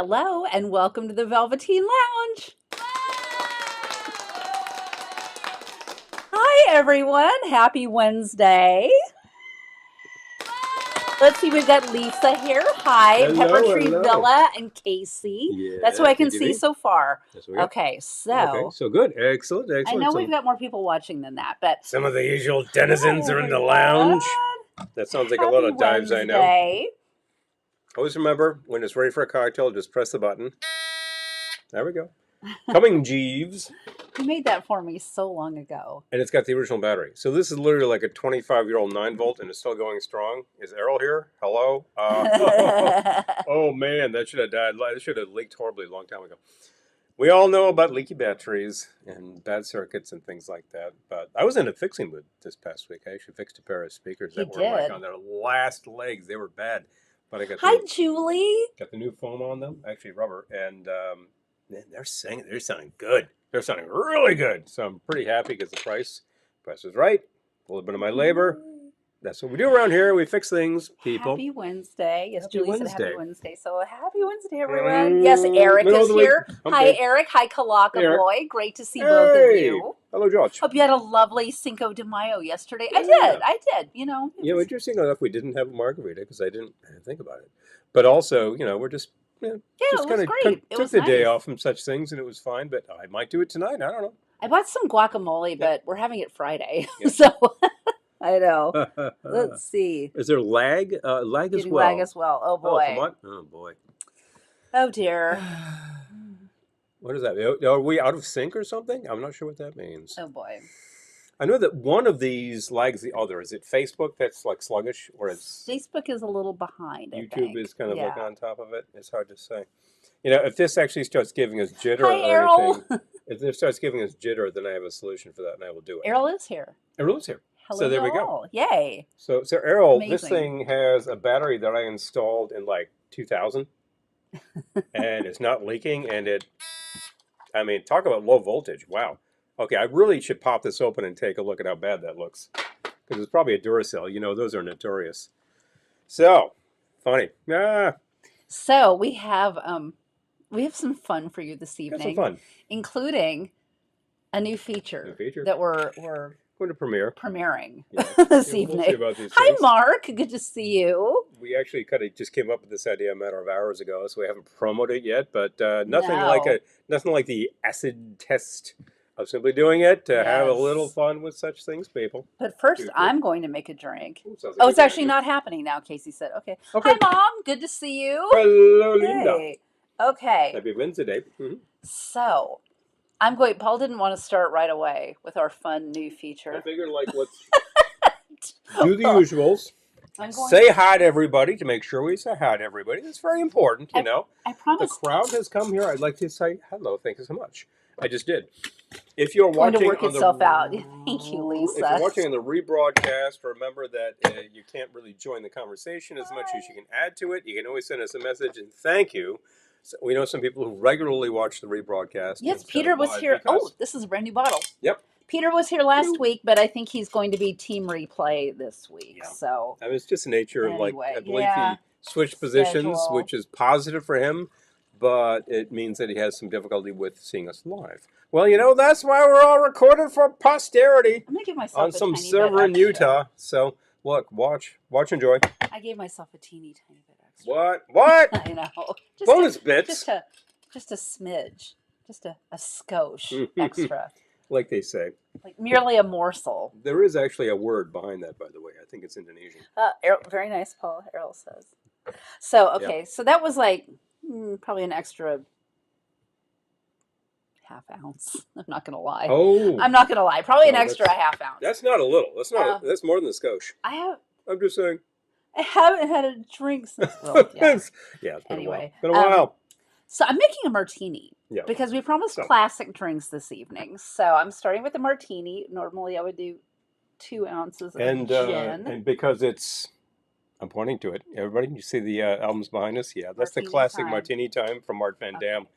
Hello and welcome to the Velveteen Lounge. Hi everyone, happy Wednesday. Let's see, we've got Lisa here. Hi, Hello, Pepper Tree hello. Villa and Casey. Yeah, That's what I can TTV. see so far. That's what we got. Okay, so Okay, so good. Excellent, I excellent. know we've got more people watching than that, but Some of the usual denizens hi, are in the everyone. lounge. That sounds like a lot Happy of dives, I know. Wednesday. Always remember, when it's ready for a cocktail, just press the button. There we go. Coming, Jeeves. You made that for me so long ago. And it's got the original battery. So this is literally like a 25-year-old 9-volt, and it's still going strong. Is Errol here? Hello? Oh, man, that should have died. That should have leaked horribly a long time ago. We all know about leaky batteries and bad circuits and things like that. But I was in a fixing mood this past week. I actually fixed a pair of speakers that were like on their last legs. They were bad. But I got Hi, Julie. Got the new foam on them, actually rubber, and man, they're sounding good. They're sounding really good. So I'm pretty happy because the price was right. A little bit of my labor. That's what we do around here. We fix things, people. Happy Wednesday. Yes, Happy Julie Wednesday. said happy Wednesday. So happy Wednesday, everyone. Yes, Eric middle of is the week. here. I'm Hi, good. Eric. Hi, Kalaka Hey, Eric. boy. Great to see both of you. Hello, George. Hope you had a lovely Cinco de Mayo yesterday. Yeah. I did. You know. Yeah, we just enough we didn't have a margarita because I didn't think about it. But also, we're just it just was kind of great. It took was the day nice. off from such things, and it was fine. But I might do it tonight. I don't know. I bought some guacamole, but we're having it Friday. Yeah. So I know. Let's see. Is there lag? Lag as Getting well. lag as well. Oh Oh, boy. from what? Oh boy. Oh dear. What is that? Are we out of sync or something? I'm not sure what that means. Oh boy. I know that one of these lags the other. Is it Facebook that's like sluggish, or it's Facebook is a little behind. I YouTube think. is kind of like Yeah. on top of it? It's hard to say. If this actually starts giving us jitter Hi, or Errol. anything, if it starts giving us jitter, then I have a solution for that, and I will do it. Errol is here. Errol is here. Hello, So there we go. y'all. Yay. So Errol, this Amazing. thing has a battery that I installed in like 2000, and it's not leaking, and talk about low voltage. Wow. Okay, I really should pop this open and take a look at how bad that looks, because it's probably a Duracell. Those are notorious. So, funny. So we have some fun for you this Got evening, some fun. including a new feature, New feature. that we're Going to premiere. premiering Yeah. this We'll evening. see about these Hi, things. Mark. Good to see you. We actually kind of just came up with this idea a matter of hours ago, so we haven't promoted it yet. But nothing No. like the acid test of simply doing it to have a Yes. little fun with such things, people. But first, Beautiful. I'm going to make a drink. Ooh, sounds like Oh, a it's good actually idea. not happening now, Casey said. Okay. Okay. Hi, Mom. Good to see you. Hello, Linda. Hey. Okay. Happy Wednesday. So, Paul didn't want to start right away with our fun new I feature. figured, do the usuals. I'm going Say hi to everybody to make sure we say hi to everybody. That's very important, I The promised crowd has come here. I'd like to say hello. Thank you so much. I just did. If you're it's going watching to work on itself the, out. Thank you, If Lisa. you're watching on the rebroadcast, remember that you can't really join the conversation as much as you can add to it. You can always send us a message and thank you. So we know some people who regularly watch the rebroadcast. Yes, instead Peter of was live here. because- Oh, this is a brand new bottle. Yep. Peter was here last week, but I think he's going to be team replay this week. Yeah. So It's just the nature of Anyway, I believe yeah. he switched positions, Schedule. which is positive for him, but it means that he has some difficulty with seeing us live. Well, that's why we're all recorded for posterity I'm gonna give myself on a some tiny server bit in extra. Utah. So look, watch, enjoy. I gave myself a teeny tiny bit extra. What? I know. Bonus bits, Just a smidge. Just a skosh extra. like they say. Like merely a morsel. There is actually a word behind that, by the way. I think it's Indonesian. Very nice, Paul. Errol says. So, okay. So that was like probably an extra half ounce. I'm not going to lie. Oh, I'm not going to lie. Probably an No, extra half ounce. that's not a little. That's not. That's more than a skosh. I I'm just saying. haven't had a drink since. Well, yeah. It's been Anyway, a while. Been a while. So I'm making a martini. Yeah. Because we promised So- classic drinks this evening. So I'm starting with the martini. Normally I would do 2 ounces of And gin. and because I'm pointing to it. Everybody, you see the albums behind us? Yeah, that's the Martini classic Time. Martini Time from Art Van Okay. Dam.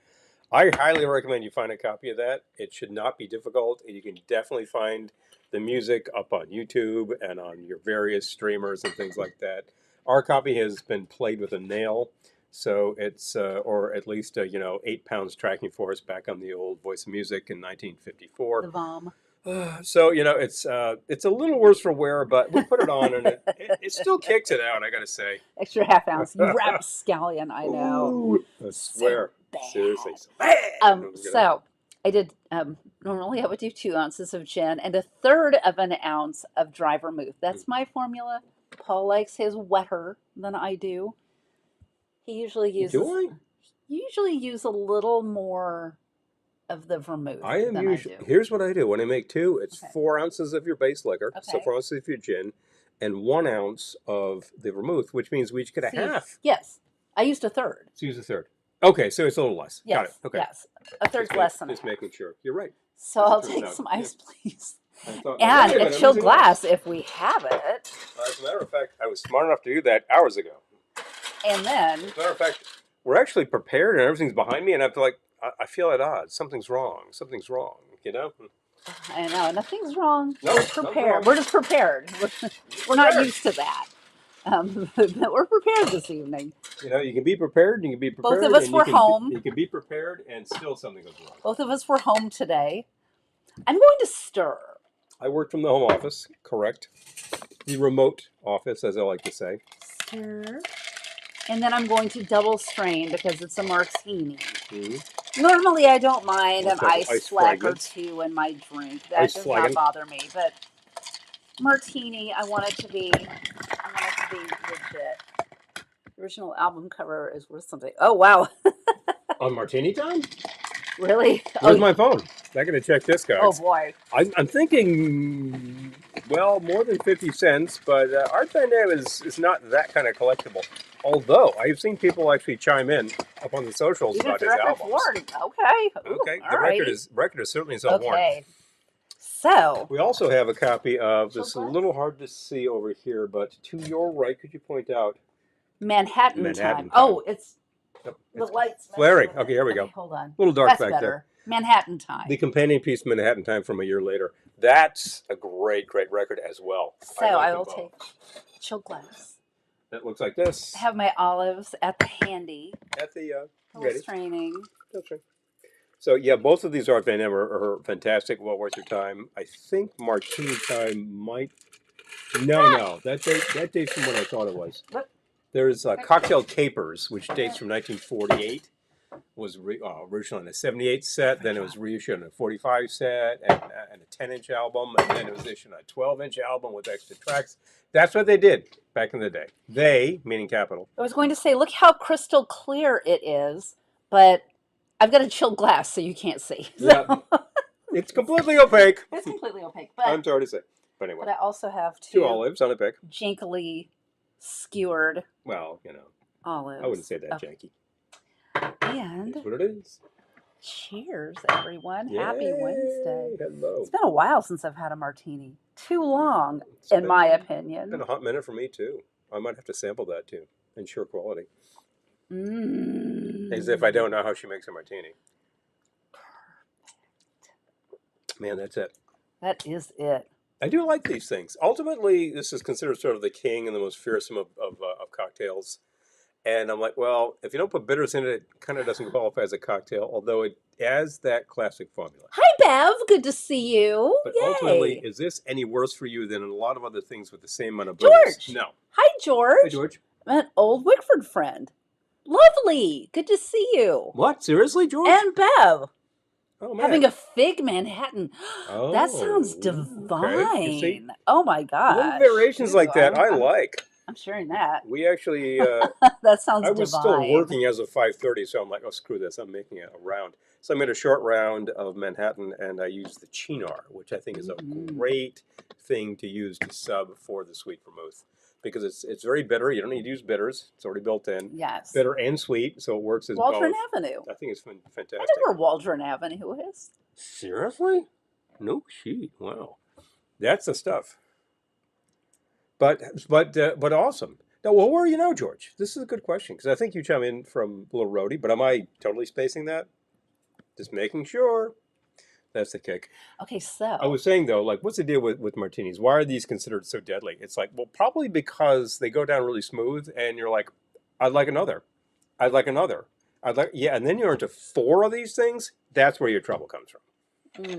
I highly recommend you find a copy of that. It should not be difficult. You can definitely find the music up on YouTube and on your various streamers and things like that. Our copy has been played with a nail So it's, or at least, 8 pounds tracking force back on the old Voice of Music in 1954. The bomb. So, it's a little worse for wear, but we put it on and it still kicks it out, I gotta say. Extra half ounce. You rapscallion, I know. Ooh, I swear. So Seriously. bad. So bad. So I did, normally I would do 2 ounces of gin and 1/3 of an ounce of dry vermouth. That's my formula. Paul likes his wetter than I do. He usually uses, Do I? usually use a little more of the vermouth I am than usually, I do. here's what I do. When I make two, it's Okay. 4 ounces of your base liquor, so Okay. 4 ounces of your gin, and 1 ounce of the vermouth, which means we each get a See, half. Yes. I used 1/3. So use a third. Okay, so it's a little less. Yes. Got it. Okay. Yes. 1/3 Just, less than just a half. making sure. You're right. So As it I'll turns take out, some yeah. ice, please. I thought, And wait a a minute, chilled I'm using glass if we have it. ice. As a matter of fact, I was smart enough to do that hours ago. And then, As a matter of fact, we're actually prepared and everything's behind me, and I feel like I feel at odds. Something's wrong. Something's wrong. You know? I know, nothing's wrong. No, We're nothing's prepared. wrong. We're just prepared. We're not Prepared. used to that. But we're prepared this evening. You can be prepared. You can be prepared. Both of us and were home. You can be prepared, and still something goes wrong. Both of us were home today. I'm going to stir. I work from the home office. Correct. The remote office, as I like to say. Stir. And then I'm going to double strain because it's a martini. Mm-hmm. Normally, I don't mind an Couple ice fleck fragments. or two in my drink. That Ice does flagon. not bother me. But martini, I want it to be legit. The original album cover is worth something. Oh, wow. On Martini time? Really? Where's my phone? I gotta check this, guys. Oh, boy. I'm thinking, well, more than 50 cents, but Art Van Dam is not that kind of collectible. Although I've seen people actually chime in up on the socials Even about if his the record's albums. worn. Okay. Ooh, Okay, all the righty. record is certainly self-worn. Okay. So, We also have a copy of this. Chilled A little hard to see over here, but to your right, could you point out? Manhattan Manhattan time. time. Oh, it's Yep, the it's lights. flaring. messing with Okay, it. here we go. Okay, hold on. A little dark That's back better. there. Manhattan time. The companion piece, Manhattan Time, from a year later. That's a great record as well. So like I them will both. take chilled glass. That looks like this. I have my olives at the handy. At the Little ready. straining. That's right. So yeah, both of these Art Van Dam are fantastic. Well worth your time. I think Martini Time might. No, that dates from what I thought it was. What? There's Cocktail Capers, which dates from 1948. Was originally in a 78 set, then it was reissued in a 45 set, and a 10-inch album, and then it was issued on a 12-inch album with extra tracks. That's what they did back in the day. They, meaning Capital. I was going to say, look how crystal clear it is, but I've got a chilled glass, so you can't see. Yeah, it's completely opaque. It's completely opaque, I'm sorry to say, but anyway. but I also have Two olives on a pick. jinkily skewered Well, olives. I wouldn't say that, Okay. janky. And That's what it is. cheers, everyone. Happy Yay. Wednesday. Hello. It's been a while since I've had a martini. Too long, It's in been- my It's opinion. been a hot minute for me too. I might have to sample that too. Ensure quality. As if I don't know how she makes a martini. Man, that's it. That is it. I do like these things. Ultimately, this is considered sort of the king and the most fearsome of cocktails. And I'm like, well, if you don't put bitters in it, it kind of doesn't qualify as a cocktail, although it has that classic formula. Hi, Bev. Good to see you. But Yay. ultimately, is this any worse for you than a lot of other things with the same amount of booze? George. No. Hi, George. Hey, George. An old Wickford friend. Lovely. Good to see you. What? Seriously, George? And Bev. Oh, man. Having a fig Manhattan. That sounds okay. divine. You see? Oh, my God. Little variations like that, I like. I'm sharing that. We actually, That sounds I was divine. still working as of 5:30, so I'm like, oh, screw this. I'm making a round. So I made a short round of Manhattan, and I used the Chinar, which I think is a great thing to use to sub for the sweet vermouth. Because it's very bitter. You don't need to use bitters. It's already built in. Yes. Bitter and sweet, so it works as Waldron both. Avenue. I think it's fantastic. I know where Waldron Avenue is. Seriously? No shit. Wow. That's the stuff. But awesome. Now, well, where are you now, George? This is a good question, because I think you chime in from Little Roadie, but am I totally spacing that? Just making sure. That's the kick. Okay, so. I was saying, though, like, what's the deal with martinis? Why are these considered so deadly? It's like, well, probably because they go down really smooth, and you're like, I'd like another. I'd like another. Yeah, and then you're into 4 of these things. That's where your trouble comes from.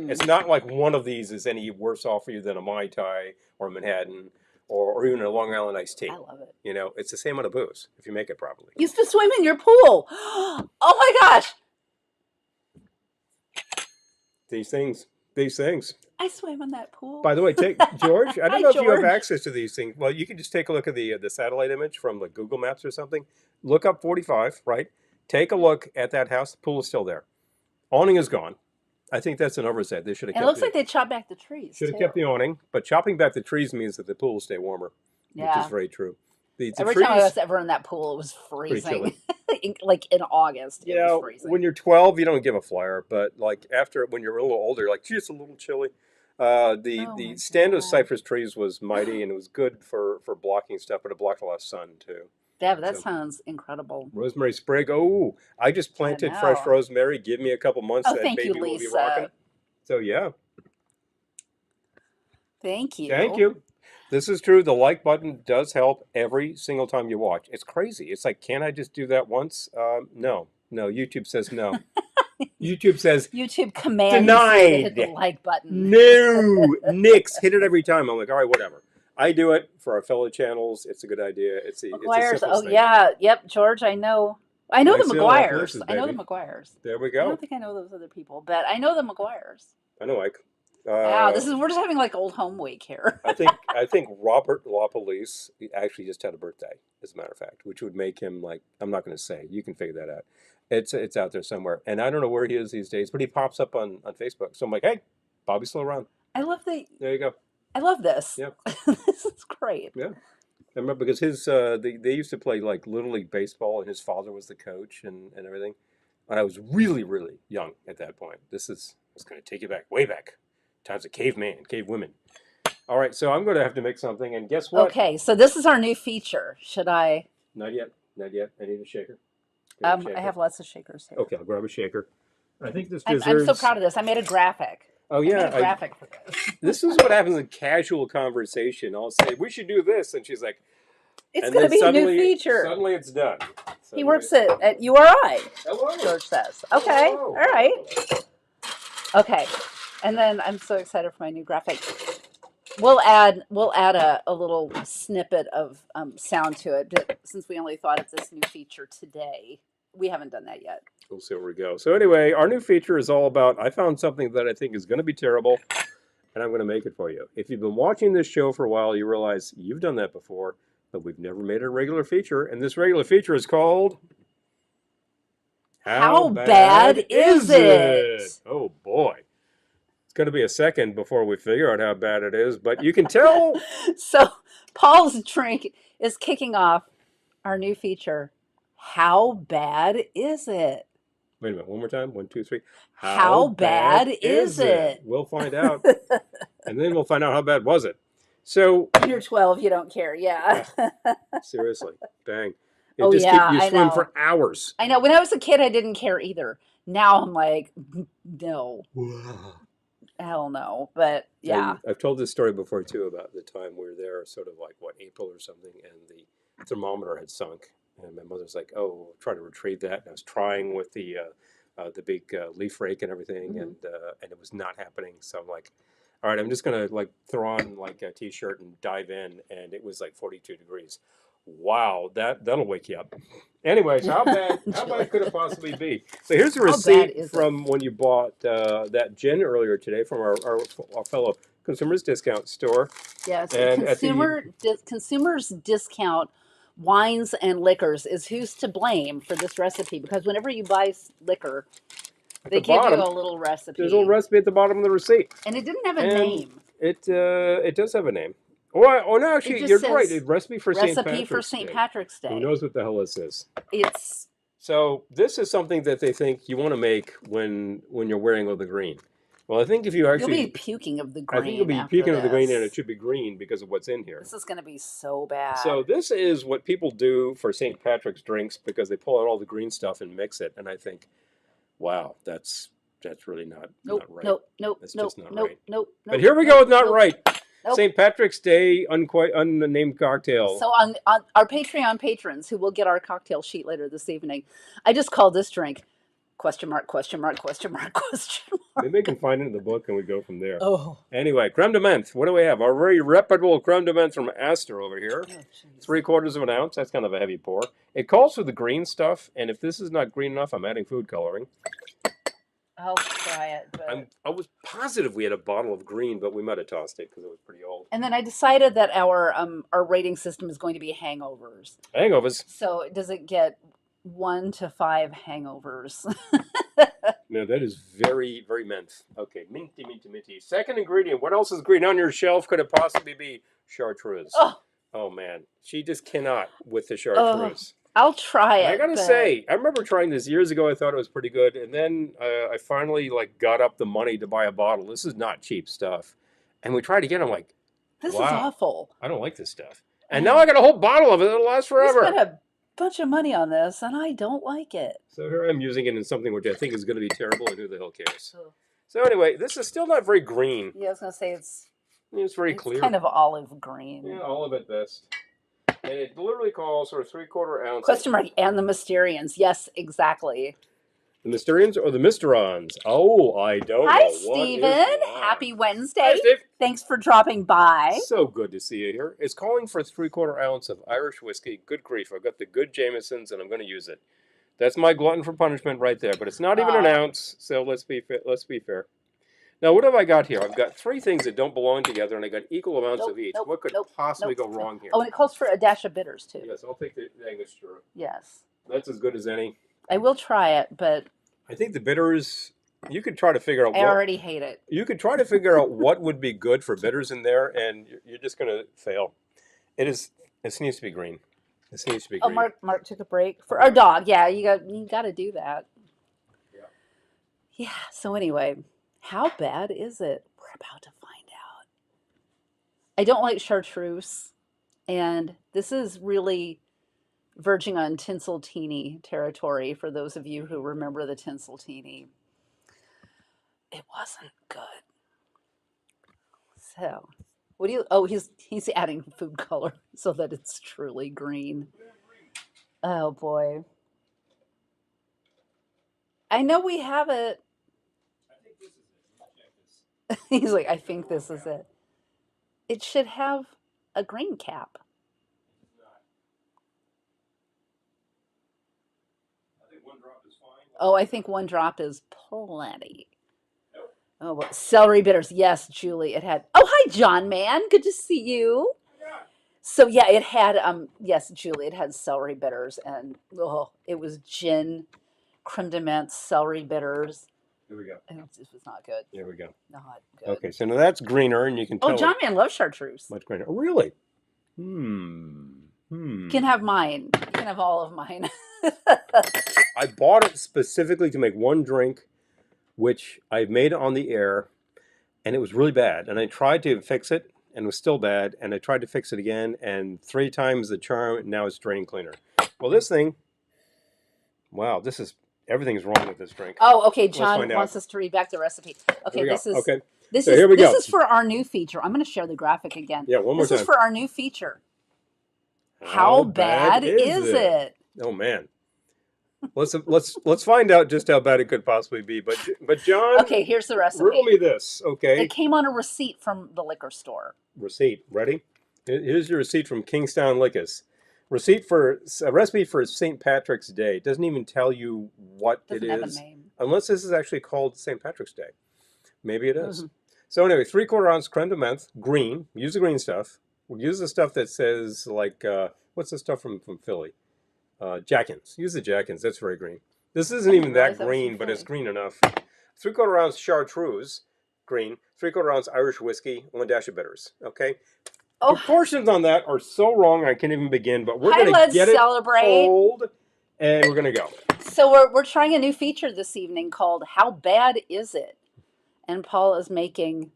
It's not like one of these is any worse off for you than a Mai Tai or a Manhattan or even a Long Island iced tea. I love it. You know, it's the same amount of booze if you make it properly. You used to swim in your pool. Oh my gosh. These things. I swam in that pool. By the way, George, I don't Hi, know if you have George. access to these things. Well, you can just take a look at the satellite image from like Google Maps or something. Look up 45, right? Take a look at that house. The pool is still there. Awning is gone. I think that's an oversight. They should have And kept it looks like they chopped back the trees. Should have kept the awning, but chopping back the trees means that the pool will stay warmer, which is very true. The Every trees, time I was ever in that pool, it was freezing. Like in August, it was freezing. when you're 12, you don't give a flyer, but like when you're a little older, you're like, gee, it's a little chilly. The stand of cypress trees was mighty, and it was good for blocking stuff, but it blocked a lot of sun too. Yeah, that sounds incredible. Rosemary sprig. Oh, I just planted fresh rosemary. Give me a couple months. Oh, that thank you, baby will be Lisa. rocking. So yeah. Thank you. Thank you. This is true. The like button does help every single time you watch. It's crazy. It's like, can't I just do that once? No. YouTube says no. YouTube commands denied. You to hit the like button. No, nix. Hit it every time. I'm like, all right, whatever. I do it for our fellow channels. It's a good idea. It's a McGuire's. thing. Yeah, yep, George. I know the McGuire's. I know the McGuire's. There we go. I don't think I know those other people, but I know the McGuire's. I know Ike. Wow, we're just having like old home week here. I think Robert LaPolice actually just had a birthday, as a matter of fact, which would make him like, I'm not going to say. You can figure that out. It's out there somewhere, and I don't know where he is these days, but he pops up on Facebook. So I'm like, hey, Bobby's still around. I love There you go. I love this. Yeah. This is great. Yeah. I remember because his they used to play like Little League baseball, and his father was the coach and everything. And I was really, really young at that point. It's going to take you back, way back. Times of cavewomen. All right, so I'm going to have to make something, and guess what? Okay, so this is our new feature. Should I? Not yet. I need a shaker. I have lots of shakers here. Okay, I'll grab a shaker. I think this deserves... I'm so proud of this. I made a graphic. Oh, yeah. I made a graphic for this. This is what happens in casual conversation. I'll say, we should do this, and she's like... It's going to be a new feature. Suddenly it's done. He works at URI. Hello. George says. Okay, Hello. All right. Okay, and then I'm so excited for my new graphic. We'll add a little snippet of sound to it, but since we only thought of this new feature today. We haven't done that yet. We'll see where we go. So anyway, our new feature is all about, I found something that I think is going to be terrible, and I'm going to make it for you. If you've been watching this show for a while, you realize you've done that before, but we've never made it a regular feature, and this regular feature is called... How bad is it? Oh, boy. It's going to be a second before we figure out how bad it is, but you can tell. So Paul's drink is kicking off our new feature. How bad is it? Wait a minute. One more time. 1, 2, 3. How bad is it? We'll find out. And then we'll find out how bad was it. So when you're 12, you don't care. Yeah. Seriously. Bang. You swim for hours. I know. When I was a kid, I didn't care either. Now I'm like, no. Hell no. But yeah. And I've told this story before too about the time we were there, sort of like April or something, and the thermometer had sunk, and my mother's like, "Oh, try to retrieve that." And I was trying with the big leaf rake and everything, and it was not happening. So I'm like, "All right, I'm just gonna like throw on like a t-shirt and dive in," and it was like 42 degrees. Wow, that'll wake you up. Anyways, how bad could it possibly be? So here's a receipt from when you bought that gin earlier today from our fellow Consumers Discount store. Yes, and Consumers Discount Wines and Liquors is who's to blame for this recipe, because whenever you buy liquor, they give you a little recipe. There's a little recipe at the bottom of the receipt. And it didn't have a name. It does have a name. Oh no, actually, you're right. Recipe for St. Patrick's Day. Who knows what the hell this is? It's... So this is something that they think you want to make when you're wearing all the green. Well, I think if you actually... You'll be puking of the green. I think you'll be puking of the green, and it should be green because of what's in here. This is going to be so bad. So this is what people do for St. Patrick's drinks, because they pull out all the green stuff and mix it. And I think, wow, that's really not right. Nope. That's just not right. Nope. But here we go with not right. Nope. St. Patrick's Day unnamed cocktail. So on our Patreon patrons who will get our cocktail sheet later this evening, I just called this drink question mark, question mark, question mark, question mark. Maybe I can find it in the book and we go from there. Oh. Anyway, creme de menthe. What do we have? Our very reputable creme de menthe from Astor over here. Oh, 3/4 of an ounce. That's kind of a heavy pour. It calls for the green stuff, and if this is not green enough, I'm adding food coloring. I'll try it. But... I was positive we had a bottle of green, but we might have tossed it because it was pretty old. And then I decided that our rating system is going to be hangovers. Hangovers. So does it get 1 to 5 hangovers? No, that is very, very menthe. Okay, minty, minty, minty. Second ingredient. What else is green on your shelf? Could it possibly be chartreuse? Oh man, she just cannot with the chartreuse. I'll try it. I gotta say, I remember trying this years ago. I thought it was pretty good, and then I finally got up the money to buy a bottle. This is not cheap stuff, and we tried again. I'm like, this wow, is awful. I don't like this stuff. And now I got a whole bottle of it. It'll last forever. We spent a bunch of money on this, and I don't like it. So here I'm using it in something which I think is going to be terrible, and who the hell cares? So anyway, this is still not very green. Yeah, I was gonna say it's very clear. Kind of olive green. Yeah, olive at best. And it literally calls for 3/4 ounce. Question mark and the Mysterians. Yes, exactly. The Mysterians or the Mysterons? Oh, I don't know. Hi, Stephen. Happy Wednesday. Hi, Steve. Thanks for dropping by. So good to see you here. It's calling for 3/4 ounce of Irish whiskey. Good grief. I've got the good Jamesons, and I'm going to use it. That's my glutton for punishment right there. But it's not even an ounce, so let's be fair. Now, what have I got here? I've got 3 things that don't belong together, and I got equal amounts of each. What could possibly go wrong here? Oh, and it calls for a dash of bitters, too. Yes, I'll take the Angostura. Yes. That's as good as any. I will try it, but I think the bitters, you could try to figure out I already hate it. You could try to figure out what would be good for bitters in there, and you're just going to fail. It needs to be green. This needs to be green. Oh, Mark took a break for our dog. Yeah, you got to do that. Yeah. Yeah, so anyway, how bad is it? We're about to find out. I don't like chartreuse, and this is really verging on tinselteeny territory for those of you who remember the tinselteeny. It wasn't good. So, what do you? Oh, he's adding food color so that it's truly green. Oh boy. I know we have it. I think this is it. Check this. He's like, I think this is it. It should have a green cap. Oh, I think 1 drop is plenty. Nope. Oh, well, celery bitters. Yes, Julie, it had. Oh, hi, John, man. Good to see you. Yeah. So, yeah, it had, yes, Julie, it had celery bitters. And, it was gin, creme de menthe, celery bitters. Here we go. And this was not good. Here we go. Not good. Okay, so now that's greener, and you can tell. Oh, John, man, loves chartreuse. Much greener. Oh, really? You can have mine. You can have all of mine. I bought it specifically to make one drink, which I made on the air, and it was really bad. And I tried to fix it, and it was still bad. And I tried to fix it again, and 3 times the charm, and now it's draining cleaner. Well, this thing, wow, everything's wrong with this drink. Oh, okay. John wants us to read back the recipe. Okay, this is okay. This so is here we this go. is for our new feature. I'm going to share the graphic again. Yeah, one more time. This is for our new feature. How bad is it? Oh man. Let's find out just how bad it could possibly be. But John, okay, here's the recipe. Riddle me this, okay? It came on a receipt from the liquor store. Receipt, ready? Here's your receipt from Kingstown Liquors. A recipe for St. Patrick's Day. It doesn't even tell you what it is, have a name. Unless this is actually called St. Patrick's Day. Maybe it is. So anyway, 3/4 ounce creme de menthe, green. Use the green stuff. We'll use the stuff that says what's the stuff from Philly? Jackins. Use the Jackins. That's very green. This isn't even that green, but it's green enough. 3/4 ounce chartreuse, green. 3/4 ounce Irish whiskey, 1 dash of bitters. Okay. Oh. Proportions on that are so wrong I can't even begin. But we're going to get it cold, and we're going to go. So we're trying a new feature this evening called "How Bad Is It?" And Paul is making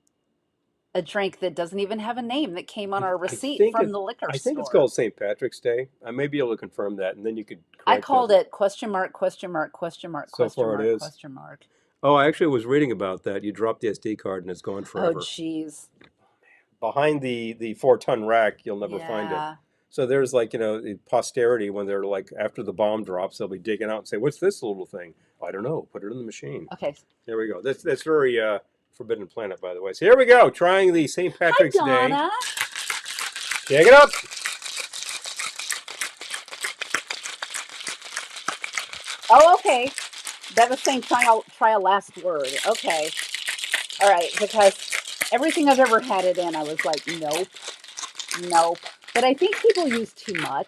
a drink that doesn't even have a name that came on our receipt from the liquor store. I think it's called St. Patrick's Day. I may be able to confirm that, and then you could correct I called it question mark, question mark, question mark, so question far mark, it is. question mark. Oh, I actually was reading about that. You dropped the SD card, and it's gone forever. Oh, jeez. behind the 4-ton rack, you'll never find it. Yeah. So there's like, the posterity when they're like, after the bomb drops, they'll be digging out and say, what's this little thing? I don't know. Put it in the machine. Okay. There we go. That's very Forbidden Planet, by the way. So here we go, trying the St. Hi, Patrick's Day. Donna. Shake it up. Oh, okay. That was saying try a last word. Okay. All right. Because everything I've ever had it in, I was like, nope, nope. But I think people use too much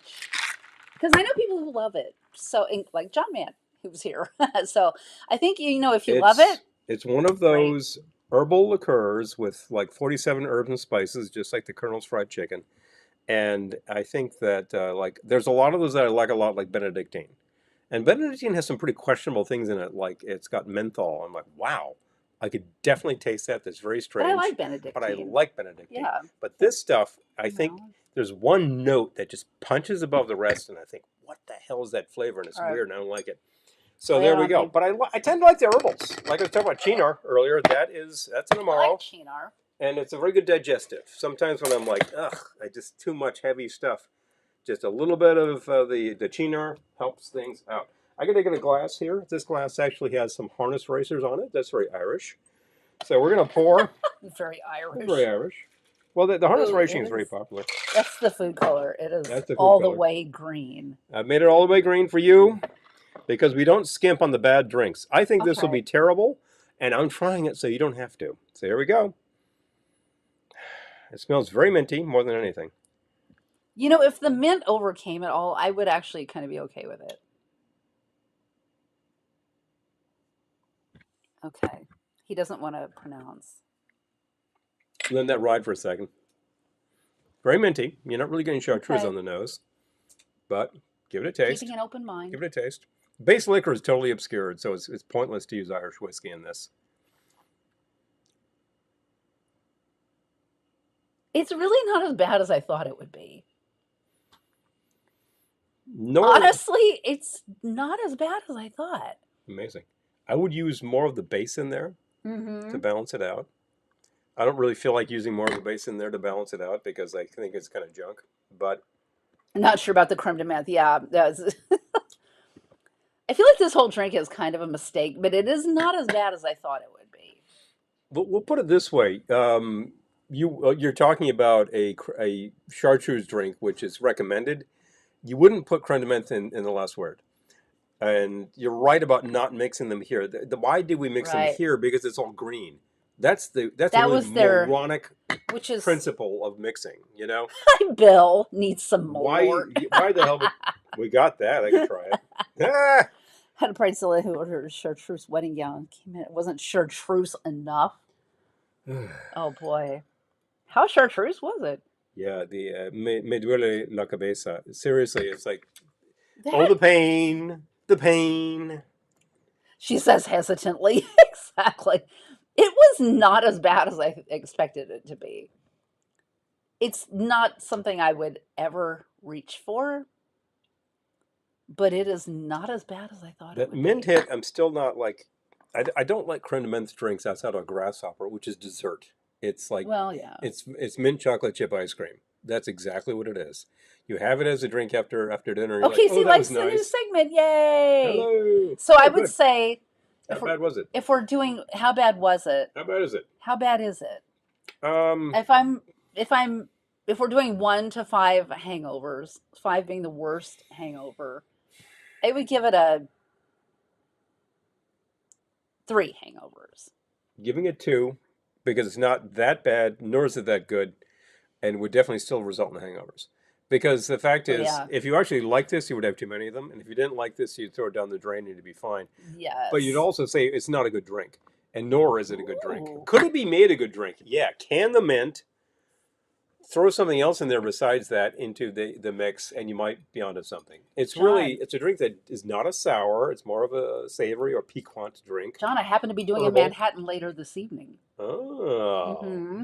because I know people who love it. So, like John Mann, who was here. So I think if you love it, It's one of great. those herbal liqueurs with like 47 herbs and spices, just like the Colonel's fried chicken. And I think that like there's a lot of those that I like a lot, like Benedictine. And Benedictine has some pretty questionable things in it, like it's got menthol. I'm like, wow, I could definitely taste that. That's very But I strange. like But I Benedictine. like Benedictine. Yeah. But this stuff, I think No. there's one note that just punches above the rest, and I think, what the hell is that flavor? And it's All right. weird, and I don't like it. So Oh, there yeah, we go. maybe. But I tend to like the herbals. Like I was talking about Chinar earlier. That's an I Amaro, like Chinar. and it's a very good digestive. Sometimes when I'm like, ugh, I just too much heavy stuff, just a little bit of the Chinar helps things out. I gotta get a glass here. This glass actually has some harness racers on it. That's very Irish. So we're gonna pour. Very Irish. Very Irish. Well, the harness Ooh, racing it is very is. popular. That's the food color. It is That's the food all the color. way green. I've made it all the way green for you because we don't skimp on the bad drinks. I think this will Okay. be terrible, and I'm trying it so you don't have to. So here we go. It smells very minty more than anything. If the mint overcame it all, I would actually kind of be okay with it. Okay. He doesn't want to pronounce. Let that ride for a second. Very minty. You're not really getting chartreuse Okay. on the nose, but give it a taste. Keeping an open mind. Give it a taste. Base liquor is totally obscured, so it's pointless to use Irish whiskey in this. It's really not as bad as I thought it would be. No, Honestly, it's not as bad as I thought. amazing. I would use more of the base in there to Mm-hmm. balance it out. I don't really feel like using more of the base in there to balance it out because I think it's kind of junk. But I'm not sure about the creme de menthe. Yeah, I feel like this whole drink is kind of a mistake, but it is not as bad as I thought it would be. we'll put it this way: you're talking about a chartreuse drink, which is recommended. You wouldn't put creme de menthe in the last word. And you're right about not mixing them here. Why did we mix them Right. here? Because it's all green. That's a That really was their- moronic Which is principle of mixing. Bill needs some more. Why the hell? We got that. I can try it. Ah! Had a bridezilla who ordered a chartreuse wedding gown. Came in, it wasn't chartreuse enough. Oh boy, how chartreuse was it? Yeah, the me duele la cabeza. Seriously, it's like, That, oh, the pain, the pain. she says hesitantly. Exactly. It was not as bad as I expected it to be. It's not something I would ever reach for, but it is not as bad as I thought it That would mint be. hit, I'm still not like, I don't like creme de menthe drinks outside of a grasshopper, which is dessert. It's like, Well, yeah. it's mint chocolate chip ice cream. That's exactly what it is. You have it as a drink after dinner. And Okay, you're like, see, oh, that likes was the new nice. segment. Yay! Hello. So I Oh, would good. say, How bad was it? if we're doing, how bad was it? How bad is it? How bad is it? Um, If we're doing 1 to 5 hangovers, 5 being the worst hangover, I would give it a 3 hangovers. giving it 2 because it's not that bad, nor is it that good, and would definitely still result in hangovers. Because the fact is, Yeah. if you actually like this, you would have too many of them, and if you didn't like this, you'd throw it down the drain and you'd be fine. Yes. But you'd also say it's not a good drink, and nor is it a good drink. Ooh. Could it be made a good drink? Yeah, can the mint, throw something else in there besides that into the mix, and you might be onto something. It's really, John. it's a drink that is not a sour. It's more of a savory or piquant drink. John, I happen to be doing Herbal. a Manhattan later this evening. Oh. Mm-hmm.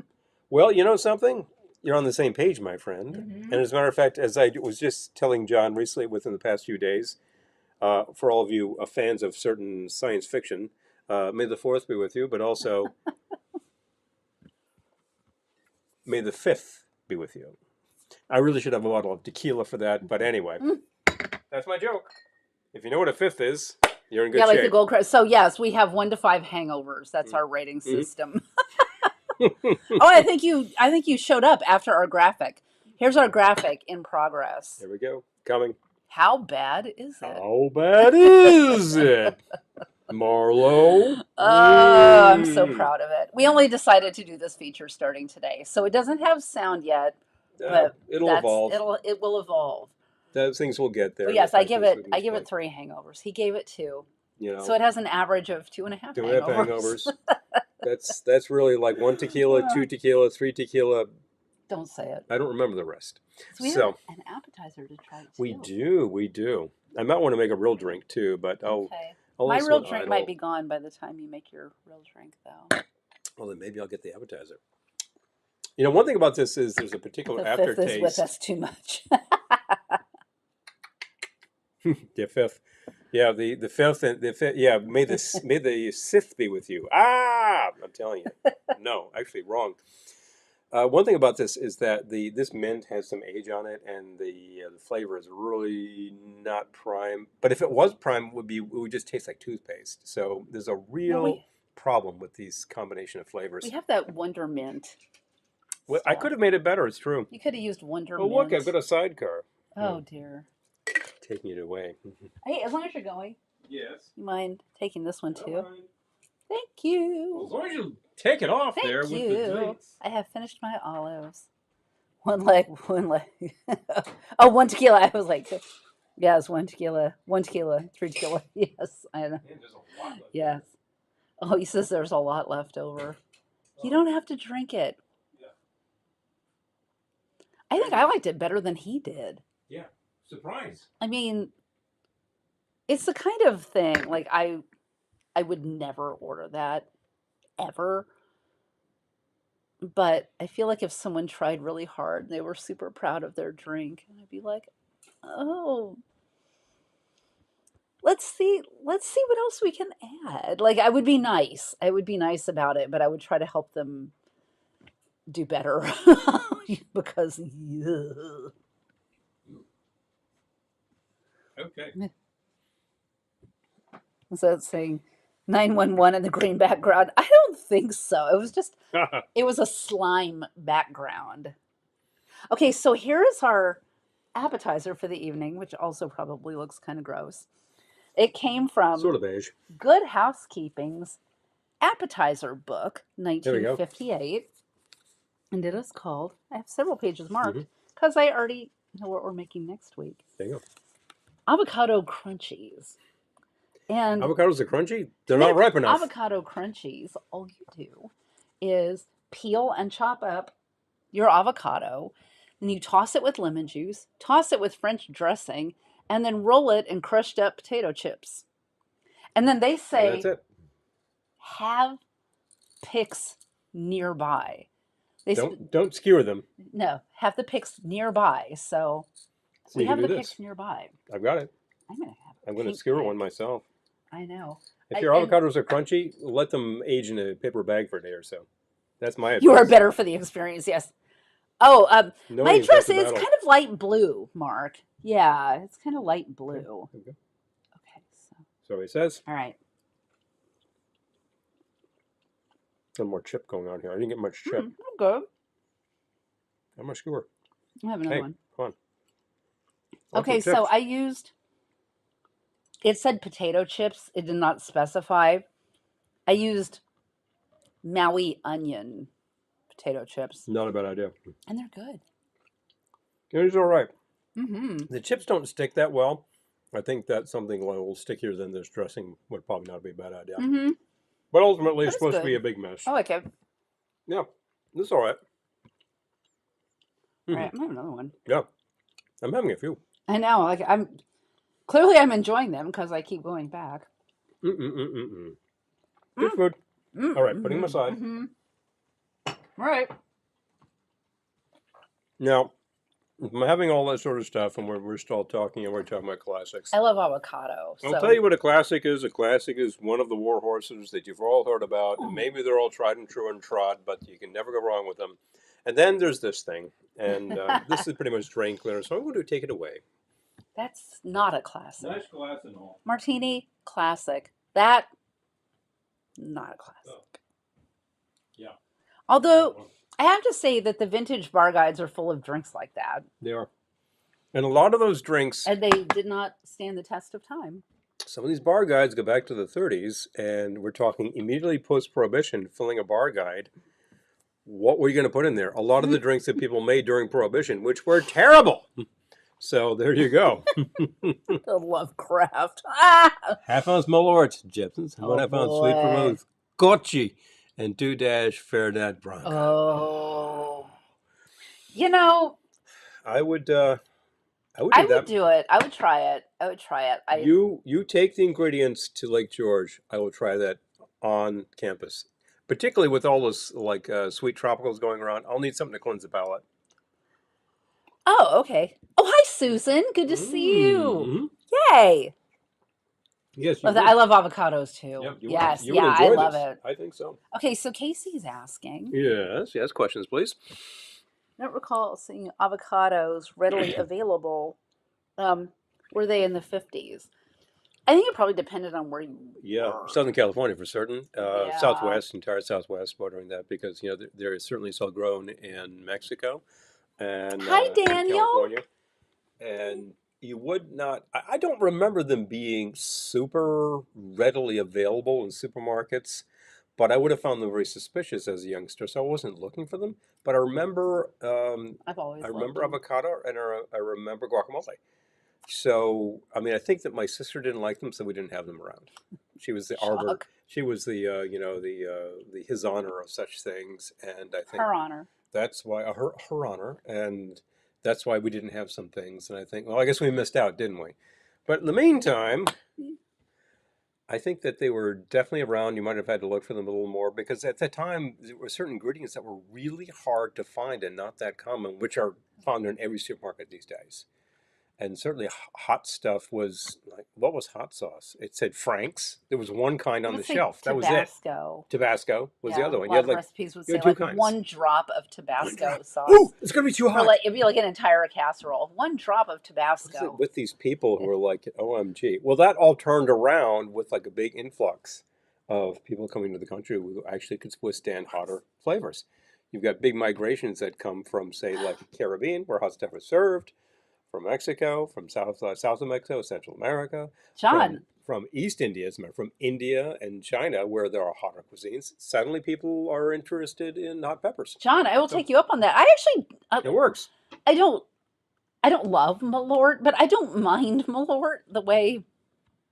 Well, you know something? You're on the same page, my friend. Mhm. And as a matter of fact, as I was just telling John recently within the past few days, for all of you fans of certain science fiction, may the 4th be with you, but also may the 5th be with you. I really should have a bottle of tequila for that, but anyway, that's my joke. If you know what a 5th is, you're in good Yeah, like shape. the gold crush. So yes, we have 1 to 5 hangovers. That's our rating system. Oh, I think you showed up after our graphic. Here's our graphic in progress. There we go. Coming. How bad is it? How bad is it, Marlo? Oh, I'm so proud of it. We only decided to do this feature starting today, so it doesn't have sound yet, but It'll evolve. It will evolve. Those things will get there. But yes, I give it 3 hangovers. He gave it 2. You know, So it has an average of 2.5 hangovers. That's really like 1 tequila, 2 tequila, 3 tequila. Don't say it. I don't remember the rest. So we have an appetizer to try too. We do. I might want to make a real drink too, but okay. My real drink might be gone by the time you make your real drink, though. Well, then maybe I'll get the appetizer. You know, one thing about this is there's a particular aftertaste. The 5th is with us too much. The 5th. Yeah, the 5th and the 5th. Yeah, may the 6th be with you. Ah, I'm telling you. No, actually wrong. One thing about this is that this mint has some age on it, and the flavor is really not prime. But if it was prime, it would just taste like toothpaste. So there's a real problem with these combination of flavors. We have that Wonder Mint. Well, I could have made it better. It's true. You could have used Wonder Mint. Oh, look, I've got a sidecar. Oh dear. Taking it away. Hey, as long as you're going. Yes. You mind taking this one too? Thank you. Well, as long as you take it off Thank there you. with the drinks. I have finished my olives. One leg. Oh, 1 tequila. I was like, yes, 1 tequila. 1 tequila. 3 tequila. Yes, I know. Man, there's a lot left. Yes. Oh, he says there's a lot left over. You don't have to drink it. Yeah. I think I liked it better than he did. Yeah. Surprise. I mean, it's the kind of thing, like, I would never order that, ever. But I feel like if someone tried really hard and they were super proud of their drink, I'd be like, oh, let's see what else we can add. Like, I would be nice. I would be nice about it, but I would try to help them do better. Because, yeah. Okay. So it's saying 911 in the green background. I don't think so. It was just, it was a slime background. Okay, so here is our appetizer for the evening, which also probably looks kind of gross. It came from sort of beige. Good Housekeeping's appetizer book, 1958. And it is called, I have several pages marked, because I already know what we're making next week. There you go. Avocado crunchies. And avocados are crunchy? They're not ripe enough. Avocado crunchies, all you do is peel and chop up your avocado, and you toss it with lemon juice, toss it with French dressing, and then roll it in crushed up potato chips. And then they say, that's it. Have picks nearby. Don't skewer them. No, have the picks nearby. So we have the picks nearby. I've got it. I'm going to skewer one myself. I know. If your avocados are crunchy, let them age in a paper bag for a day or so. That's my advice. You are better for the experience, yes. Oh, my dress is kind of light blue, Mark. Yeah, it's kind of light blue. Okay. So he says. All right. A little more chip going on here. I didn't get much chip. Good. I'm a skewer. I have another one. Come on. Okay, so I used, it said potato chips. It did not specify. I used Maui onion potato chips. Not a bad idea. And they're good. It's all right. Mm-hmm. The chips don't stick that well. I think that's something a little stickier than this dressing would probably not be a bad idea. Mm-hmm. But ultimately, it's supposed to be a big mess. I like it. Yeah, this is all right. All right, I have another one. Yeah, I'm having a few. I know. Like I'm enjoying them because I keep going back. Good food. All right, putting them aside. All right. Now, I'm having all that sort of stuff, and we're still talking, and we're talking about classics. I love avocado. I'll tell you what a classic is. A classic is one of the war horses that you've all heard about, and maybe they're all tried and true and trod, but you can never go wrong with them. And then there's this thing, and this is pretty much drain cleaner, so I'm going to take it away. That's not a classic. Nice glass and all. Martini, classic. That, not a classic. Oh. Yeah. Although, I have to say that the vintage bar guides are full of drinks like that. They are. And a lot of those drinks, And they did not stand the test of time. some of these bar guides go back to the 30s, and we're talking immediately post-Prohibition, filling a bar guide. What were you going to put in there? A lot of the drinks that people made during Prohibition, which were terrible. So there you go. Lovecraft. Ah! Half-ounce Malort, Gibsons, and 1/2 ounce sweet boy. vermouth, Kitschy, and 2 dash Fernet Branca. Oh. You know, I would do I that. would do it. I would try it. I would try it. You take the ingredients to Lake George. I will try that on campus, particularly with all those like sweet tropicals going around. I'll need something to cleanse the palate. Oh, okay. Oh, hi, Susan. Good to see you. Mm-hmm. Yay. Yes, you Love that. would. I love avocados too. Yep, you yes, would, you yeah, would enjoy I love this. it. I think so. Okay, so Casey's asking. Yes. Questions, please. I don't recall seeing avocados readily available. Were they in the 50s? I think it probably depended on where you were. Southern California for certain. Yeah. Southwest, entire Southwest, bordering that, because there is certainly still grown in Mexico and Hi, Daniel. California, and you would not. I don't remember them being super readily available in supermarkets, but I would have found them very suspicious as a youngster, so I wasn't looking for them. But I remember, I've always I loved remember them. avocado, and I remember guacamole. So, I mean, I think that my sister didn't like them, so we didn't have them around. She was the arbor. Shock. She was the the his honor of such things, and I think Her honor. that's why her honor, and that's why we didn't have some things. And I think, well, I guess we missed out, didn't we? But in the meantime, I think that they were definitely around. You might have had to look for them a little more, because at that time there were certain ingredients that were really hard to find and not that common, which are found in every supermarket these days. And certainly hot stuff was like, what was hot sauce? It said Frank's. There was one kind on the shelf. That was it. Tabasco. Tabasco was the other one. A lot of recipes would say two like kinds. 1 drop of Tabasco sauce. Ooh, it's gonna be too hot. It'd be like an entire casserole. 1 drop of Tabasco. With these people who are like, OMG. Well, that all turned around with like a big influx of people coming to the country who actually could withstand hotter flavors. You've got big migrations that come from, say, like the Caribbean, where hot stuff is served. From Mexico, from south of Mexico, Central America, John, from East India, from India and China, where there are hotter cuisines. Suddenly, people are interested in hot peppers. John, I will take you up on that. I actually, it works. I don't love Malort, but I don't mind Malort the way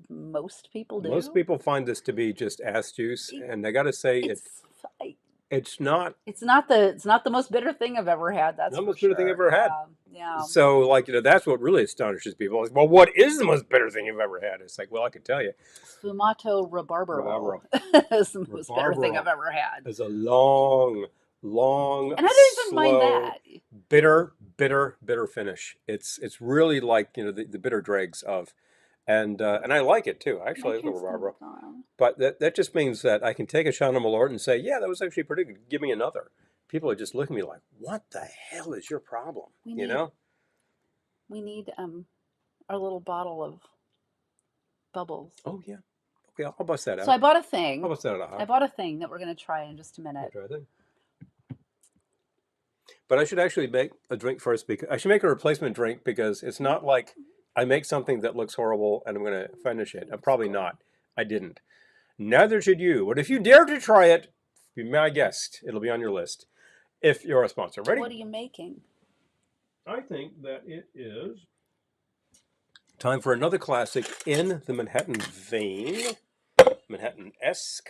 most people do. Most people find this to be just ass juice, and I got to say, it's not. It's not the most bitter thing I've ever had. That's not the most bitter thing I've ever had. Yeah. So, like, that's what really astonishes people. Like, well, what is the most bitter thing you've ever had? It's like, well, I could tell you. Sfumato rabarbaro is the most bitter thing I've ever had. It's a long, and I don't even mind that. Bitter finish. It's really like the bitter dregs of. And I like it too. Actually, I like rabarbaro. But that just means that I can take a shot of Malort and say, yeah, that was actually pretty good. Give me another. People are just looking at me like, what the hell is your problem? We need our little bottle of bubbles. Oh yeah. Okay, I'll bust that out. So I bought a thing. I'll bust that out. I bought a thing that we're going to try in just a minute. Try a thing. But I should actually make a drink first, because I should make a replacement drink, because it's not like I make something that looks horrible and I'm going to finish it. I'm probably not. I didn't. Neither should you. But if you dare to try it, be my guest. It'll be on your list if you're a sponsor. Ready? What are you making? I think that it is time for another classic in the Manhattan vein. Manhattan-esque.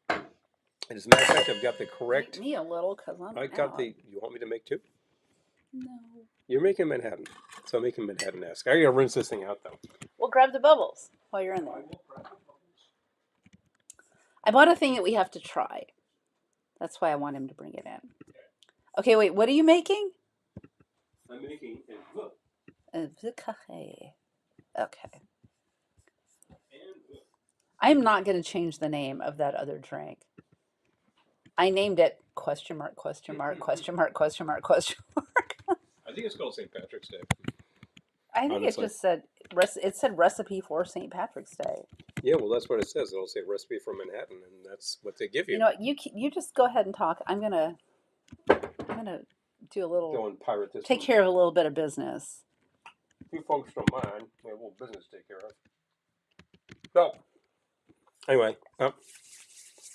And as a matter of fact, I've got the correct... Make me a little, because I'm out. You want me to make 2? No. You're making Manhattan, so I'm making Manhattan-esque. I gotta rinse this thing out, though. We'll grab the bubbles while you're in there. I bought a thing that we have to try. That's why I want him to bring it in. Okay, wait, what are you making? I'm making a vikahe. Okay. I am not going to change the name of that other drink. I named it question mark, question mark, question mark, question mark, question mark. I think it's called St. Patrick's Day. I think Honestly. it just said it said recipe for St. Patrick's Day. Yeah, well, that's what it says. It'll say recipe from Manhattan, and that's what they give you. You know what? You just go ahead and talk. I'm gonna do a Go little and pirate this. take care of a little bit of business. You folks don't mind. We have a little business to take care of. So, anyway,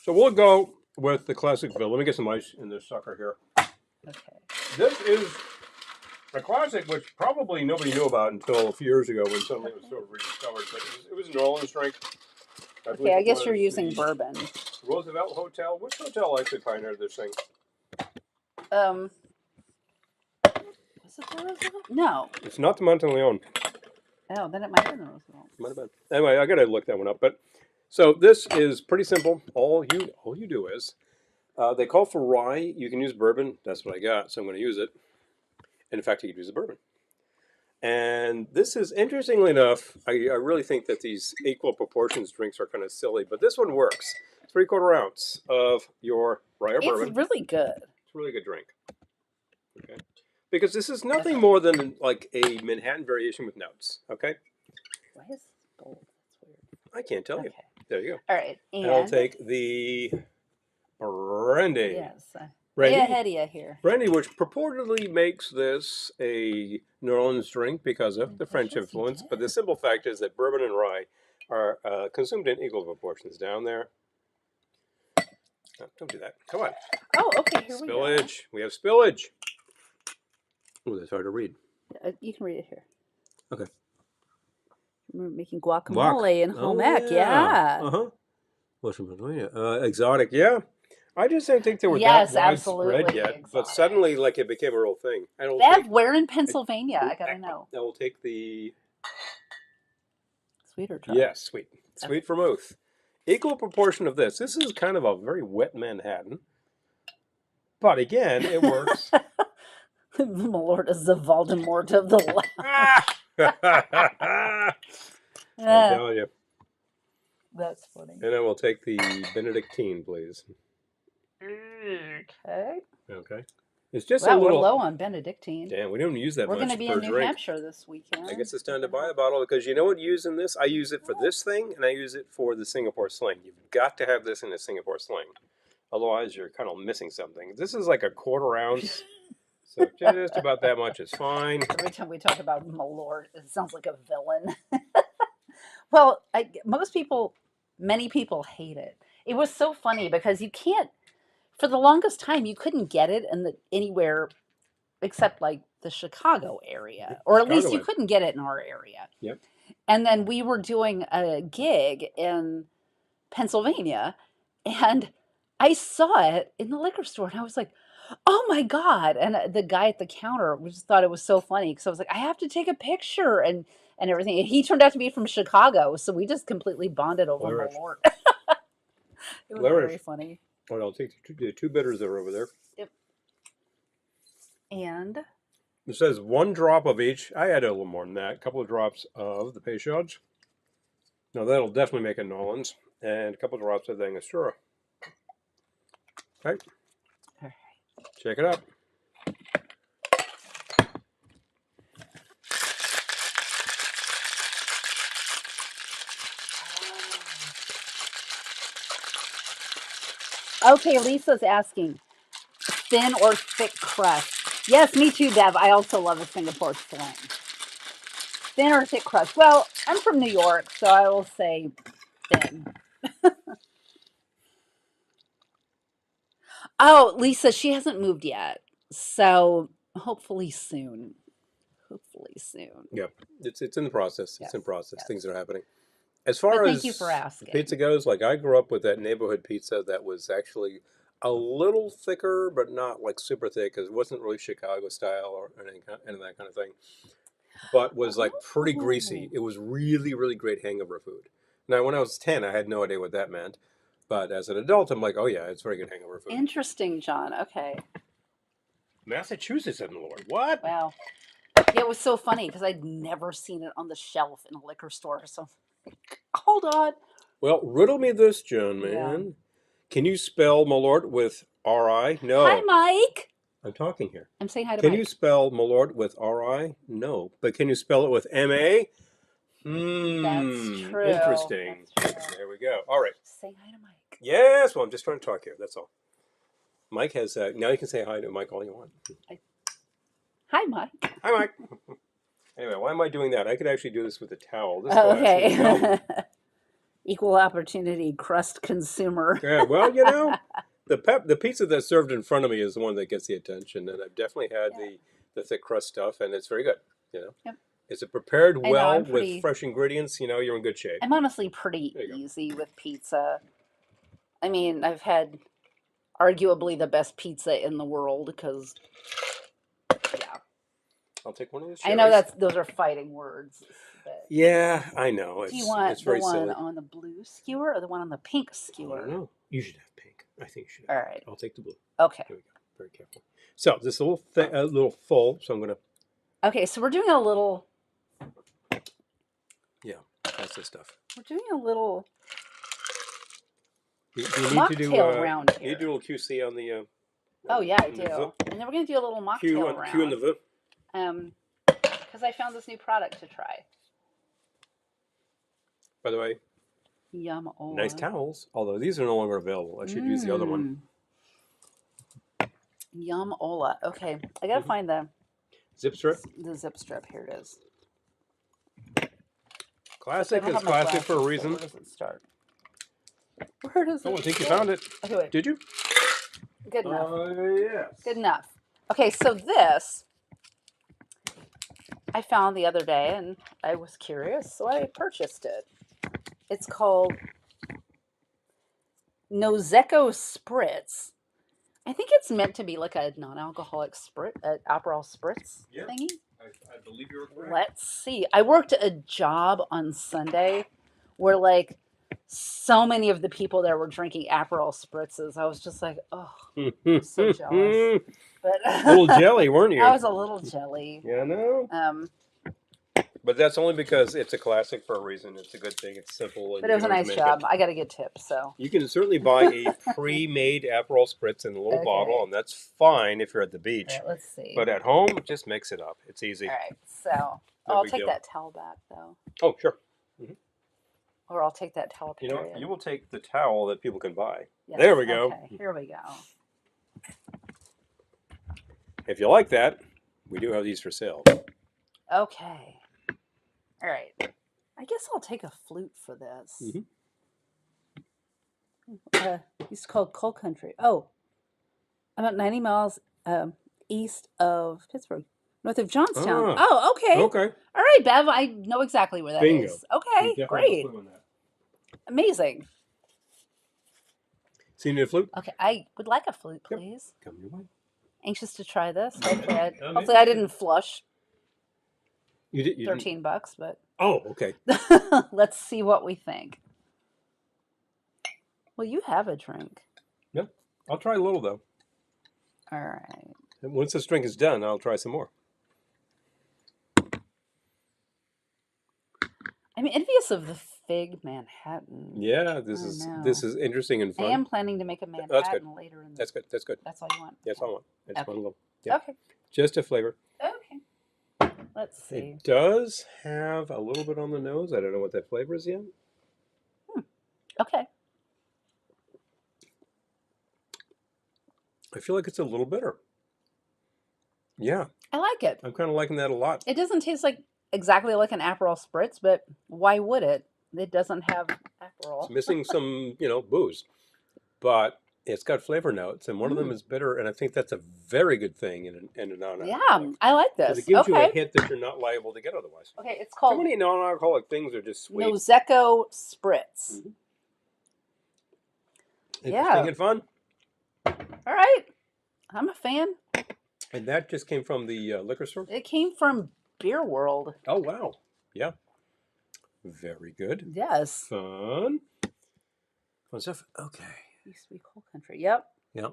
so we'll go with the classic Bill. Let me get some ice in this sucker here. Okay. This is a classic, which probably nobody knew about until a few years ago when suddenly it was sort of rediscovered. But it was a New Orleans drink. Okay, I guess you're using bourbon. Roosevelt Hotel. Which hotel actually pioneered this thing? Was it the Roosevelt? No. It's not the Monteleone. Oh, then it might have been the Roosevelt. Might have been. Anyway, I gotta look that one up. But so this is pretty simple. All you do is they call for rye. You can use bourbon. That's what I got, so I'm going to use it. And in fact, you could use the bourbon. And this is, interestingly enough, I really think that these equal proportions drinks are kind of silly, but this one works. 3/4 ounce of your rye or bourbon. It's really good. It's a really good drink. Okay. Because this is nothing more than like a Manhattan variation with notes. Okay. Why is this bold? That's weird. I can't tell you. Okay. There you go. All right. And I'll take the brandy. Yes. Brandy. Way ahead of you here. Brandy, which purportedly makes this a New Orleans drink because of the French influence, but the simple fact is that bourbon and rye are consumed in equal proportions down there. Oh, don't do that. Come on. Oh, okay. Here we go. Spillage. We have spillage. Oh, that's hard to read. You can read it here. Okay. We're making guacamole in home ec. Yeah. Uh-huh. Western Pennsylvania. Exotic, yeah. I just didn't think they were that widespread yet, exotic. but suddenly, like, it became a real thing. Bev, where in Pennsylvania? I gotta know. I will take the Sweet or dry? yes, sweet, sweet vermouth. Equal proportion of this. This is kind of a very wet Manhattan, but again, it works. Malort is the Voldemort of the I'm telling you. That's funny. And I will take the Benedictine, please. Okay. Okay. It's just Wow, a little we're low on Benedictine. Damn, we don't use that We're much going to be per in New drink. Hampshire this weekend. I guess it's time to buy a bottle because you know what? Using this, I use it for this thing and I use it for the Singapore sling. You've got to have this in a Singapore sling, otherwise you're kind of missing something. This is like a 1/4 ounce, so just about that much is fine. Every time we talk about Malort, it sounds like a villain. Well, many people hate it. It was so funny because you can't. For the longest time, you couldn't get it anywhere except like the Chicago area, or at least you couldn't get it in our area. Yep. And then we were doing a gig in Pennsylvania, and I saw it in the liquor store, and I was like, "Oh my God!" And the guy at the counter just thought it was so funny because I was like, "I have to take a picture," and everything. And he turned out to be from Chicago, so we just completely bonded over Malort. It was very funny. Well, I'll take the two bitters that are over there. Yep. And it says 1 drop of each. I added a little more than that. A couple of drops of the Peychaud's. Now that'll definitely make a Nolans. And a couple of drops of the Angostura. Okay. All right. Check it out. Okay, Lisa's asking, thin or thick crust? Yes, me too, Deb. I also love a Singapore sling. Thin or thick crust? Well, I'm from New York, so I will say thin. Oh, Lisa, she hasn't moved yet, so hopefully soon. Hopefully soon. Yep, it's in the process. Yes. It's in process. Yes. Things are happening. As far as thank you for asking. Pizza goes, like I grew up with that neighborhood pizza that was actually a little thicker, but not like super thick because it wasn't really Chicago style or any of that kind of thing. But was like pretty greasy. It was really, really great hangover food. Now, when I was 10, I had no idea what that meant. But as an adult, I'm like, oh yeah, it's very good hangover food. Interesting, John. Okay. Massachusetts and Lord. What? Wow. Yeah, it was so funny because I'd never seen it on the shelf in a liquor store. So, hold on. Well, riddle me this, John, man. Yeah. Can you spell Malort with R-I? No. Hi, Mike. I'm talking here. I'm saying hi to Can Mike. you spell Malort with R-I? No. But can you spell it with M-A? That's true. Interesting. That's true. There we go. All right. Say hi to Mike. Yes, well, I'm just trying to talk here. That's all. Mike has, now you can say hi to Mike all you want. Hi, Mike. Hi, Mike. Anyway, why am I doing that? I could actually do this with a towel. This Okay. glass, Equal opportunity crust consumer. yeah, well, the pizza that's served in front of me is the one that gets the attention, and I've definitely had the thick crust stuff, and it's very good. Yep. Is it prepared I know, well I'm pretty- with fresh ingredients? You're in good shape. I'm honestly pretty easy with pizza. I mean, I've had arguably the best pizza in the world because, yeah. I'll take one of those. I know those are fighting words. But yeah, I know. do you want it's the very one silly. on the blue skewer or the one on the pink I skewer? don't know. You should have pink. I think you should. All right. I'll take the blue. Okay. There we go. Very careful. So this is a little full. So I'm gonna. Okay, so we're doing a little. Yeah, that's the stuff. We're doing a little You need to do mocktail round You here. need to do a little QC on the. Oh yeah, I do. And then we're gonna do a little mocktail round. Q and the V. Because I found this new product to try. By the way, Yum. nice towels. Although these are no longer available. I should use the other one. Yum Ola. Okay, I gotta find the zip strip. The zip strip. Here it is. Classic is classic for a reason. Where does it start? Where does it I think you start? found it. Okay, wait. Did you? Good enough. Yes. Good enough. Okay, so this I found the other day, and I was curious, so I purchased it. It's called Nosecco Spritz. I think it's meant to be like a non-alcoholic Aperol Spritz thingy. I believe you're correct. Let's see. I worked a job on Sunday where like so many of the people there were drinking Aperol Spritzes. I was just like, oh, I'm so jealous. But a little jelly, weren't you? I was a little jelly. Yeah, no. But that's only because it's a classic for a reason. It's a good thing. It's simple. But it was a nice job. I got a good tip, so. You can certainly buy a pre-made Aperol Spritz in a little bottle, and that's fine if you're at the beach. All right, let's see. But at home, just mix it up. It's easy. All right, so I'll take that towel back, though. Oh, sure. Or I'll take that towel. You know, you will take the towel that people can buy. Yes, there we go. Okay, here we go. If you like that, we do have these for sale. Okay. All right. I guess I'll take a flute for this. It's called Coal Country. Oh, about 90 miles east of Pittsburgh, north of Johnstown. Oh, okay. Okay. All right, Bev. I know exactly where that is. Okay, great. Amazing. So you need a flute? Okay, I would like a flute, please. Come your way. Anxious to try this. Hopefully I didn't flush. You did. $13, but. Oh, okay. Let's see what we think. Well, you have a drink. Yep. I'll try a little though. All right. And once this drink is done, I'll try some more. I'm envious of the Fig Manhattan. Yeah, this is interesting and fun. I am planning to make a Manhattan later in the. That's good. That's good. That's all you want. That's all I want. It's Okay. one little. Yeah. Okay. Just a flavor. Okay. Let's see. It does have a little bit on the nose. I don't know what that flavor is yet. Okay. I feel like it's a little bitter. Yeah. I like it. I'm kind of liking that a lot. It doesn't taste like exactly like an Aperol Spritz, but why would it? It doesn't have Aperol. It's missing some, booze, but it's got flavor notes, and one of them is bitter, and I think that's a very good thing in a non-alcoholic. Yeah, I like this. It gives you a hit that you're not liable to get otherwise. Okay, it's called. Too many non-alcoholic things are just sweet. Nosecco Spritz. Interesting and fun. All right, I'm a fan. And that just came from the liquor store? It came from Beer World. Oh, wow. Yeah. Very good. Yes. Fun. Fun stuff. Okay. Used to be Coal Country. Yep. Yep.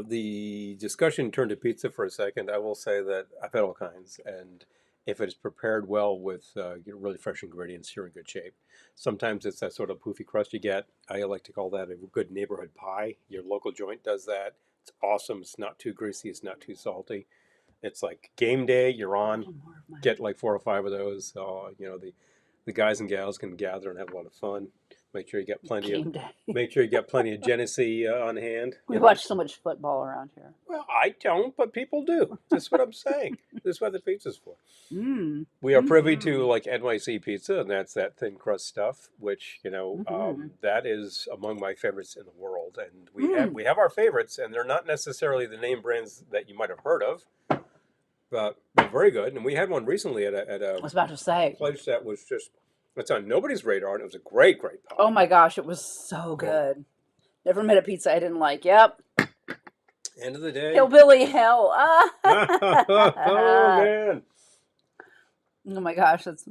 The discussion turned to pizza for a second. I will say that I've had all kinds, and if it's prepared well with really fresh ingredients, you're in good shape. Sometimes it's that sort of poofy crust you get. I like to call that a good neighborhood pie. Your local joint does that. It's awesome. It's not too greasy. It's not too salty. It's like game day. You're on. Get like 4 or 5 of those. The guys and gals can gather and have a lot of fun. Make sure you get plenty of Game day. make sure you get plenty of Genesee on hand. We watch so much football around here. Well, I don't, but people do. That's what I'm saying. This is what the pizza's for. Mm. We are privy to like NYC pizza, and that's that thin crust stuff, which that is among my favorites in the world. And we have our favorites, and they're not necessarily the name brands that you might have heard of, but they're very good. And we had one recently at a I was about to say place that was just it's on nobody's radar, and it was a great pie. Oh my gosh, it was so good. Never met a pizza I didn't like. Yep. End of the day. Hillbilly hell. Oh man. Oh my gosh, that's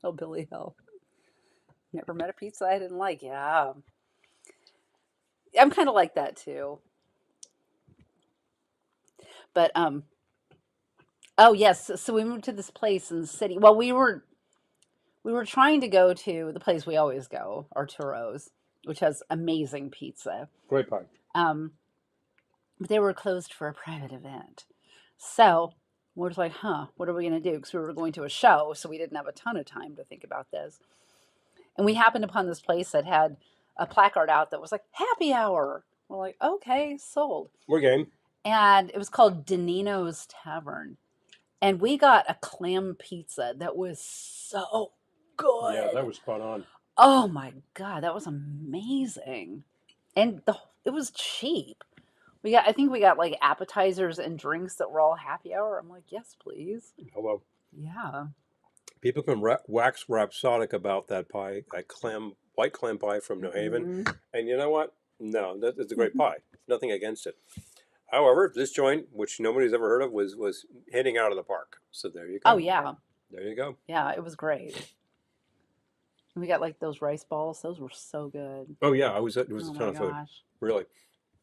hillbilly hell. Never met a pizza I didn't like. Yeah. I'm kind of like that too. But oh yes, so we moved to this place in the city. Well, we were trying to go to the place we always go, Arturo's, which has amazing pizza. Great pie. But they were closed for a private event. So we're just like, what are we going to do? Because we were going to a show, so we didn't have a ton of time to think about this. And we happened upon this place that had a placard out that was like, happy hour. We're like, okay, sold. We're game. And it was called Danino's Tavern. And we got a clam pizza that was so good. Yeah, that was spot on. Oh my God, that was amazing. And it was cheap. I think we got like appetizers and drinks that were all happy hour. I'm like, yes, please. Hello. Yeah. People can wax rhapsodic about that pie, that white clam pie from New Haven. And you know what? No, it's a great pie. Nothing against it. However, this joint, which nobody's ever heard of, was hitting out of the park. So there you go. Oh, yeah. There you go. Yeah, it was great. We got like those rice balls. Those were so good. Oh, yeah. It was a ton of food. Really.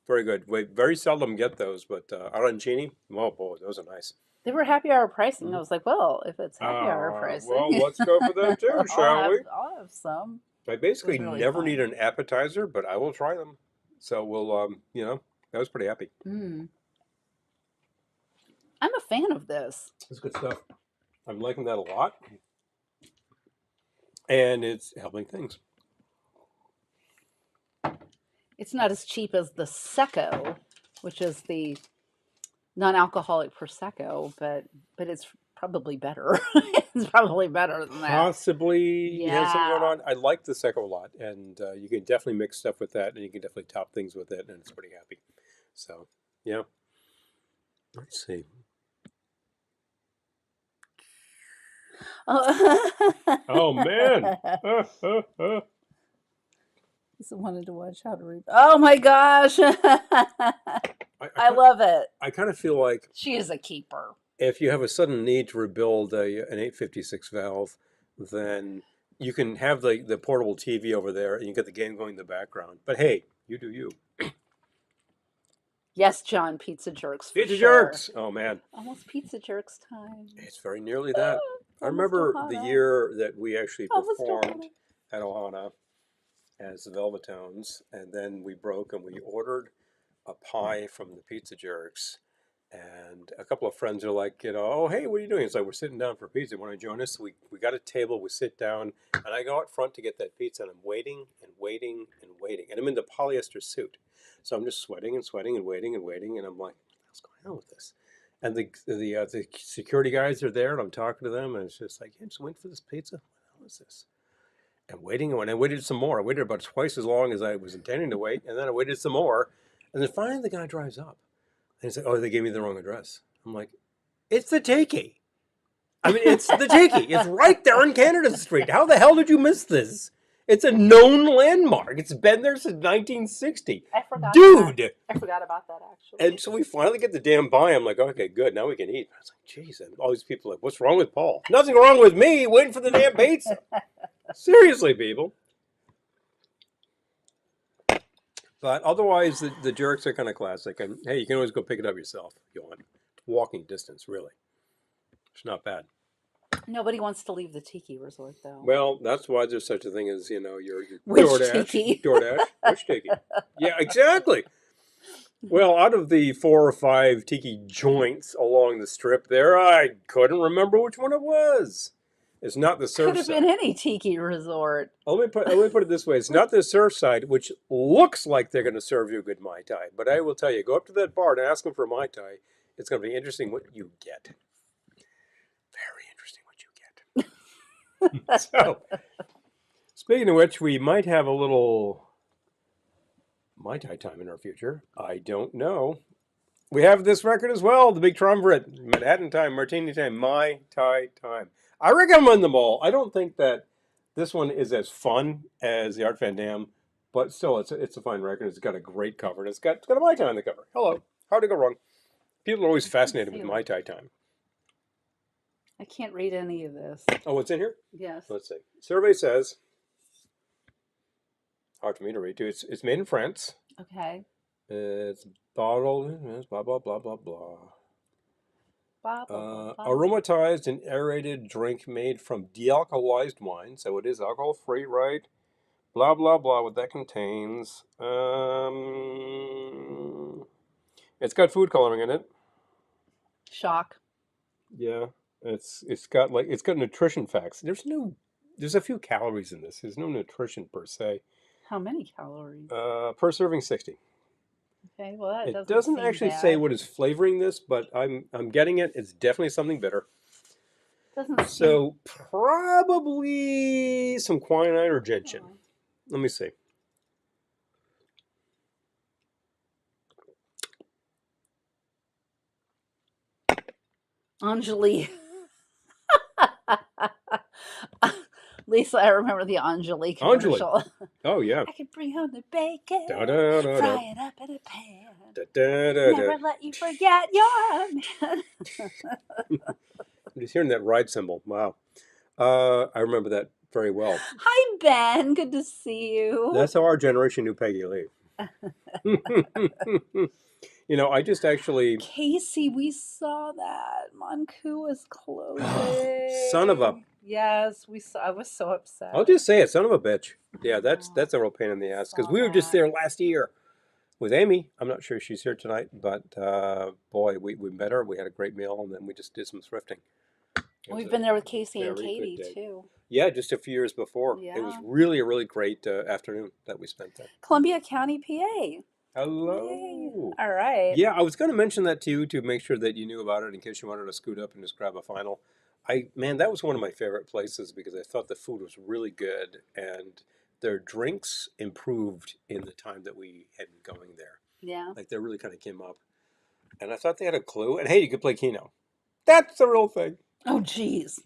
Very good. We very seldom get those, but arancini, oh boy, those are nice. They were happy hour pricing. I was like, well, if it's happy hour pricing. Well, let's go for them too, shall we? I'll have some. I basically never need an appetizer, but I will try them. So we'll, I was pretty happy. I'm a fan of this. It's good stuff. I'm liking that a lot. And it's helping things. It's not as cheap as the Secco, which is the non-alcoholic Prosecco, but it's probably better. It's probably better than that. Possibly has something going on. I like the Secco a lot, and you can definitely mix stuff with that, and you can definitely top things with it, and it's pretty happy. So, yeah. Let's see. Oh, man. I wanted to watch how to read. Oh my gosh. I love it. I kind of feel like she is a keeper. If you have a sudden need to rebuild an 856 valve, then you can have the portable TV over there and you get the game going in the background. But hey, you do you. Yes, John, Pizza Jerks. Pizza Jerks. Oh, man. Almost Pizza Jerks time. It's very nearly that. I remember the year that we actually performed at Ohana as the Velvetones, and then we broke and we ordered a pie from the Pizza Jerks, and a couple of friends are like, oh, hey, what are you doing? It's like, we're sitting down for pizza. Want to join us? We got a table, we sit down, and I go out front to get that pizza, and I'm waiting and waiting and waiting, and I'm in the polyester suit, so I'm just sweating and sweating and waiting and waiting, and I'm like, what's going on with this? And the security guys are there, and I'm talking to them, and it's just like, hey, just waiting for this pizza? What the hell is this? And waiting, and I waited some more. I waited about twice as long as I was intending to wait, and then I waited some more, and then finally the guy drives up, and he's like, oh, they gave me the wrong address. I'm like, it's the Takey. I mean, it's the Takey. It's right there on Canada Street. How the hell did you miss this? It's a known landmark. It's been there since 1960. I forgot. Dude! I forgot about that, actually. And so we finally get the damn pie. I'm like, okay, good. Now we can eat. I was like, geez. And all these people are like, what's wrong with Paul? Nothing wrong with me. Waiting for the damn pizza. Seriously, people. But otherwise, the jerks are kind of classic. And hey, you can always go pick it up yourself if you want. Walking distance, really. It's not bad. Nobody wants to leave the tiki resort though. Well, that's why there's such a thing as, your Which DoorDash. tiki? DoorDash. Which tiki? Yeah, exactly. Well, out of the 4 or 5 tiki joints along the strip there, I couldn't remember which one it was. It's not the Could have Surfside. been any tiki resort. Let me put it this way: it's not the Surfside, which looks like they're going to serve you a good mai tai. But I will tell you, go up to that bar and ask them for a mai tai. It's going to be interesting what you get. Very interesting what you get. So, speaking of which, we might have a little mai tai time in our future. I don't know. We have this record as well, the big triumvirate, Manhattan time, Martini time, mai tai time. I recommend them all. I don't think that this one is as fun as the Art Van Dam, but still, it's a fine record. It's got a great cover, and it's got a mai tai on the cover. Hello, hard to go wrong. People are always fascinated with mai tai time. I can't read any of this. Oh, what's in here? Yes. Let's see. Survey says, hard for me to read too. It's made in France. Okay. It's bottled. Blah blah blah blah blah. Blah, blah, blah. Aromatized and aerated drink made from de-alcoholized wine, so it is alcohol-free, right? Blah blah blah. What that contains. It's got food coloring in it. Shock. Yeah, it's got nutrition facts. There's a few calories in this. There's no nutrition per se. How many calories? Per serving 60. Okay, well that It doesn't seem actually bad. say what is flavoring this, but I'm getting it. It's definitely something bitter. Doesn't So probably some quinine or gentian. Oh. Let me see. Anjali. Lisa, I remember the Anjali commercial. Oh yeah. I can bring home the bacon, Da, da, da, fry da. it up in a pan. Da, da, da, Never da. let you forget your man. I'm just hearing that ride cymbal. Wow. I remember that very well. Hi, Ben. Good to see you. That's how our generation knew Peggy Lee. I just actually... Casey, we saw that. Monku was closing. Son of a... Yes, we saw. I was so upset. I'll just say it, son of a bitch. Yeah, that's a real pain in the ass. Because we were just there last year with Amy. I'm not sure she's here tonight, but boy, we met her. We had a great meal, and then we just did some thrifting. We've been there with Casey and Katie, too. Yeah, just a few years before. Yeah. It was really a really great afternoon that we spent there. Columbia County, PA. Hello. Yay. All right. Yeah, I was going to mention that to you to make sure that you knew about it in case you wanted to scoot up and just grab a final. Man, that was one of my favorite places because I thought the food was really good and their drinks improved in the time that we had been going there. Yeah. Like they really kind of came up. And I thought they had a clue. And hey, you could play Keno. That's the real thing. Oh, jeez.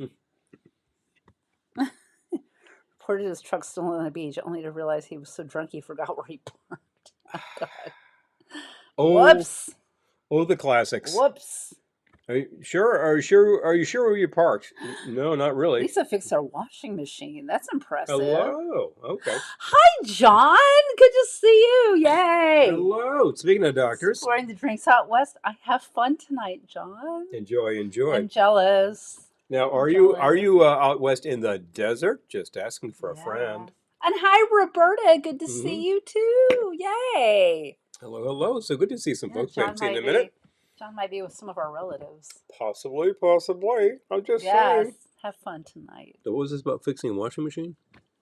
Reported his truck still on the beach, only to realize he was so drunk he forgot where he parked. Oh, God. Oh, Whoops. Oh, the classics. Whoops. Are you sure? Are you sure where you parked? No, not really. Lisa fixed our washing machine. That's impressive. Hello. Okay. Hi, John. Good to see you. Yay. Hello. Speaking of doctors. Exploring the drinks out west. I have fun tonight, John. Enjoy. I'm jealous. Now, are you out west in the desert? Just asking for a friend. And hi, Roberta. Good to see you too. Yay. Hello. So good to see some folks we haven't seen in a minute. John might be with some of our relatives. Possibly. I'm just saying. Have fun tonight. So what was this about fixing a washing machine?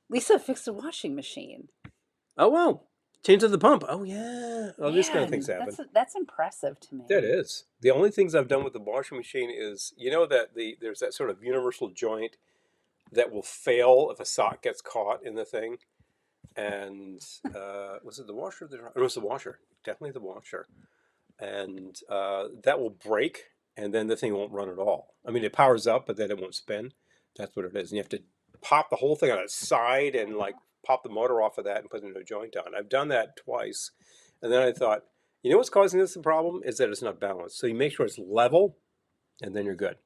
Lisa fixed a washing machine. Oh, wow. Change of the pump. Oh, yeah. Oh, this kind of things happen. That's impressive to me. That is. The only things I've done with the washing machine is, that there's that sort of universal joint that will fail if a sock gets caught in the thing. And was it the washer? It was the washer. Definitely the washer. And that will break, and then the thing won't run at all. I mean, it powers up, but then it won't spin. That's what it is. And you have to pop the whole thing on its side and pop the motor off of that and put a new joint on. I've done that twice. And then I thought, what's causing this problem is that it's not balanced. So you make sure it's level, and then you're good.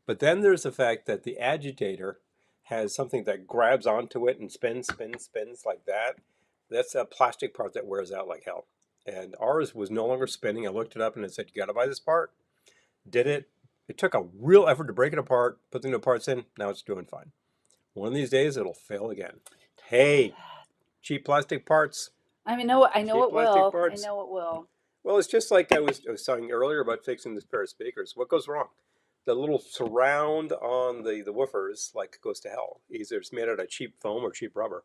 But then there's the fact that the agitator has something that grabs onto it and spins like that. That's a plastic part that wears out like hell. And ours was no longer spinning. I looked it up and it said, you got to buy this part. Did it. It took a real effort to break it apart, put the new parts in. Now it's doing fine. One of these days, it'll fail again. Hey, cheap plastic parts. I mean, no, I know Cheap it plastic will. I parts. know it will. Well, it's just like I was talking earlier about fixing this pair of speakers. What goes wrong? The little surround on the woofers like goes to hell. Either it's made out of cheap foam or cheap rubber.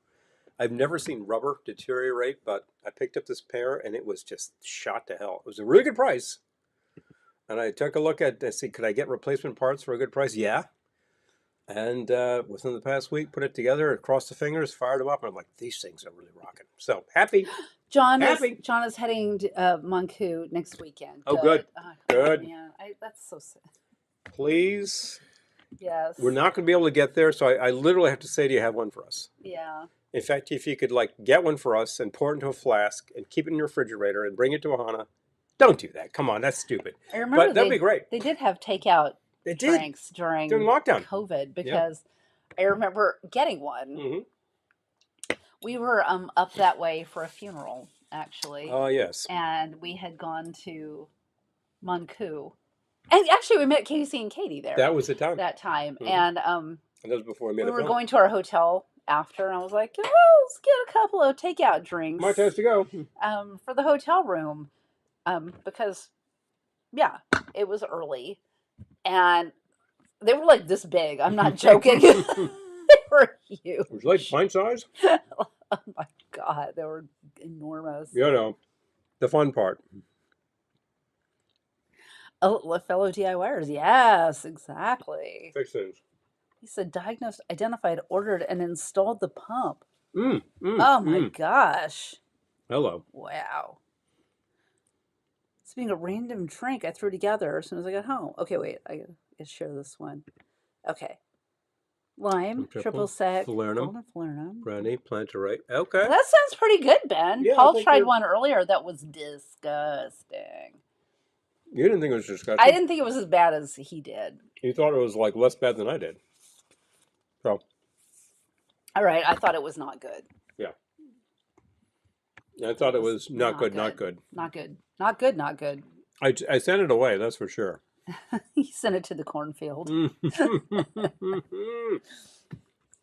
I've never seen rubber deteriorate, but I picked up this pair and it was just shot to hell. It was a really good price. And I took a look at, see, could I get replacement parts for a good price? Yeah. And within the past week, put it together, crossed the fingers, fired them up, and I'm like, these things are really rocking. So happy. John Happy. is heading to Manku next weekend. Oh, good. Good. Man, that's so sad. Please. Yes. We're not going to be able to get there, so I literally have to say, do you have one for us? Yeah. In fact, if you could like get one for us and pour it into a flask and keep it in your refrigerator and bring it to Ohana, don't do that. Come on, that's stupid. I remember But that'd be great. They did have takeout They did drinks during lockdown. COVID because I remember getting one. Mm-hmm. We were up that way for a funeral, actually. Oh, yes. And we had gone to Manku. And actually, we met Casey and Katie there. That was the time. That time. Mhm. And that was before we made we a were film. going to our hotel after, and I was like, oh, let's get a couple of takeout drinks. My chance to go. For the hotel room. Because, yeah, it was early. And they were like this big. I'm not joking. They were huge. It was like pint size? Oh my God. They were enormous. You know, the fun part. Oh, fellow DIYers. Yes, exactly. Fix things. He said diagnosed, identified, ordered, and installed the pump. Oh my gosh. Hello. Wow. It's being a random drink I threw together as soon as I got home. Okay, wait. I gotta share this one. Okay. Lime, triple sec, golden falernum. Brandy, plantarite. Okay. Well, that sounds pretty good, Ben. Yeah, Paul tried one earlier that was disgusting. You didn't think it was disgusting? I didn't think it was as bad as he did. You thought it was like less bad than I did. So. All right, I thought it was not good. Yeah. I thought it was not good. Not good. Not good. I sent it away, that's for sure. He sent it to the cornfield.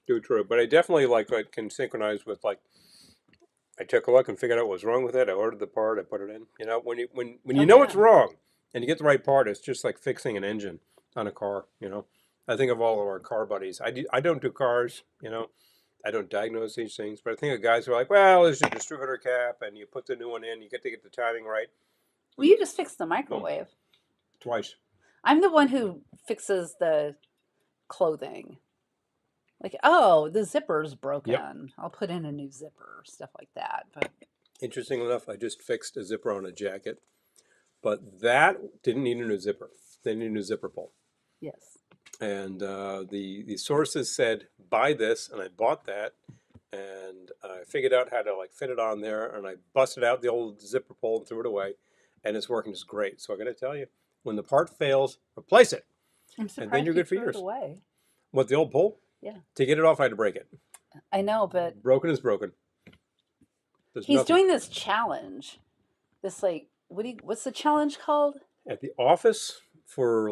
Too true. But I definitely can synchronize with I took a look and figured out what was wrong with it. I ordered the part, I put it in. You know, when you know what's wrong and you get the right part, it's just like fixing an engine on a car, you know. I think of all of our car buddies. I don't do cars, you know. I don't diagnose these things, but I think of guys who are like, well, there's a distributor cap and you put the new one in, you get to get the timing right. Well, you just fixed the microwave. Twice. I'm the one who fixes the clothing. Like, oh, the zipper's broken. Yep. I'll put in a new zipper, stuff like that. But interesting enough, I just fixed a zipper on a jacket, but that didn't need a new zipper. They need a new zipper pull. Yes. And the sources said, buy this, and I bought that, and I figured out how to fit it on there, and I busted out the old zipper pull and threw it away, and it's working just great. So I got to tell you, when the part fails, replace it. I'm surprised and then you're good for years. years. Away. What, the old pull? Yeah. To get it off, I had to break it. I know, but broken is broken. He's doing this challenge. This what's the challenge called? At the office for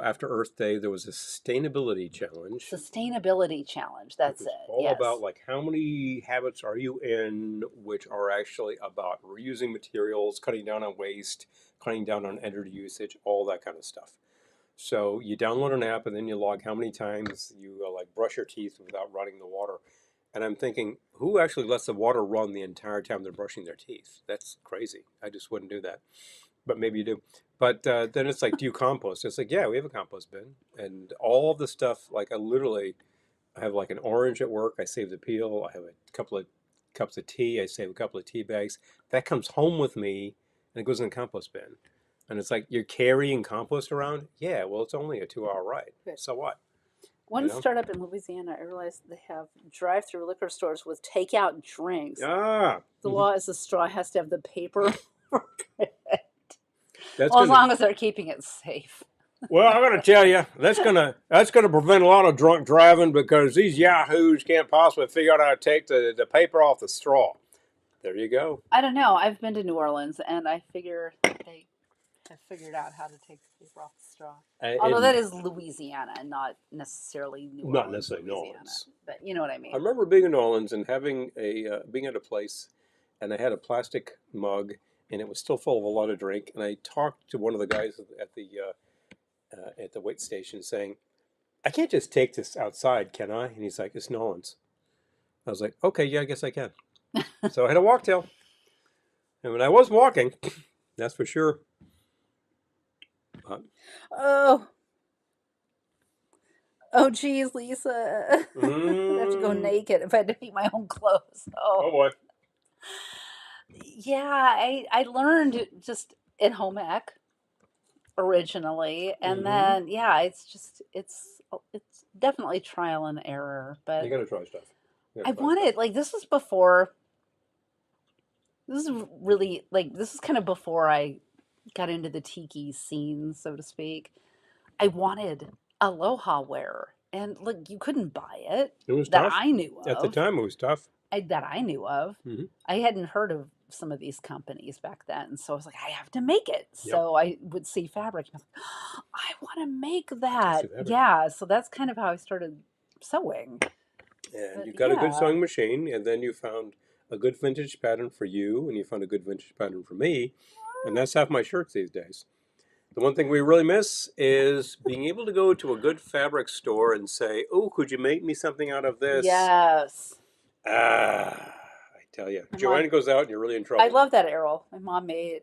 after Earth Day, there was a sustainability challenge. Sustainability challenge. That's it. All about how many habits are you in, which are actually about reusing materials, cutting down on waste, cutting down on energy usage, all that kind of stuff. So you download an app and then you log how many times you brush your teeth without running the water. And I'm thinking, who actually lets the water run the entire time they're brushing their teeth? That's crazy. I just wouldn't do that. But maybe you do. But then it's do you compost? It's yeah, we have a compost bin. And all of the stuff, I have an orange at work. I save the peel. I have a couple of cups of tea. I save a couple of tea bags. That comes home with me and it goes in the compost bin. And it's you're carrying compost around? Yeah, well, it's only a 2-hour ride. Good. So what? One startup in Louisiana, I realized they have drive-through liquor stores with takeout drinks. Ah. The law is the straw has to have the paper. As long as they're keeping it safe. Well, I'm going to tell you, that's gonna prevent a lot of drunk driving because these yahoos can't possibly figure out how to take the paper off the straw. There you go. I don't know. I've been to New Orleans, and I figure they have figured out how to take the paper off the straw. And Although that is Louisiana, not necessarily New not Orleans, necessarily New Louisiana. Orleans. But you know what I I mean. remember being in New Orleans and having being at a place, and I had a plastic mug, and it was still full of a lot of drink. And I talked to one of the guys at the wait station, saying, "I can't just take this outside, can I?" And he's like, "It's New Orleans." I was like, "Okay, yeah, I guess I can." So I had a walktail, and when I was walking, that's for sure. Oh, oh, geez, Lisa. I'd have to go naked if I had to make my own clothes. Oh Oh, boy. yeah. I learned just in home ec originally, and Mm-hmm. then yeah, it's definitely trial and error. You But gotta try stuff. You I gotta try stuff. wanted like this was before. This is really like this is kind of before I got into the tiki scene, so to speak. I wanted aloha wear, and like you couldn't buy it It was that tough. I knew At the of. time, it was tough. That I knew of. Mm-hmm. I hadn't heard of some of these companies back then, so I was like, I have to make it. Yep. So I would see fabric, and I was like, oh, I want to make That's that. the fabric. Yeah, so that's kind of how I started sewing. And But you got a good yeah, sewing machine, and then you found a good vintage pattern for you, and you found a good vintage pattern for me, and that's half my shirts these days. The one thing we really miss is being able to go to a good fabric store and say, "Oh, could you make me something out of this?" yes. Ah, I tell you, My mom, Joanne goes out, and you're really in trouble. I love that, Errol. My mom made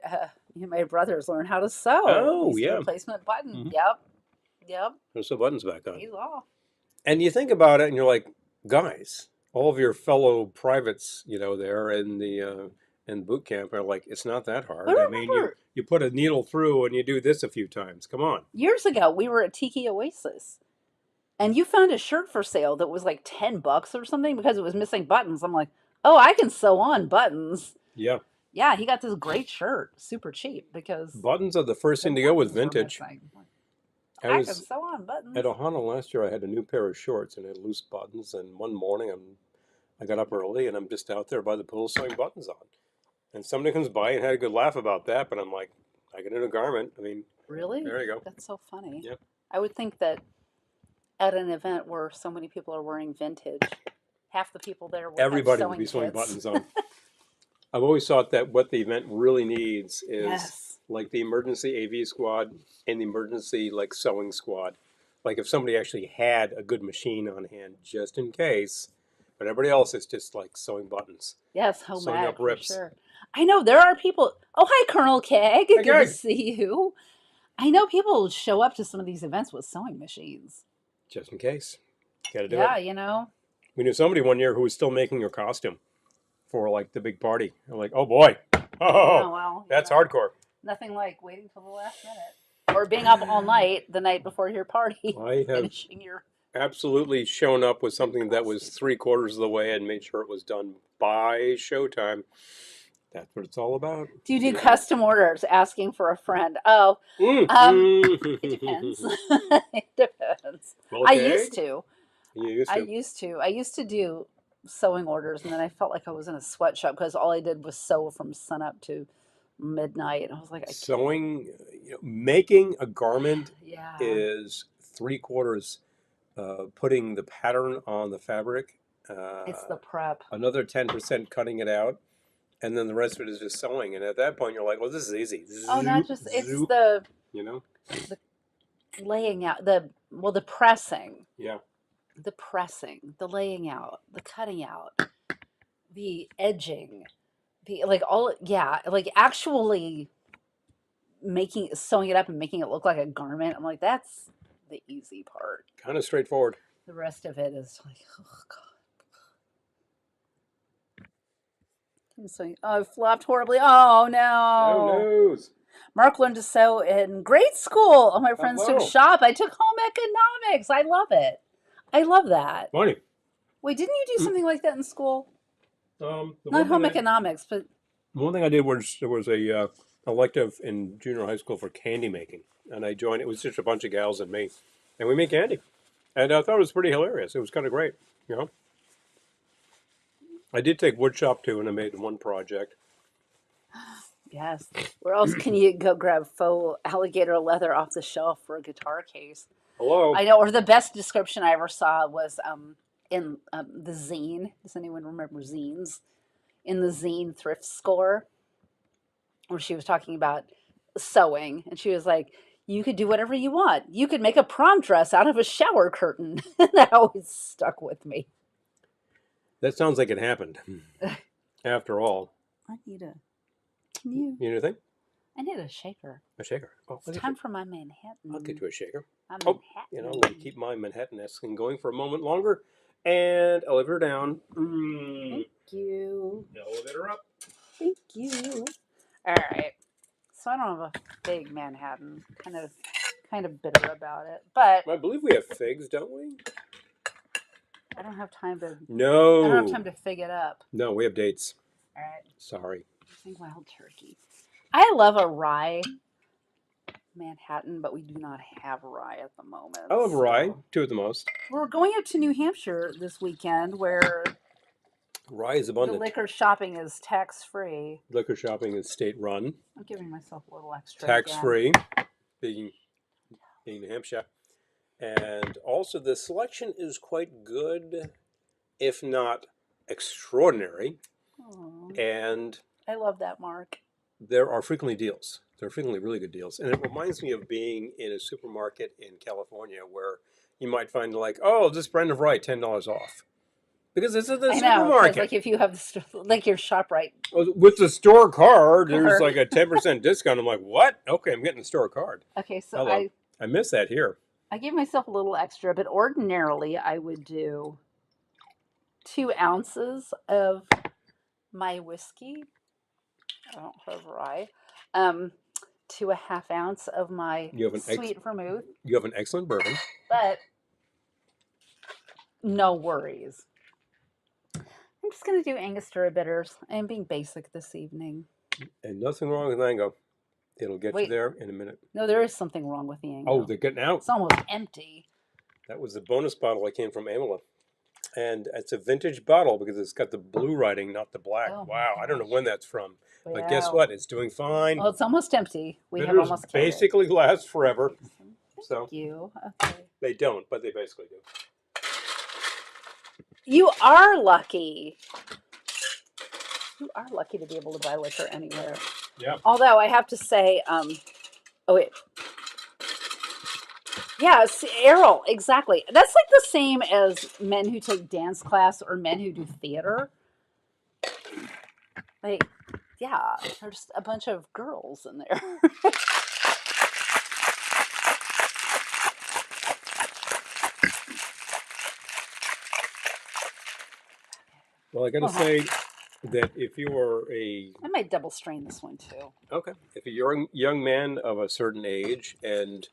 my brothers learn how to sew. Oh, These yeah. replacement buttons. Mhm. Yep. There's some buttons back on. He's off. And you think about it, and you're like, guys, all of your fellow privates, there in boot camp are like, it's not that hard. But I mean, remember, you put a needle through and you do this a few times. Come on. years ago, we were at Tiki Oasis, and you found a shirt for sale that was like $10 or something because it was missing buttons. I'm like, oh, I can sew on buttons. Yeah, Yeah, he got this great shirt, super cheap because buttons are the first the thing to go with buttons were vintage. missing. I I can was sew on buttons. at Ohana last year. I had a new pair of shorts and it had loose buttons. And one morning, I got up early and I'm just out there by the pool sewing buttons on. And somebody comes by and had a good laugh about that. But I'm like, I got a new garment. I mean, Really? there you go. That's so funny. Yeah. I would think that at an event where so many people are wearing vintage, half the people there would Everybody have would sewing be sewing kits. buttons on. I've always thought that what the event really needs is Yes. like the emergency AV squad and the emergency like sewing squad. Like if somebody actually had a good machine on hand just in case, but everybody else is just like sewing buttons. Yes, home Sewing ec up for rips. sure. I know there are people. Oh, hi, Colonel Keg. Good to Greg. see you. I know people show up to some of these events with sewing machines. Just in case. Gotta do Yeah, it. you know. We knew somebody one year who was still making her costume for like the big party. I'm like, oh boy. Oh, Oh, well, you that's know, hardcore. nothing like waiting till the last minute or being up all night the night before your party, I have finishing your. absolutely shown up with something that was 3/4 of the way and made sure it was done by showtime. That's what it's all about. Do you do custom orders asking for a friend? Oh, it depends. It depends. I Okay. used to. You used I to. used to. I used to do sewing orders, and then I felt like I was in a sweatshop because all I did was sew from sunup to midnight. And I was like, I can't. Sewing, making a garment Yeah. is 3/4 putting the pattern on the fabric. It's the prep. Another 10% cutting it out, and then the rest of it is just sewing. And at that point, you're like, well, this is easy. Oh, not Zoop, just it's zoop, the you know? laying out the pressing, Yeah. the pressing, the laying out, the cutting out, the edging, the like all yeah, like actually sewing it up and making it look like a garment. I'm like, that's the easy part. Kind of straightforward. The rest of it is like, oh god. I'm saying, oh, I flopped horribly. Oh no. No news. Mark learned to sew in grade school. All my friends took Hello. shop. I took home economics. I love it. I love that. Funny. Wait, didn't you do something like that in school? The Not home economics, but one thing I did was there was a elective in junior high school for candy making, and I joined. It was just a bunch of gals and me, and we made candy, and I thought it was pretty hilarious. It was kind of great, you know. I did take wood shop too, and I made one project. Yes. Where else can you go grab faux alligator leather off the shelf for a guitar case? Hello. I know, or the best description I ever saw was in the zine. Does anyone remember zines? In the zine thrift score, where she was talking about sewing, and she was like, "You could do whatever you want. You could make a prom dress out of a shower curtain." That always stuck with me. That sounds like it happened. After all. I need a. Can you? You know anything? I need a shaker. A shaker. Oh, It's time for my Manhattan. I'll get you a shaker. My Oh, Manhattan. I'm going to keep my Manhattan-esque going for a moment longer. And elevator down. Thank you. Elevator up. Thank you. All right. So I don't have a big Manhattan. Kind of bitter about it, but I believe we have figs, don't we? I don't have time to. No. I don't have time to fig it up. No, we have dates. All right. Sorry. I think wild turkey. I love a rye Manhattan, but we do not have rye at the moment. I love rye, two at the most. We're going up to New Hampshire this weekend, where Rye is abundant. the liquor shopping is tax-free. Liquor shopping is state-run. I'm giving myself a little extra. Tax-free, being New Hampshire. And also the selection is quite good, if not extraordinary. Aww. And I love that, Mark. there are frequently deals. There are frequently really good deals. And it reminds me of being in a supermarket in California where you might find like, oh, this brand of rye, $10 off. Because it's at the I know, 'cause, supermarket. like if you have like your ShopRite. With the store card, there's like a 10% discount. I'm like, what? Okay, I'm getting the store card. Okay, so Hello. I miss that here. I give myself a little extra, but ordinarily I would do 2 ounces of my whiskey. I don't have rye. To a half ounce of my sweet vermouth. You have an excellent bourbon. But no worries. I'm just going to do Angostura bitters. I'm being basic this evening. And nothing wrong with Mango. It'll get you there in a minute. No, there is something wrong with the Ango. Oh, they're getting out. It's almost empty. That was the bonus bottle I came from Amela. And it's a vintage bottle because it's got the blue writing, not the black. Oh, wow, I don't know when that's from. Wow. But guess what? It's doing fine. Well, it's almost empty. We Bitters have almost killed basically last forever. Thank you. Okay. They don't, but they basically do. You are lucky. You are lucky to be able to buy liquor anywhere. Yeah. Although I have to say, oh wait. Yeah, Errol, exactly. That's like the same as men who take dance class or men who do theater. Like, yeah, there's a bunch of girls in there. Well, I got to say that if you are I might double strain this one too. Okay. If you're a young man of a certain age and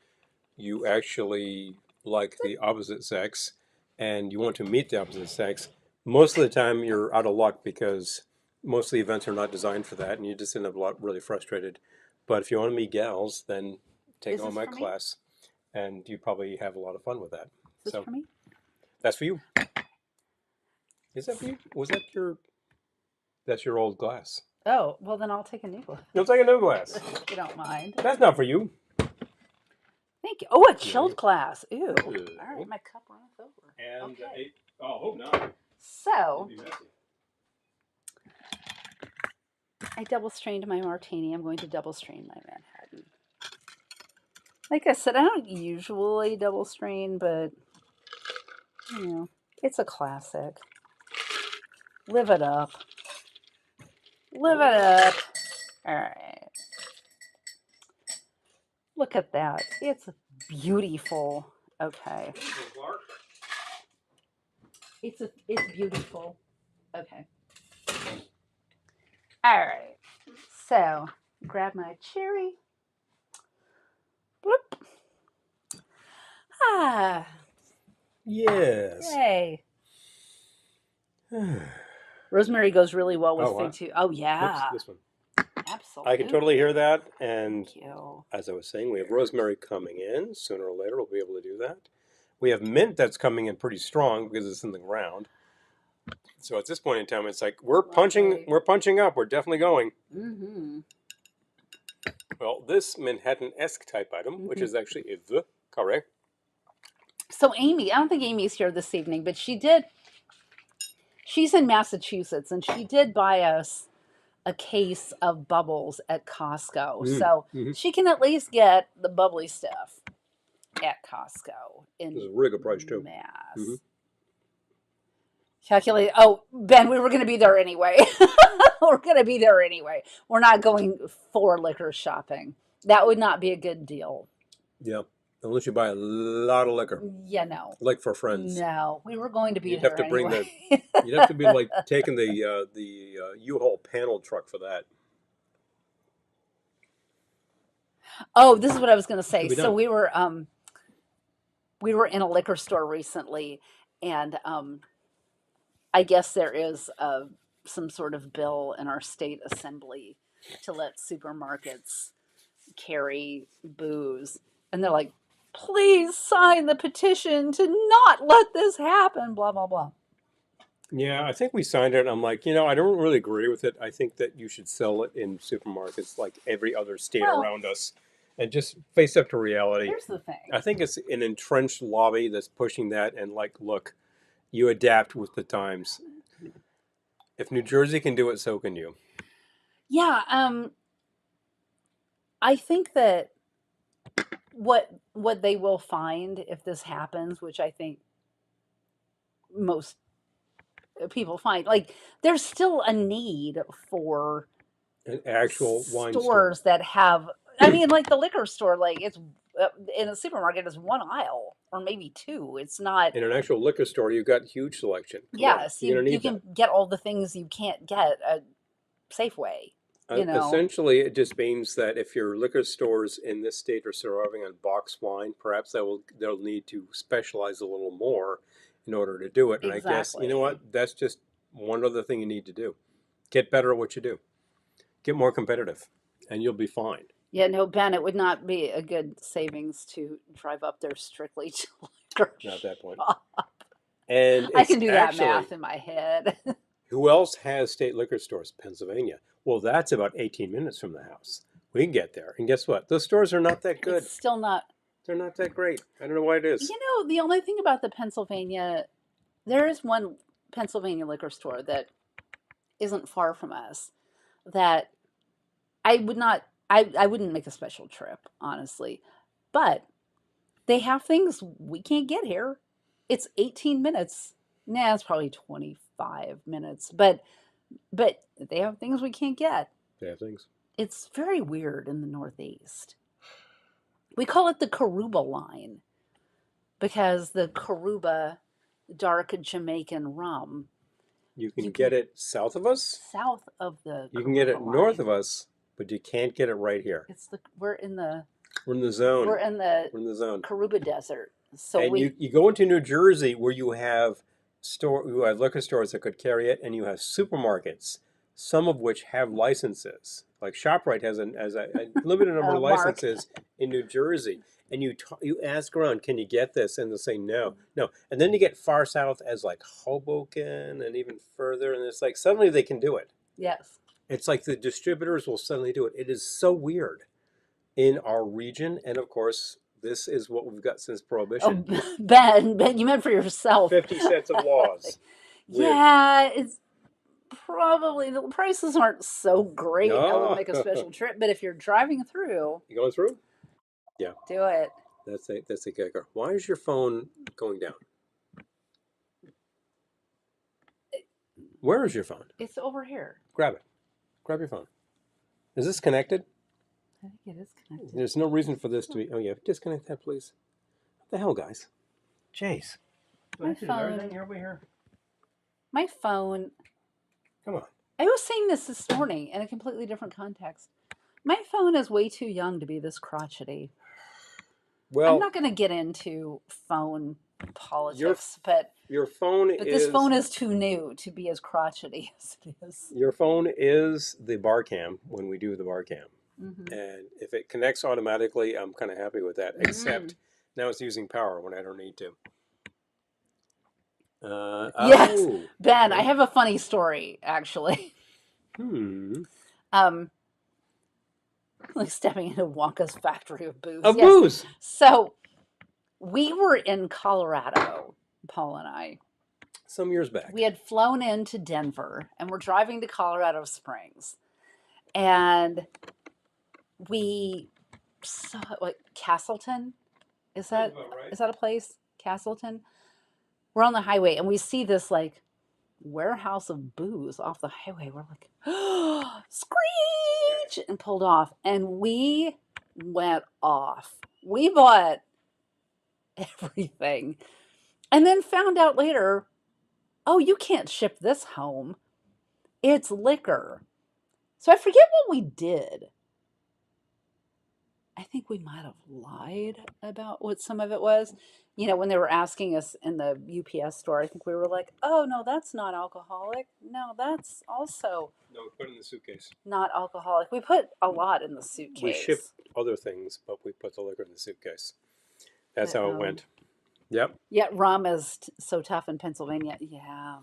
you actually like the opposite sex and you want to meet the opposite sex, most of the time you're out of luck because most of the events are not designed for that and you just end up really frustrated. But if you want to meet gals, then take on my class and you probably have a lot of fun with that. Is this for me? That's for you. Is that for you? Was that that's your old glass? Oh, well then I'll take a new glass. You'll take a new glass. If you don't mind. That's not for you. Thank you. Oh, a chilled glass. Ew. All right, my cup runs over. And okay. hope not. So, I double strained my martini. I'm going to double strain my Manhattan. Like I said, I don't usually double strain, but you know, it's a classic. Live it up. Live it up. All right. Look at that. It's beautiful. Okay. It's beautiful. Okay. All right. So, grab my cherry. Bloop. Ah. Yes. Yay. Rosemary goes really well with food too. Oh yeah. Oops, this one. Absolutely. I can totally hear that. And Thank you. as I was saying, we have rosemary coming in. Sooner or later, we'll be able to do that. We have mint that's coming in pretty strong because it's in the ground. So at this point in time, it's like we're punching up. We're definitely going. Mm-hmm. Well, this Manhattan-esque type item, which is actually a the, correct? So Amy, I don't think Amy's here this evening, but she's in Massachusetts and she did buy us a case of bubbles at Costco. So Mm-hmm. she can at least get the bubbly stuff at Costco This is in a really good price too. mass. Mm-hmm. Calculate. Oh, Ben, we were going to be there anyway. We're going to be there anyway. We're not going for liquor shopping. That would not be a good deal. Yeah, unless you buy a lot of liquor, Yeah, no. like for friends. No, we were going to be You'd have there to bring anyway. you'd have to be like taking the U-Haul panel truck for that. Oh, this is what I was going to say. Could be So done. we were in a liquor store recently, and I guess there is some sort of bill in our state assembly to let supermarkets carry booze. And they're like, please sign the petition to not let this happen, blah, blah, blah. Yeah, I think we signed it. And I'm like, I don't really agree with it. I think that you should sell it in supermarkets like every other state Well, around us, and just face up to reality. here's the thing. I think it's an entrenched lobby that's pushing that. And like, look, you adapt with the times. If New Jersey can do it, so can you. Yeah, I think that what they will find if this happens, which I think most people find, like there's still a need for An actual wine store. stores that have. I mean, like the liquor store, like it's in a supermarket is one aisle or maybe two. It's not. In an actual liquor store, you've got huge selection. Come on, Yes, you're gonna you need can that. get all the things you can't get at Safeway. You know, Essentially, it just means that if your liquor stores in this state are serving on boxed wine, perhaps they'll need to specialize a little more in order to do it. And I guess you know exactly. what? That's just one other thing you need to do. Get better at what you do. Get more competitive, and you'll be fine. Yeah, no, Ben, it would not be a good savings to drive up there strictly to liquor Not at that point. shop. And I it's can do that actually math in my head. who else has state liquor stores? Pennsylvania. Well, that's about 18 minutes from the house. We can get there. And guess what? Those stores are not that good. It's still not. They're not that great. I don't know why it is. You know, the only thing about the Pennsylvania, there is one Pennsylvania liquor store that isn't far from us that I would not, I wouldn't make a special trip, honestly. But they have things we can't get here. It's 18 minutes. Nah, it's probably 25 minutes. But they have things we can't get. They have things. It's very weird in the Northeast. We call it the Caruba line because the Caruba dark Jamaican rum. You can get it south of us. South of the You can get it Caruba north line. of us, but you can't get it right here. We're in the We're in the zone. we're in the We're in the zone. Caruba Desert. So And you go into New Jersey where you have liquor stores that could carry it, and you have supermarkets, some of which have licenses. Like ShopRite has a limited number of Mark. licenses in New Jersey. And you ask around, can you get this? And they'll say no, no. And then you get far south as like Hoboken and even further, and it's like suddenly they can do it. Yes. It's like the distributors will suddenly do it. It is so weird in our region, and of course, this is what we've got since Prohibition. Oh, Ben, you meant for yourself. 50 sets of laws. Weird. Yeah, it's probably the prices aren't so great. I No. would make a special trip, but if you're driving through, You going through? Yeah. do it. That's a kicker. Why is your phone going down? Where is your phone? It's over here. Grab it. Grab your phone. Is this connected? I think it is connected. There's no reason for this to be. Oh yeah, disconnect that, please. What the hell, guys? Jeez. My phone. over here. My phone. Come on. I was saying this morning in a completely different context. My phone is way too young to be this crotchety. Well, I'm not going to get into phone politics, but your phone this phone is too new to be as crotchety as it is. Your phone is the bar cam when we do the bar cam. Mm-hmm. And if it connects automatically, I'm kind of happy with that. Except now it's using power when I don't need to. Yes, oh. Ben, I have a funny story actually. Like stepping into Wonka's factory of booze. Of Yes. booze. So we were in Colorado, Paul and I. Some years back. We had flown into Denver and we're driving to Colorado Springs. And we saw like Castleton. Is that right? is that a place? Castleton? We're on the highway and we see this like warehouse of booze off the highway. We're like, oh, screech, and pulled off. And we went off. We bought everything. And then found out later, oh, you can't ship this home. It's liquor. So I forget what we did. I think we might have lied about what some of it was. You know, when they were asking us in the UPS store, I think we were like, oh, no, that's not alcoholic. No, that's also No, we put it in the suitcase. not alcoholic. We put a lot in the suitcase. We shipped other things, but we put the liquor in the suitcase. That's how it went. Yep. Yet rum is so tough in Pennsylvania. Yeah.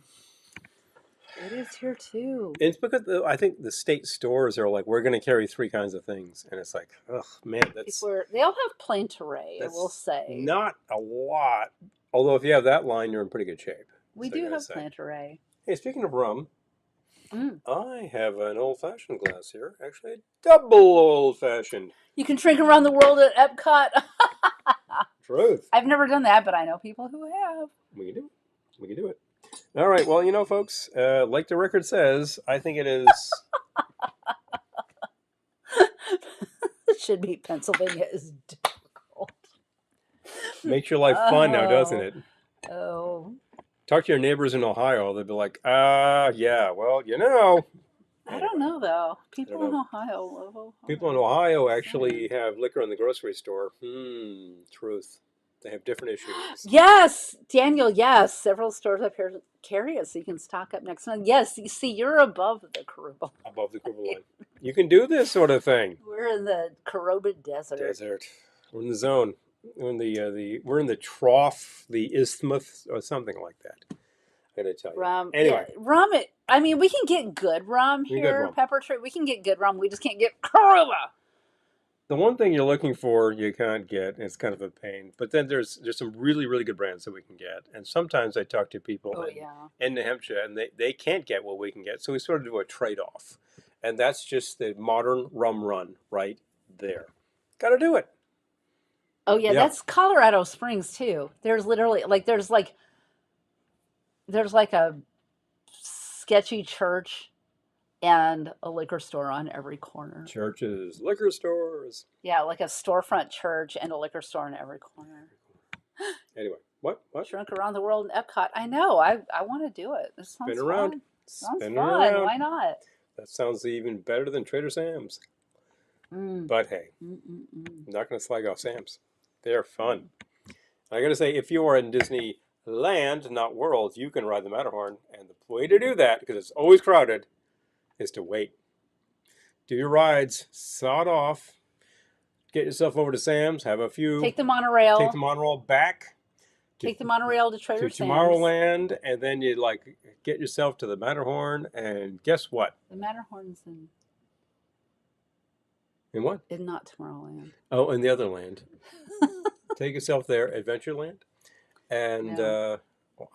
It is here too. It's because I think the state stores are like, we're going to carry 3 kinds of things. And it's like, oh, man, that's... They all have plain terray, I will say. Not a lot. Although if you have that line, you're in pretty good shape. We do have plain terray. Hey, speaking of rum, I have an old-fashioned glass here. Actually, a double old-fashioned. You can drink around the world at Epcot. Truth. I've never done that, but I know people who have. We can do it. We can do it. All right. Well, you know, folks, like the record says, I think it is... It should be Pennsylvania is difficult. Makes your life fun now, doesn't it? Oh. Talk to your neighbors in Ohio. They'll be like, yeah, well, you know. I don't know, though. People in Ohio love Ohio. People in Ohio actually have liquor in the grocery store. Truth. They have different issues. Yes, Daniel, yes. Several stores up here carry it, so you can stock up next month. Yes, you see, you're above the Karuba. Above the Karuba line. You can do this sort of thing. We're in the Karuba Desert. We're in the zone. We're in we're in the trough, the isthmus, or something like that. I gotta tell you. Rum. Anyway. Yeah, rum, I mean, we can get good rum here, Pepper Tree. We can get good rum. We just can't get Karuba. The one thing you're looking for, you can't get. It's kind of a pain. But then there's some really, really good brands that we can get. And sometimes I talk to people in New Hampshire, and they can't get what we can get. So we sort of do a trade-off. And that's just the modern rum run right there. Got to do it. Oh, yeah, that's Colorado Springs, too. There's literally, there's like a sketchy church and a liquor store on every corner. Churches, liquor stores. Yeah, like a storefront church and a liquor store in every corner. Anyway, what? Drunk around the world in Epcot. I know. I want to do it. This sounds Spin around. fun. Sounds fun. Around. Why not? That sounds even better than Trader Sam's. But hey, I'm not going to slag off Sam's. They're fun. I got to say, if you are in Disneyland, not World, you can ride the Matterhorn. And the way to do that, because it's always crowded, is to wait. Do your rides, sod off, get yourself over to Sam's, have a few. Take the monorail. Take the monorail back. Take the monorail to Trader Sam's. To Tomorrowland, and then you get yourself to the Matterhorn, and guess what? The Matterhorn's in... In what? In not Tomorrowland. Oh, in the other land. Take yourself there, Adventureland. And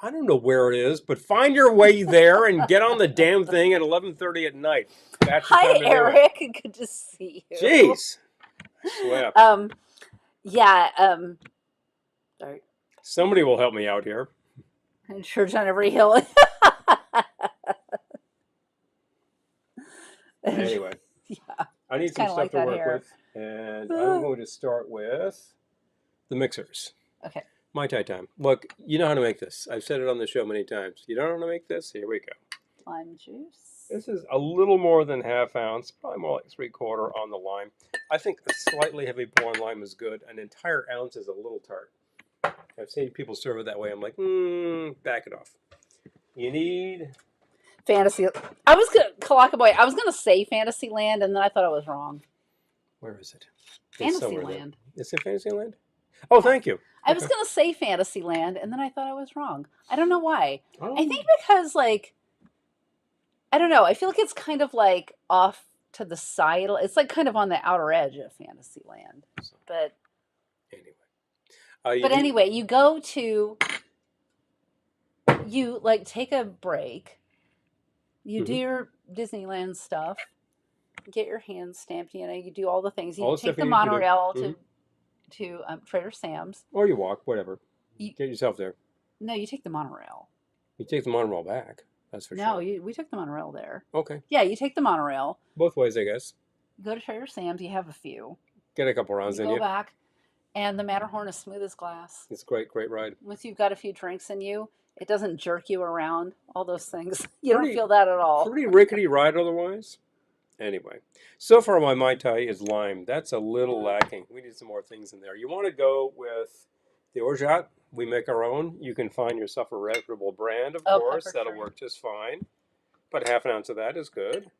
I don't know where it is, but find your way there and get on the damn thing at 11:30 at night. That's your time to do it. Hi, Eric. Good to see you. Jeez. Swear. Sorry. Somebody will help me out here. And church on every hill. Anyway. Yeah. I need some stuff to work with. And I'm going to start with the mixers. Okay. Mai Tai time. Look, you know how to make this. I've said it on the show many times. You don't know how to make this? Here we go. Lime juice. This is a little more than ½ ounce, probably more like 3/4 on the lime. I think a slightly heavy pour on lime is good. An entire ounce is a little tart. I've seen people serve it that way. I'm like, back it off. You need... Fantasy. I was going to say Fantasyland, and then I thought I was wrong. Where is it? Fantasyland. Is it Fantasyland? Oh, thank you. I was going to say Fantasyland, and then I thought I was wrong. I don't know why. Oh. I think because, I don't know. I feel like it's kind of, off to the side. It's like kind of on the outer edge of Fantasyland. So, But anyway, anyway, you go to you like take a break. You do your Disneyland stuff. Get your hands stamped. You do all the things. all You the stuff take the you need to do. monorail to Trader Sam's. Or you walk, whatever. You, Get yourself there. no, you take the monorail. You take the monorail back. That's for No, sure. we took the monorail there. Okay. Yeah, you take the monorail. Both ways, I guess. You go to Trader Sam's. You have a few. Get a couple rounds in You you. go back, and the Matterhorn is smooth as glass. It's a great ride. Once you've got a few drinks in you, it doesn't jerk you around. All those things. You don't Pretty- feel that at all. Pretty rickety ride otherwise. Anyway, so far my Mai Tai is lime. That's a little lacking. We need some more things in there. You want to go with the orgeat. We make our own. You can find yourself a reputable brand, of course. pepper That'll tree. work just fine. But half an ounce of that is good.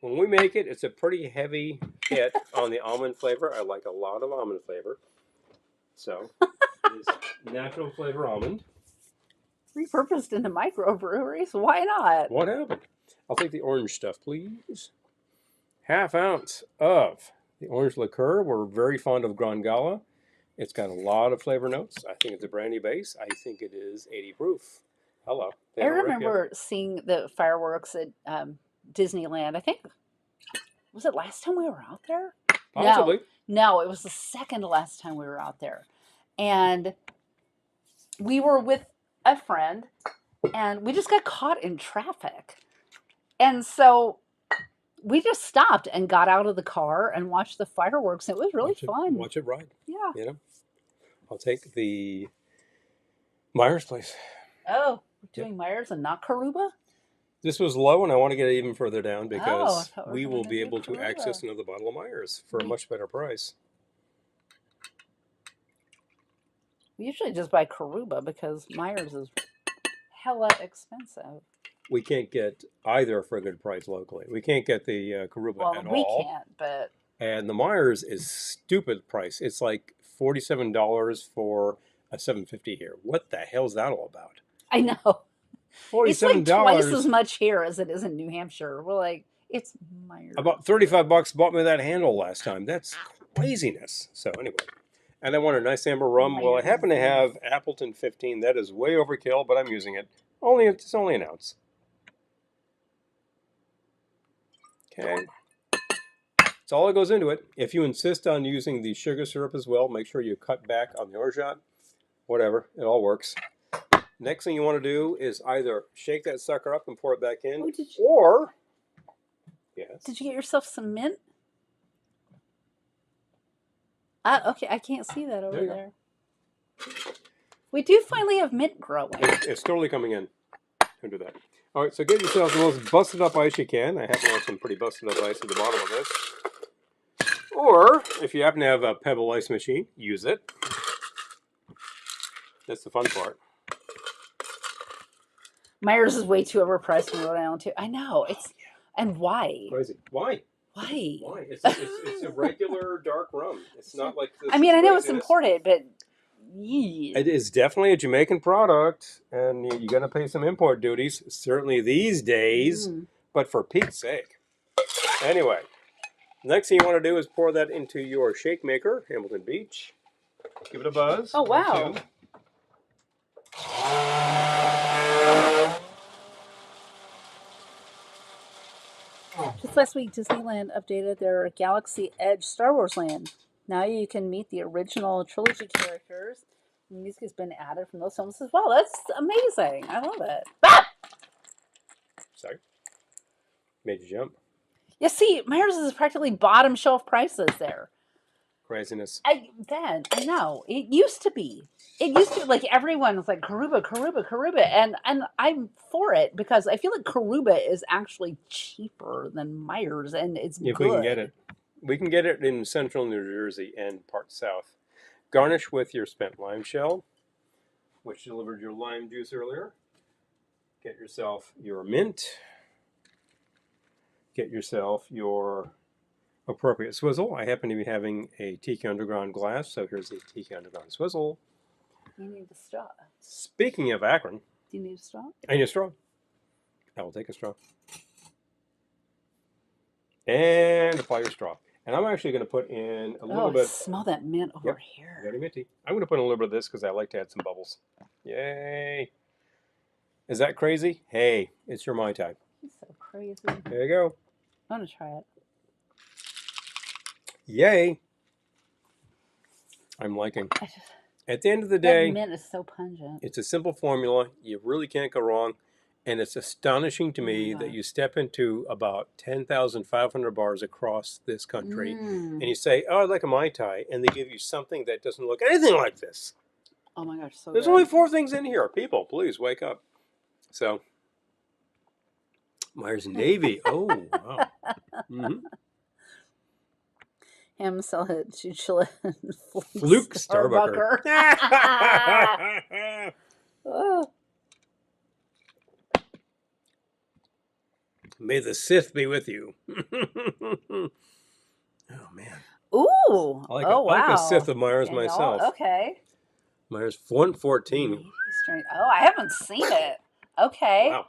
When we make it, it's a pretty heavy hit on the almond flavor. I like a lot of almond flavor. So, it is natural flavor almond. Repurposed into microbreweries. Why not? What happened? I'll take the orange stuff, please. Half ounce of the orange liqueur. We're very fond of Grand Gala. It's got a lot of flavor notes. I think it's a brandy base. I think it is 80 proof. Hello. I remember seeing the fireworks at Disneyland. I think, was it last time we were out there? Possibly. No, it was the second to last time we were out there. And we were with a friend, and we just got caught in traffic. And so we just stopped and got out of the car and watched the fireworks. It was really fun. Watch it ride. Yeah. You know, I'll take the Myers place. Oh, we're doing Myers and not Karuba? This was low, and I want to get it even further down I because thought we we were will gonna be do able to Karuba. access another bottle of Myers for a much better price. We usually just buy Karuba because Myers is hella expensive. We can't get either for a good price locally. We can't get the Karuba at we all. can't, but And the Myers is stupid price. It's like $47 for a $7.50 here. What the hell's that all about? I know. It's like $47. twice as much here as it is in New Hampshire. We're like, it's Myers. About $35 bought me that handle last time. That's craziness. So anyway, and I want a nice amber rum. Well, I happen to have Appleton 15. That is way overkill, but I'm using it. It's only an ounce. Okay. That's all that goes into it. If you insist on using the sugar syrup as well, make sure you cut back on the orgeat. Whatever, it all works. Next thing you want to do is either shake that sucker up and pour it back in, or yes. Did you get yourself some mint? Okay, I can't see that over there. We do finally have mint growing. It's totally coming in. Don't do that. All right, so get yourself the most busted up ice you can. I happen to have some pretty busted up ice at the bottom of this. Or, if you happen to have a pebble ice machine, use it. That's the fun part. Myers is way too overpriced in Rhode Island too. I know. And why? Crazy. Why? Why? Why? It's a regular dark rum. It's not like this. I mean, I know it's craziness. imported, but yeah. It is definitely a Jamaican product, and you're going to pay some import duties, certainly these days, but for Pete's sake. Anyway, next thing you want to do is pour that into your shake maker, Hamilton Beach. Give it a buzz. Oh, wow. Just last week, Disneyland updated their Galaxy Edge Star Wars land. Now you can meet the original trilogy characters. Music has been added from those films as well. That's amazing. I love it. Ah! Sorry. Made you jump. Yeah, see, Myers is practically bottom shelf prices there. Craziness. I know. It used to be. It used to be like everyone was like Karuba, and I'm for it because I feel like Karuba is actually cheaper than Myers, and it's If good. we can get it. We can get it in central New Jersey and part south. Garnish with your spent lime shell, which delivered your lime juice earlier. Get yourself your mint. Get yourself your appropriate swizzle. I happen to be having a Tiki Underground glass, so here's a Tiki Underground swizzle. You need a straw. Speaking of Akron. Do you need a straw? I need a straw. I will take a straw. And apply your straw. And I'm actually going to put in a little bit. Smell that mint over Yep, here. very minty. I'm going to put in a little bit of this because I like to add some bubbles. Yay! Is that crazy? Hey, it's your Mai Tai. He's so crazy. There you go. I'm gonna try it. Yay! I'm liking. I just, At the end of the that day, mint is so pungent. it's a simple formula. You really can't go wrong. And it's astonishing to me that you step into about 10,500 bars across this country and you say, oh, I'd like a Mai Tai, and they give you something that doesn't look anything like this. Oh my gosh, so There's good. only 4 things in here. People, please wake up. So, Myers Navy. Oh, wow. Mm-hmm. Ham salad, chinchilla, Fluke Starbucker. Oh. May the Sith be with you. Oh, man. Ooh. I like wow. I like a Sith of Myers myself. Okay. Myers 114. Oh, I haven't seen it. Okay. Wow.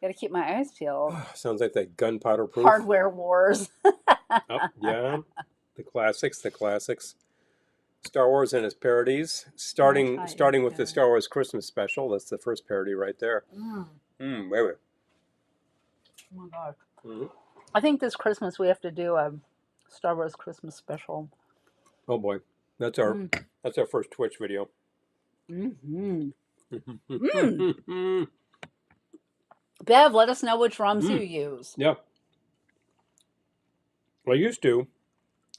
Got to keep my eyes peeled. Sounds like that gunpowder proof. Hardware Wars. Oh, yeah. The classics, the classics. Star Wars and its parodies. Starting with the Star Wars Christmas special. That's the first parody right there. Wait. Oh my gosh. Mm-hmm. I think this Christmas we have to do a Star Wars Christmas special. Oh boy. That's our first Twitch video. Bev, let us know which rums you use. Yeah. Well, I used to,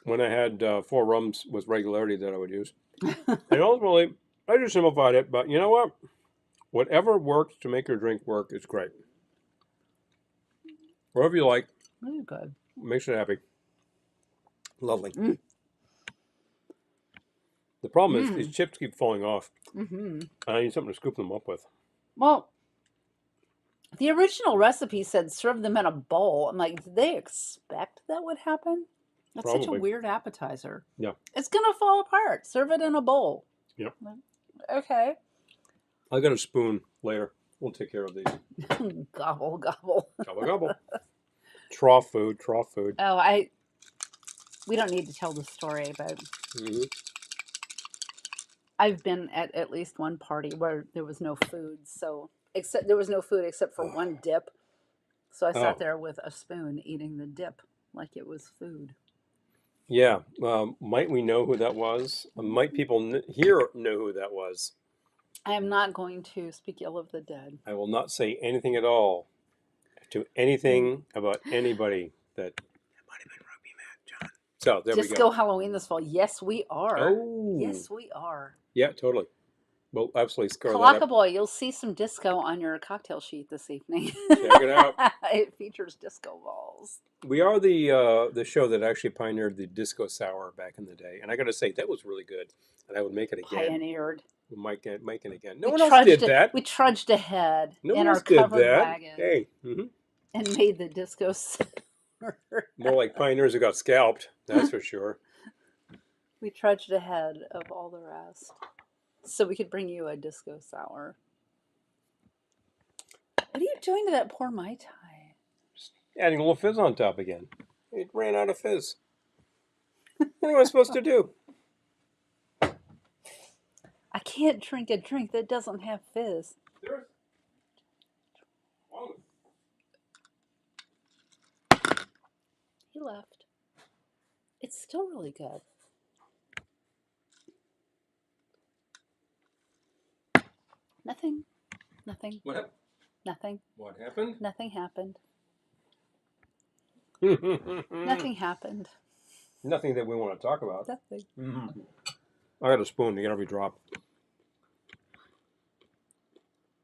when I had 4 rums with regularity that I would use. And ultimately, I just simplified it. But you know what? Whatever works to make your drink work is great. Whatever you like. Really good. Makes you happy. Lovely. The problem is these chips keep falling off. I need something to scoop them up with. Well, the original recipe said serve them in a bowl. I'm like, did they expect that would happen? That's such a weird appetizer. Yeah. It's going to fall apart. Serve it in a bowl. Yep. Okay. I'll get a spoon later. We'll take care of these. Gobble, gobble. Gobble, gobble. Trough food, trough food. Oh, we don't need to tell the story, but I've been at least one party where there was no food, except for one dip. So I sat there with a spoon eating the dip like it was food. Yeah. Might we know who that was? Might people here know who that was? I am not going to speak ill of the dead. I will not say anything at all to anything about anybody that might have been Rugby Matt, John. So there we go. Disco Halloween this fall. Yes, we are. Oh. Yes, we are. Yeah, totally. We'll absolutely score that up. Boy, you'll see some disco on your cocktail sheet this evening. Check it out. It features disco balls. We are the show that actually pioneered the disco sour back in the day, and I got to say that was really good, and I would make it again. Pioneered. We might make it again. No one else did that. We trudged ahead in our covered wagon. Hey. And made the disco sour. More like pioneers who got scalped, that's for sure. We trudged ahead of all the rest, so we could bring you a disco sour. What are you doing to that poor Mai Tai? Just adding a little fizz on top again. It ran out of fizz. What am I supposed to do? I can't drink a drink that doesn't have fizz. He left. It's still really good. Nothing. What happened? Nothing. What happened? Nothing happened. Nothing Nothing happened. Nothing that we want to talk about. Nothing. I got a spoon to get every drop.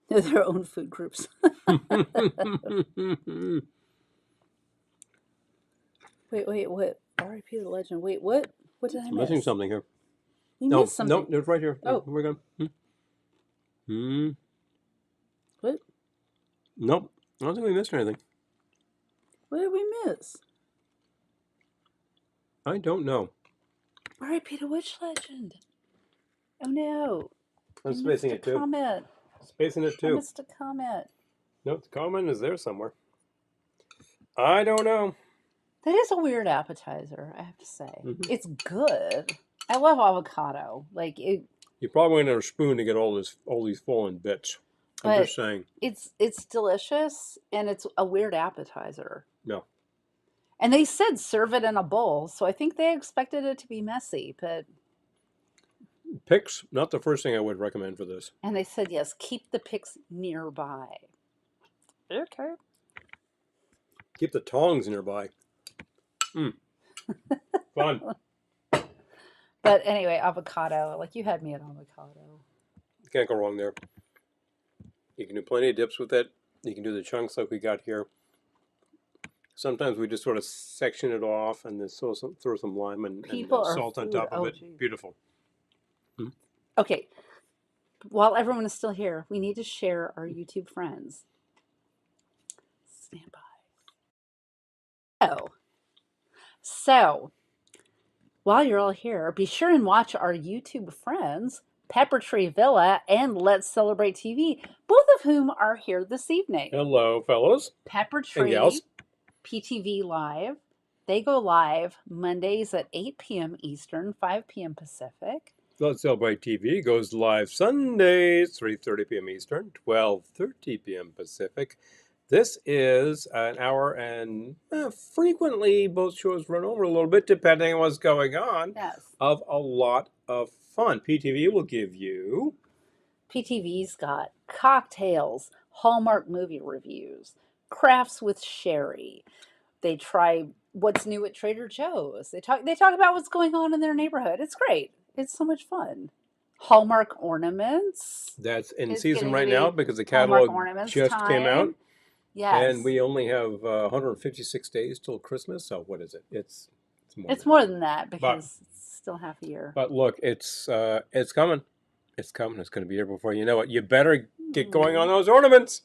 They're their own food groups. Wait, what? R.I.P. the legend. Wait, what? What did I miss? Missing something here. We missed something. No, it's right here. Oh. We're going. What? Nope. I don't think we missed anything. What did we miss? I don't know. R.I.P. the witch legend. Oh no. I'm spacing it too. Comment. Spacing it I too. missed a comment. Nope, the comment is there somewhere. I don't know. That is a weird appetizer, I have to say. Mhm. It's good. I love avocado. Like it, You probably need a spoon to get all these fallen bits. I'm but just saying. it's delicious and it's a weird appetizer. No. And they said serve it in a bowl, so I think they expected it to be messy, but Picks, not the first thing I would recommend for this. and they said yes, keep the picks nearby. Okay. Keep the tongs nearby. Fun. But anyway, avocado. Like you had me at avocado. Can't go wrong there. You can do plenty of dips with it. You can do the chunks like we got here. Sometimes we just sort of section it off and then throw some lime and salt on top of it. Geez. Beautiful. Okay. While everyone is still here, we need to share our YouTube friends. Stand by. Oh. So, while you're all here, be sure and watch our YouTube friends, Pepper Tree Villa and Let's Celebrate TV, both of whom are here this evening. Hello, fellows. Pepper And Tree gals. PTV Live. They go live Mondays at 8 p.m. Eastern, 5 p.m. Pacific. Let's Celebrate TV goes live Sundays, 3:30 p.m. Eastern, 12:30 p.m. Pacific. This is an hour and frequently both shows run over a little bit depending on what's going on. Yes. Of a lot of fun. PTV will give you... PTV's got cocktails, Hallmark movie reviews, crafts with Sherry. They try what's new at Trader Joe's. They talk about what's going on in their neighborhood. It's great. It's so much fun. Hallmark ornaments. That's in It's season getting right to now be because the Hallmark catalog ornaments just came out. time. Yes. And we only have 156 days till Christmas. So what is it? It's more. It's more than that because it's still half a year. But look, it's coming. It's coming. It's going to be here before you know it. You better get going on those ornaments.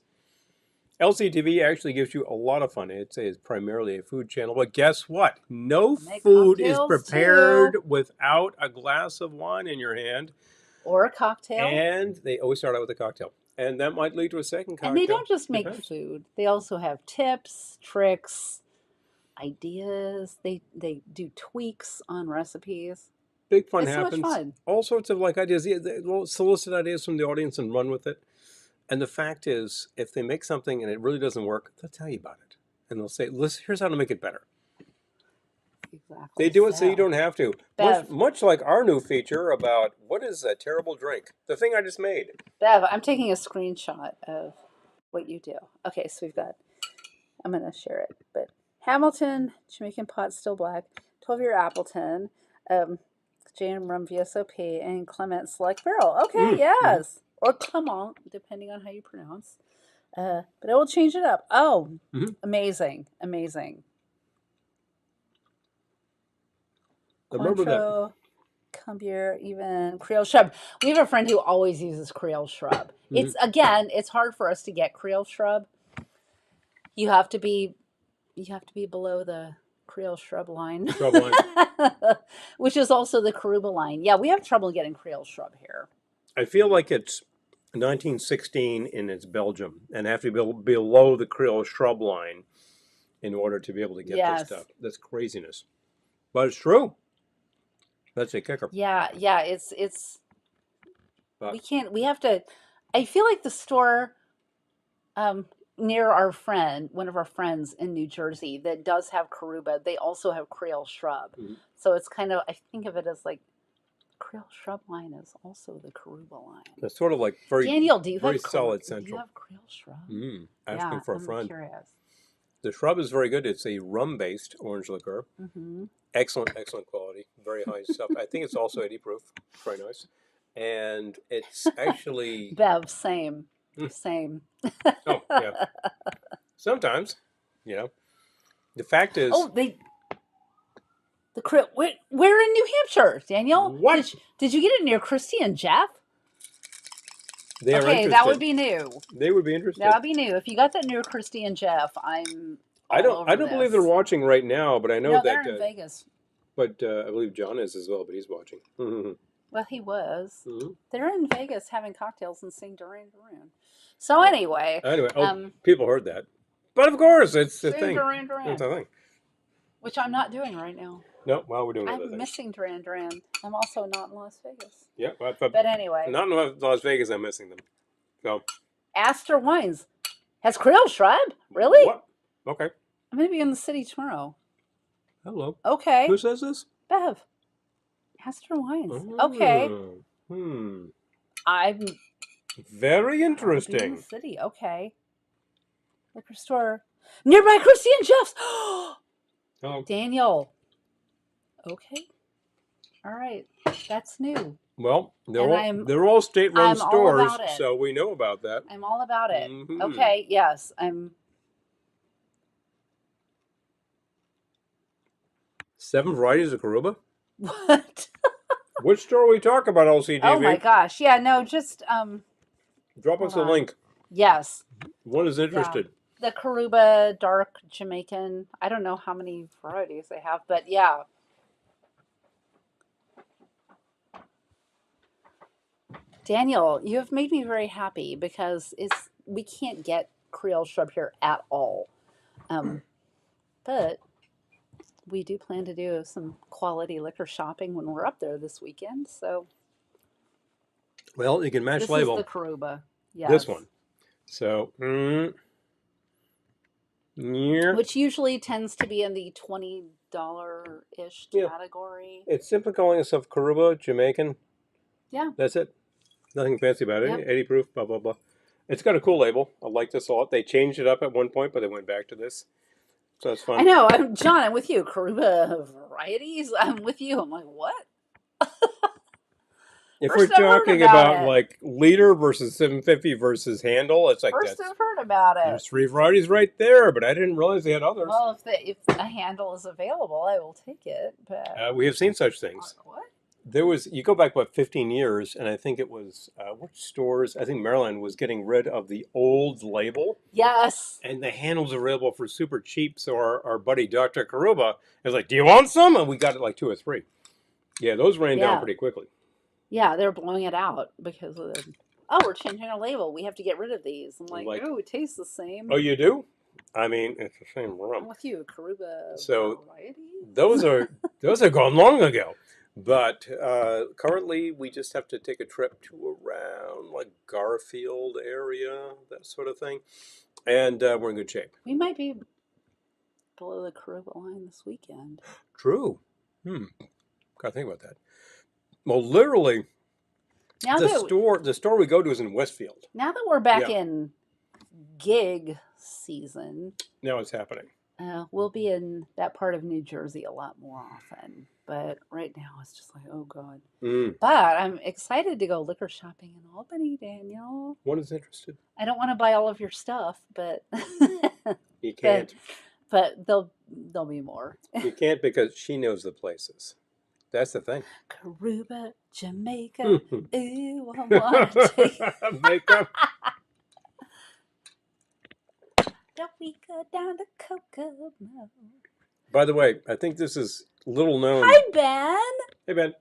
LCTV actually gives you a lot of fun. It's primarily a food channel, but guess what? No food is prepared without a glass of wine in your hand. Or a cocktail. And they always start out with a cocktail. And that might lead to a second cocktail. And they don't just make food. They also have tips, tricks, ideas. They do tweaks on recipes. Big fun it's happens. So much fun. All sorts of ideas. They'll solicit ideas from the audience and run with it. And the fact is, if they make something and it really doesn't work, they'll tell you about it. And they'll say, listen, here's how to make it better. Exactly. They do it so you don't have to. Much like our new feature about what is a terrible drink. The thing I just made. Bev, I'm taking a screenshot of what you do. Okay, so we've got, I'm going to share it. But Hamilton, Jamaican pot, still black, 12-year Appleton, Jam Rum VSOP, and Clement Select Barrel. Okay, yes. Or Clement, depending on how you pronounce. But I will change it up. Oh, amazing. Amazing. Remember that. Cumbier, even Creole Shrub. We have a friend who always uses Creole Shrub. It's, again, it's hard for us to get Creole Shrub. You have to be below the Creole Shrub line. Which is also the Caruba line. Yeah, we have trouble getting Creole Shrub here. I feel like it's 1916 and it's Belgium, and have to be below the Creole Shrub line in order to be able to get this stuff. That's craziness, but it's true. That's a kicker. Yeah, it's. We have to. I feel like the store, near one of our friends in New Jersey that does have Caruba, they also have Creole Shrub. So it's kind of, I think of it as like. Creole Shrub line is also the Caruba line. It's sort of like Daniel, do you very have solid central. Do you have Creole Shrub? Asking for a friend. I'm curious. The Shrub is very good. It's a rum-based orange liqueur. Excellent quality. Very high stuff. I think it's also 80 proof. Very nice. And it's actually... Bev, same. Same. Oh, yeah. Sometimes, The fact is... Oh, The Creole... We're in New Hampshire, Daniel. What? Did you get it near Christy and Jeff? They are interested. That would be new. They would be interested. That would be new. If you got that near Christy and Jeff, I don't believe they're watching right now, but I know that they're in Vegas. But I believe John is as well, but he's watching. Well, he was. They're in Vegas having cocktails and sing Duran Duran. So anyway, people heard that. But of course, it's the thing. Duran Duran. It's the thing. which I'm not doing right now. No, well, we're doing other I'm things. missing Duran Duran. I'm also not in Las Vegas. Yeah, But anyway, not in Las Vegas, I'm missing them. So Astor Wines has Creole Shrub. Really? what? Okay. I'm gonna be in the city tomorrow. Hello. Okay. Who says this? Bev. Astor Wines. Okay. Hmm. I'm Very I'll be in interesting. the city. Okay. Liquor store nearby Christy and Jeff's. Oh, Daniel. Okay. All right. That's new. well, And they're all state-run I'm all stores, about it. so we know about that. I'm all about it. Mhm. Okay. Yes. I'm 7 varieties of Karuba? what? Which store are we talking about, LCTV? Oh my gosh. Yeah, no, just Drop us a hold on. link. Yes. One is interested. The Karuba Dark Jamaican. I don't know how many varieties they have, but yeah. Daniel, you have made me very happy because we can't get Creole Shrub here at all. But we do plan to do some quality liquor shopping when we're up there this weekend. So Well, you can match this label. is the Karuba. Yes. This one. So, yeah. Which usually tends to be in the $20-ish category. It's simply calling itself Karuba Jamaican. Yeah. That's it. Nothing fancy about it. Yep. 80 proof, blah, blah, blah. It's got a cool label. I like this a lot. They changed it up at one point, but they went back to this. So it's fun. I know. John, I'm with you. Karuba varieties. I'm with you. I'm like, what? If First we're I've heard talking about about it. like liter versus 750 versus handle, it's like First I've heard about there's it. 3 varieties right there, but I didn't realize they had others. Well, if a handle is available, I will take it. But We have seen such things. what? There was, you go back about 15 years, and I think it was, which stores, I think Maryland was getting rid of the old label. Yes. And the handles available for super cheap. So our buddy Dr. Karuba is like, do you want some? And we got it like 2 or 3. Yeah, those ran down pretty quickly. Yeah, they're blowing it out because of the, oh, we're changing our label. We have to get rid of these. I'm like, oh, it tastes the same. Oh, you do? I mean, it's the same I'm rum. with you, Karuba So varieties. those are gone long ago. But currently, we just have to take a trip to around like Garfield area, that sort of thing. And we're in good shape. We might be below the Karuba line this weekend. True. Gotta think about that. Well, literally, Now the store we go to is in Westfield. Now that we're back in gig season, now it's happening. We'll be in that part of New Jersey a lot more often. But right now it's just like, oh God. But I'm excited to go liquor shopping in Albany, Daniel. One is interested. I don't want to buy all of your stuff, but you can't. But there'll be more. You can't because she knows the places. That's the thing. Karuba, Jamaica. Ooh, I want to take Makeup. Don't we go down to Kokomo? By the way, I think this is little known. Hi, Ben. Hey, Ben.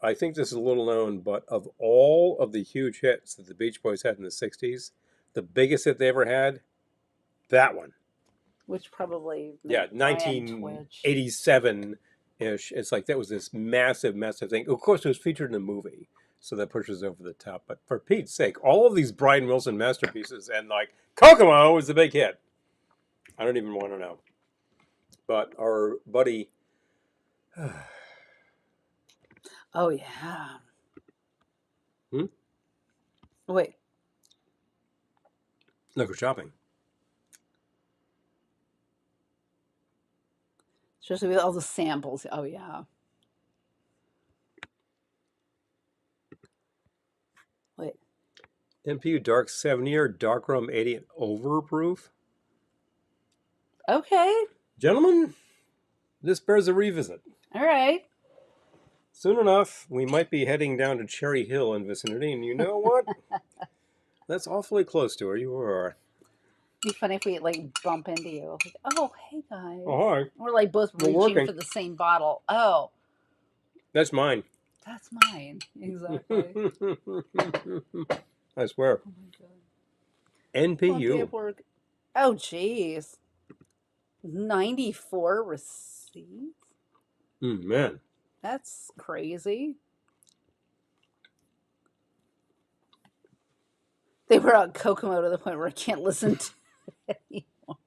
I think this is little known, but of all of the huge hits that the Beach Boys had in the 60s, the biggest hit they ever had, that one. Which probably... 1987-ish. It's like that was this massive, massive thing. Of course, it was featured in a movie, so that pushes over the top. But for Pete's sake, all of these Brian Wilson masterpieces, and like Kokomo was the big hit. I don't even want to know. But our buddy... Oh, yeah. Wait. Liquor shopping. Especially with all the samples. Oh, yeah. Wait. MPU Dark 70 or Dark Rum 80 and overproof. Okay. Gentlemen, this bears a revisit. All right. Soon enough, we might be heading down to Cherry Hill in vicinity, and you know what? That's awfully close to where you are. It'd be funny if we like bump into you. Like, oh, hey guys. Oh, hi. We're like both reaching for the same bottle. Oh. That's mine. That's mine. Exactly. I swear. Oh my God. NPU. Oh, jeez. 94 receipts? Man. That's crazy. They were on Kokomo to the point where I can't listen to it anymore.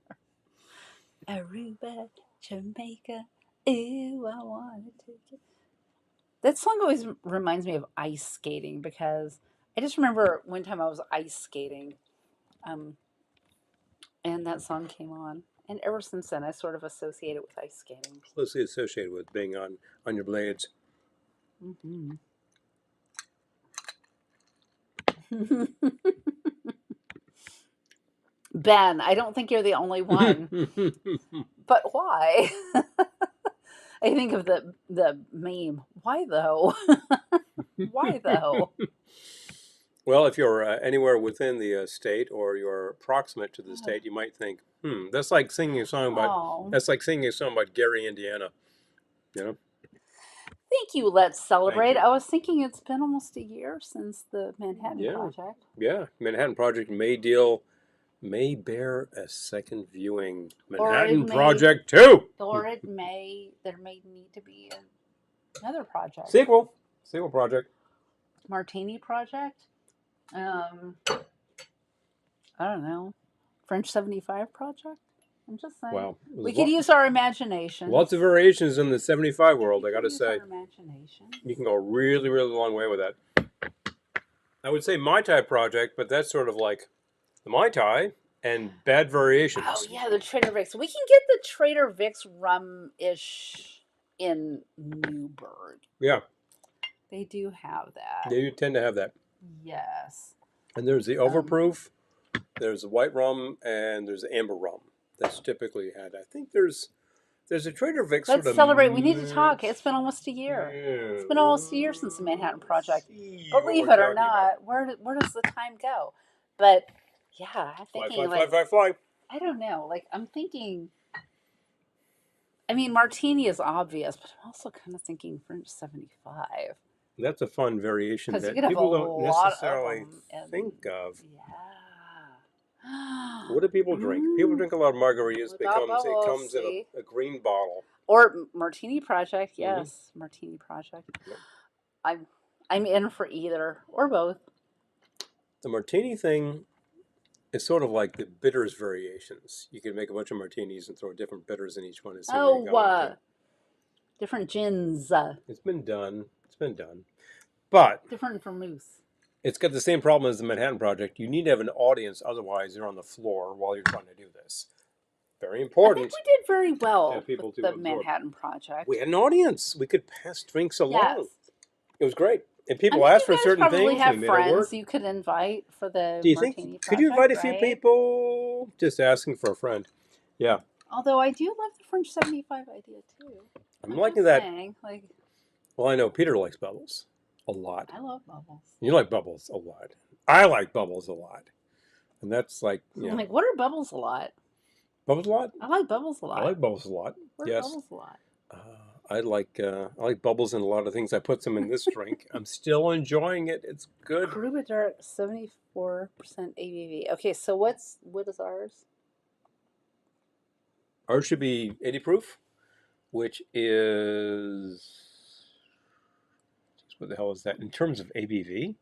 Aruba, Jamaica, ooh, I want to take it. That song always reminds me of ice skating because I just remember one time I was ice skating, um, and that song came on. And ever since then, I sort of associate it with ice skating. Closely associated with being on your blades. Mm-hmm. Ben, I don't think you're the only one. But why? I think of the meme. Why though? Why though? Well, if you're anywhere within the state or you're proximate to the state, you might think, that's like singing a song about Oh, that's like singing a song about Gary, Indiana. You know? thank you. Let's Thank celebrate. you. I was thinking it's been almost a year since the Manhattan Yeah, Project. yeah. Manhattan Project may bear a second viewing. Or it Manhattan may, Project 2. there may need to be another project. Sequel project. Martini Project. Um, I don't know. French 75 Project. I'm just saying. Wow. We could use our imagination. Lots of variations in the 75 world, I gotta use say. our imagination. You can go a really, really long way with that. I would say Mai Tai Project, but that's sort of like the Mai Tai and bad variations. Oh yeah, the Trader Vic's. We can get the Trader Vic's rum-ish in Newburgh. Yeah, They do have that. they do tend to have that. Yes. And there's the overproof, there's the white rum, and there's the amber rum. That's typically had. I think there's a Trader Vic's. Let's celebrate. We need to talk. It's been almost a year. It's been almost a year since the Manhattan Project. Believe it or not, where does the time go? But yeah, I'm thinking fly. I don't know. Like I'm thinking. I mean, Martini is obvious, but I'm also kind of thinking French 75. That's a fun variation 'Cause you that could have people a don't lot of necessarily them and- think of. Yeah. What do people drink? People drink a lot of margaritas. What It about comes bubbles? in a green bottle. Or Martini Project, yes. Martini Project. Yep. I'm in for either or both. The martini thing is sort of like the bitters variations. You can make a bunch of martinis and throw different bitters in each one and see where you go. Different gins. It's been done. But Different vermouth. it's got the same problem as the Manhattan Project. You need to have an audience, otherwise you're on the floor while you're trying to do this. Very important. I think we did very well with the absorb. Manhattan Project. We had an audience. We could pass drinks along. Yes. It was great. And people asked for certain things. You have we made friends it work. you could invite for the Do you Martini think? Project, Could you invite a few right? people? Just asking for a friend. Yeah. Although I do love the French 75 idea too. I'm liking that. Saying, like, well, I know Peter likes bubbles a lot. I love bubbles. You like bubbles a lot. I like bubbles a lot. And that's like, I'm like, what are bubbles a lot? Bubbles a lot? I like bubbles a lot. I like bubbles a lot. What are bubbles a lot? I like bubbles in a lot of things. I put some in this drink. I'm still enjoying it. It's good. Aruba Dark, 74% ABV. Okay, so what is ours? Ours should be 80 proof, which is, what the hell is that in terms of ABV?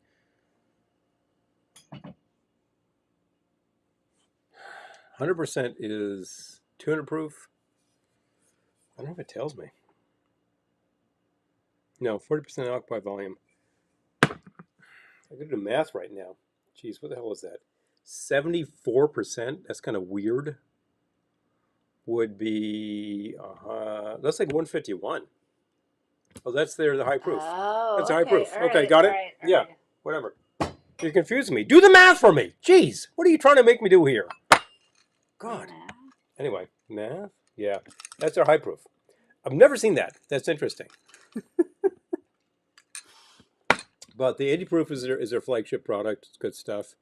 100% is 200 proof. I don't know if it tells me. No, 40% alcohol by volume. I gotta do math right now. Jeez, what the hell is that? 74%? That's kind of weird. Would be, that's like 151. Oh, that's the high proof. Oh, that's a high proof. All okay, right, got it? Yeah, whatever. You're confusing me. Do the math for me. Jeez, what are you trying to make me do here? God. Anyway, math? Yeah, that's our high proof. I've never seen that. That's interesting. But the 80 proof is their flagship product. It's good stuff.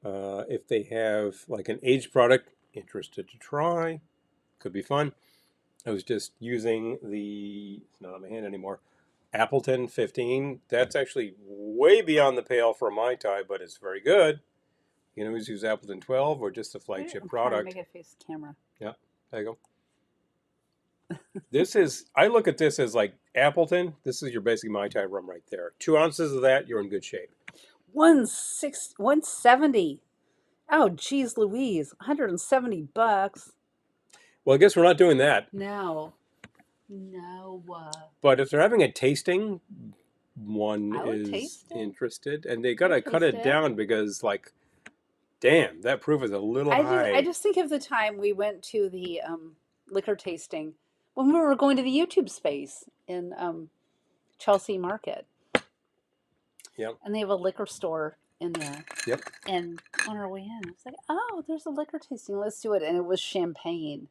If they have like an aged product, interested to try. Could be fun. I was just using it's not on my hand anymore, Appleton 15. That's actually way beyond the pale for a Mai Tai, but it's very good. You can always use Appleton 12 or just the flagship product. Make it face camera. Yeah, there you go. I look at this as like Appleton. This is your basic Mai Tai rum right there. 2 ounces of that, you're in good shape. 170. Oh, geez, Louise, $170. Well, I guess we're not doing that. No, no. But if they're having a tasting, one I would is taste it. interested, and they gotta I'd cut taste it it. down because, like, damn, that proof is a little high. I just think of the time we went to the liquor tasting when we were going to the YouTube space in Chelsea Market. Yep. And they have a liquor store in there. Yep. And on our way in, I was like, oh, there's a liquor tasting. Let's do it. And it was champagne.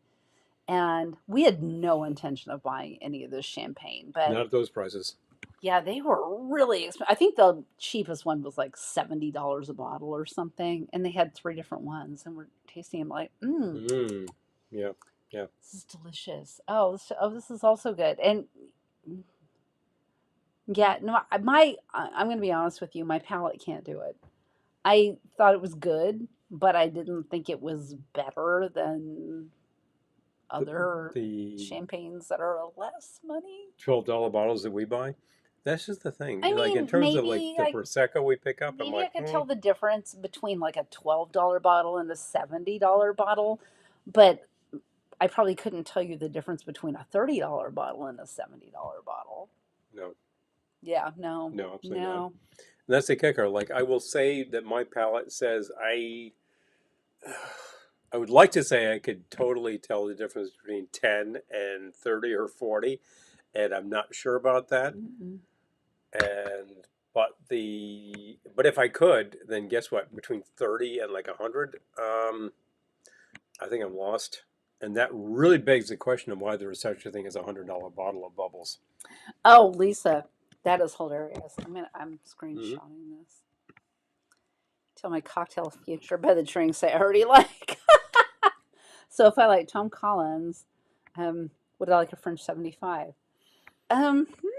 And we had no intention of buying any of this champagne. But Not at those prices. yeah, they were really expensive. I think the cheapest one was like $70 a bottle or something. And they had 3 different ones. And we're tasting them like, Yeah. Yeah. this is delicious. Oh, this is also good. And yeah, no, I'm going to be honest with you. My palate can't do it. I thought it was good, but I didn't think it was better than other The champagnes that are less money. $12 bottles that we buy. That's just the thing. I Like, in mean, terms of like maybe the Prosecco we pick up, I'm maybe I like, could tell the difference between like a $12 bottle and a $70 bottle, but I probably couldn't tell you the difference between a $30 bottle and a $70 bottle. no, Yeah, no, no, absolutely not. no. And that's the kicker. Like, I will say that my palate says I would like to say I could totally tell the difference between 10 and 30 or 40, and I'm not sure about that. Mm-mm. And but if I could, then guess what? Between 30 and like 100, I think I'm lost. And that really begs the question of why there is such a thing as $100 bottle of bubbles. Oh, Lisa, that is hilarious. I'm screenshotting this. Tell my cocktail future by the drinks I already like. So if I like Tom Collins, would I like a French 75?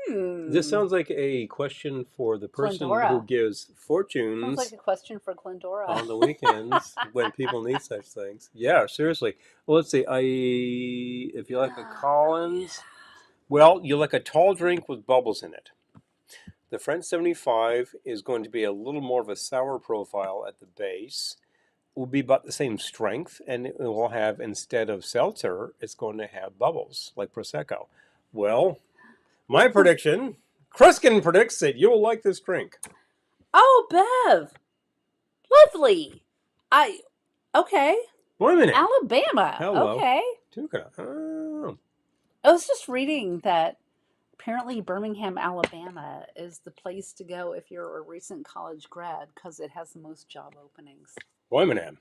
This sounds like a question for the person Glendora. who gives Sounds fortunes like a question for Glendora. on the weekends when people need such things. Yeah, seriously. Well, let's see. If you like a Collins, well, you like a tall drink with bubbles in it. The French 75 is going to be a little more of a sour profile at the base. It will be about the same strength, and it will have, instead of seltzer, it's going to have bubbles like Prosecco. Well, my prediction, Kruskin predicts that you'll like this drink. Oh, Bev. Lovely. Okay. Wait a minute. Alabama. Hello. Okay. Tuca. Oh. I was just reading that apparently Birmingham, Alabama is the place to go if you're a recent college grad because it has the most job openings. Birmingham.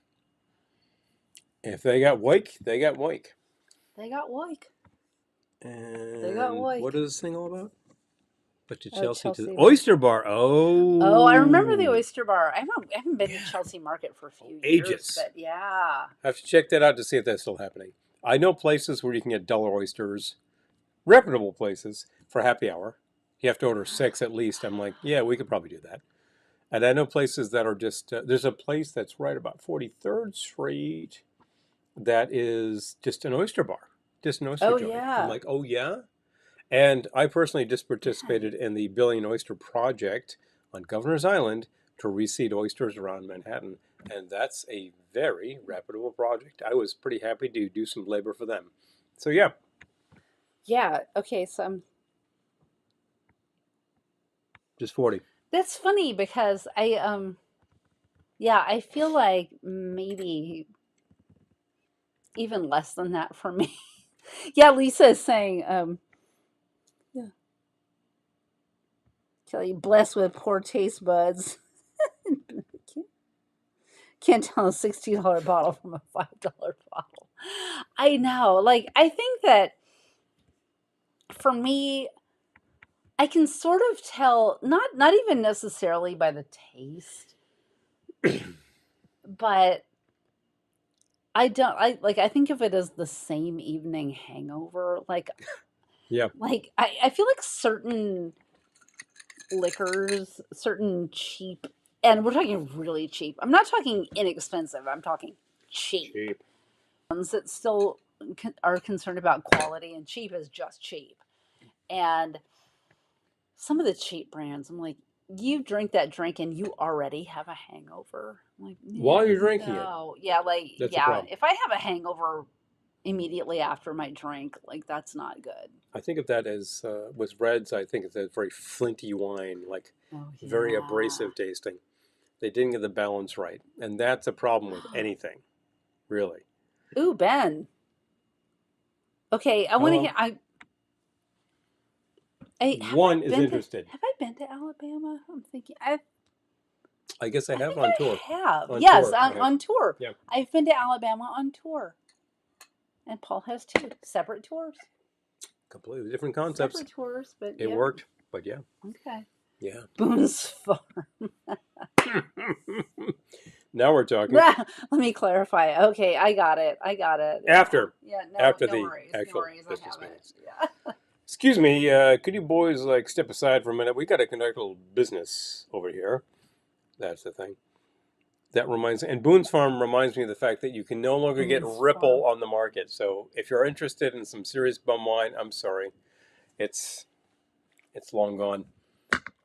If they got Wake, they got Wake. They got Wake. And They got Wake. what is this thing all about? But to Chelsea, Chelsea. to the Oyster Bar. Oh. Oh, I remember the Oyster Bar. I haven't been to Chelsea Market for a few Ages. years, but yeah. I have to check that out to see if that's still happening. I know places where you can get dollar oysters, reputable places, for happy hour. You have to order 6 at least. I'm like, yeah, we could probably do that. And I know places that are just, there's a place that's right about 43rd Street that is just an oyster bar, just an oyster joint. Yeah. I'm like, oh yeah? And I personally just participated in the Billion Oyster Project on Governor's Island to reseed oysters around Manhattan. And that's a very reputable project. I was pretty happy to do some labor for them. So yeah. Yeah, okay, so Just 40. that's funny because I feel like maybe even less than that for me. Yeah, Lisa is saying, yeah. Kelly, blessed with poor taste buds. Can't tell a $60 bottle from a $5 bottle. I know. Like, I think that for me, I can sort of tell, not even necessarily by the taste, but I think of it as the same evening hangover. Like, Yeah. Like, I feel like certain liquors, certain cheap, and we're talking really cheap. I'm not talking inexpensive. I'm talking cheap. Cheap. Ones that still are concerned about quality, and cheap is just cheap. And some of the cheap brands, I'm like, you drink that drink and you already have a hangover. I'm like, While you're drinking it, no, yeah, like, that's a yeah, problem. if I have a hangover immediately after my drink, like, that's not good. I think of that as with reds. I think it's a very flinty wine, like Oh, very yeah. abrasive tasting. They didn't get the balance right, and that's a problem with anything, really. Ooh, Ben. Okay, I want to Hello? hear. Have One I is been interested. have I been to Alabama? I'm thinking. I guess I I have think on I tour. have. On Yes, tour, I have. on tour. Yeah. I've been to Alabama on tour, and Paul has two separate tours. Completely different concepts. Separate tours, but It yeah. worked, but yeah. Okay. Yeah. Boone's Farm. Now we're talking. Let me clarify. Okay, I got it. After. Yeah, After no the worries. actual No worries. I business have it. meetings. Yeah. Excuse me, could you boys like step aside for a minute? We got to conduct a little business over here. That's the thing. That reminds, and Boone's Farm reminds me of the fact that you can no longer get Boone's Ripple Farm. on the market. So if you're interested in some serious bum wine, I'm sorry, it's long gone.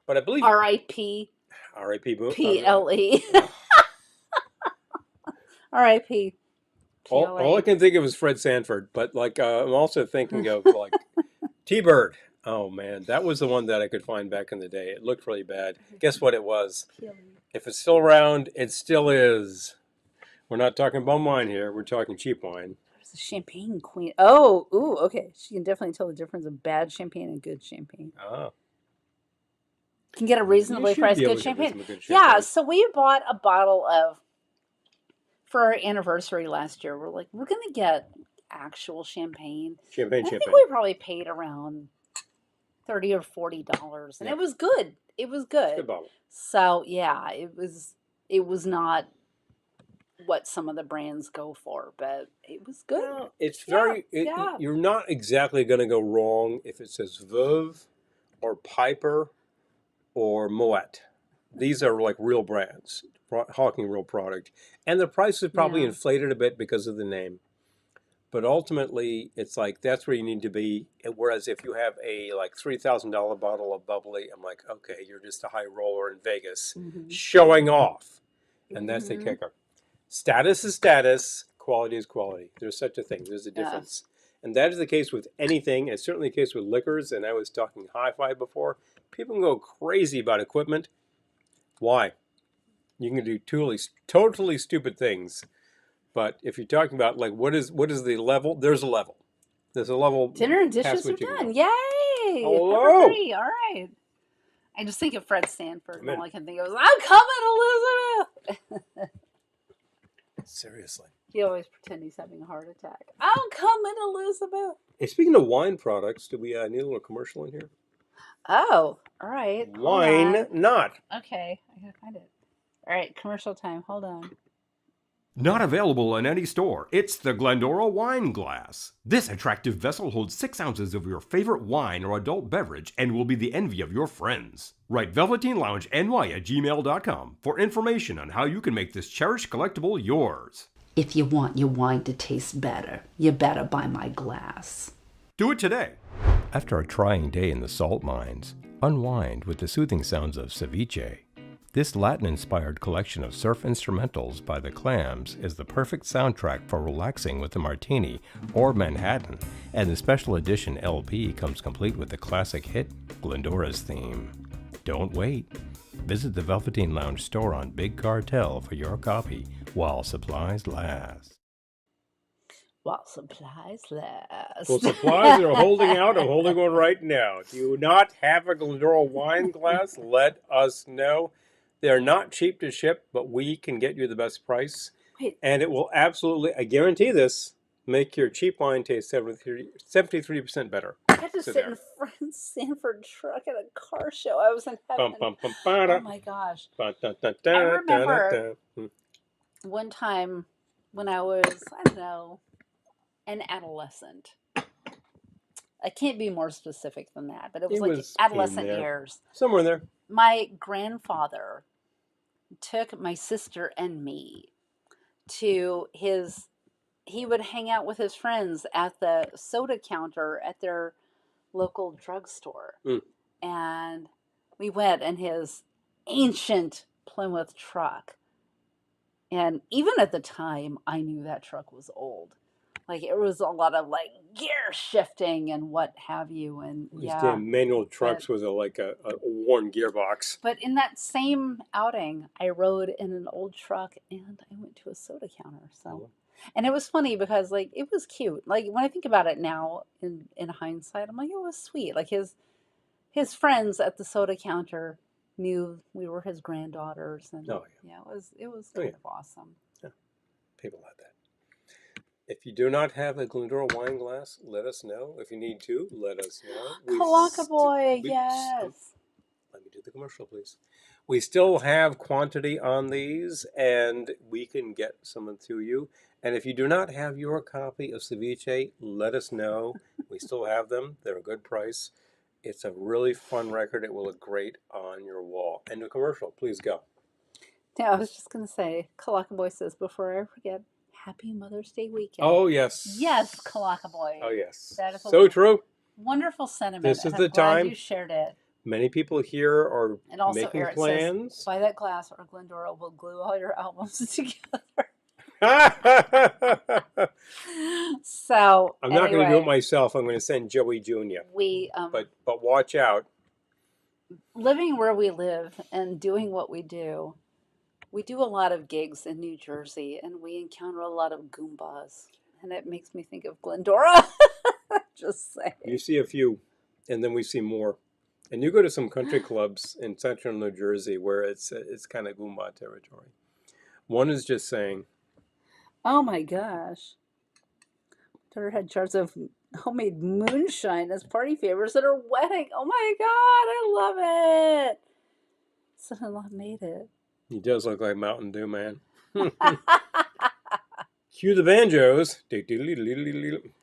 But I believe R.I.P. R.I.P. Boone. P.L.E. R.I.P. All I can think of is Fred Sanford, but like I'm also thinking of like T-Bird. Oh man, that was the one that I could find back in the day. It looked really bad. Guess what it was? If it's still around, it still is. We're not talking bum wine here. We're talking cheap wine. There's a champagne queen. Oh, ooh, okay. She can definitely tell the difference of bad champagne and good champagne. Ah. Can get a reasonably priced good champagne. Yeah, so we bought a bottle of for our anniversary last year. We're like, we're gonna get actual champagne. Champagne. I think we probably paid around $30 or $40, and Yeah. it was good. It was good. Good bottle. So yeah, it was not what some of the brands go for, but it was good. Well, it's very. You're not exactly going to go wrong if it says Veuve or Piper or Moet. These are like real brands, hawking real product, and the price is probably inflated a bit because of the name. But ultimately, it's like that's where you need to be. Whereas if you have a like $3,000 bottle of bubbly, I'm like, okay, you're just a high roller in Vegas, showing off, and that's the kicker. Status is status, quality is quality. There's such a thing. There's a difference. And that is the case with anything. It's certainly the case with liquors. And I was talking hi-fi before. People can go crazy about equipment. Why? You can do totally stupid things. But if you're talking about like what is the level, there's a level. There's a level. Dinner and dishes are done. Yay! Hello. Everybody. All right. I just think of Fred Sanford, and all I can think of is, I'm coming, Elizabeth! Seriously. He always pretends he's having a heart attack. I'm coming, Elizabeth! Hey, speaking of wine products, do we need a little commercial in here? Oh, all right. Wine not. Okay, I gotta find it. All right, commercial time. Hold on. Not available in any store, it's the Glendora Wine Glass. This attractive vessel holds 6 ounces of your favorite wine or adult beverage and will be the envy of your friends. Write velveteenloungeny@gmail.com for information on how you can make this cherished collectible yours. If you want your wine to taste better, you better buy my glass. Do it today. After a trying day in the salt mines, unwind with the soothing sounds of ceviche. This Latin-inspired collection of surf instrumentals by the Clams is the perfect soundtrack for relaxing with a martini or Manhattan, and the special edition LP comes complete with the classic hit, Glendora's Theme. Don't wait. Visit the Velveteen Lounge store on Big Cartel for your copy while supplies last. While supplies last. Well, supplies are holding out. I'm holding one right now. Do you not have a Glendora wine glass? Let us know. They're not cheap to ship, but we can get you the best price. Wait. And it will absolutely, I guarantee this, make your cheap wine taste 73% better. I had to sit in Fred Sanford truck at a car show. I was in heaven. Oh my gosh. I remember one time when I was, I don't know, an adolescent. I can't be more specific than that, but it was like adolescent years. Somewhere in there. My grandfather took my sister and me to his he would hang out with his friends at the soda counter at their local drugstore. Mm. And we went in his ancient Plymouth truck. And even at the time, I knew that truck was old. Like, it was a lot of like gear shifting and what have you. And These yeah. damn manual trucks with a worn gearbox. But in that same outing, I rode in an old truck and I went to a soda counter. So, and it was funny because like it was cute. Like when I think about it now in hindsight, I'm like, it was sweet. Like his friends at the soda counter knew we were his granddaughters, and yeah, it was kind of awesome. Yeah, people like that. If you do not have a Glendora wine glass, let us know. If you need to, let us know. Kalaka boy, yes. Let me do the commercial, please. We still have quantity on these, and we can get some to you. And if you do not have your copy of Ceviche, let us know. We still have them. They're a good price. It's a really fun record. It will look great on your wall. And the commercial, please go. Yeah, I was just going to say, Kalaka Boy says, before I forget, Happy Mother's Day weekend. Oh, yes. Yes, Kalaka Boy. Oh, yes. That is so true. Wonderful sentiment. This is and the time. Glad you shared it. Many people here are and also, making Eric plans. Says, buy that glass or Glendora will glue all your albums together. So I'm not going to do it myself. I'm going to send Joey Jr. But watch out. Living where we live and doing what we do a lot of gigs in New Jersey, and we encounter a lot of Goombas, and it makes me think of Glendora. Just saying. You see a few, and then we see more. And you go to some country clubs in central New Jersey where it's kind of Goomba territory. One is just saying, "Oh my gosh, daughter had jars of homemade moonshine as party favors at her wedding. Oh my God, I love it. Son-in-law made it. He does look like Mountain Dew, man. Cue the banjos.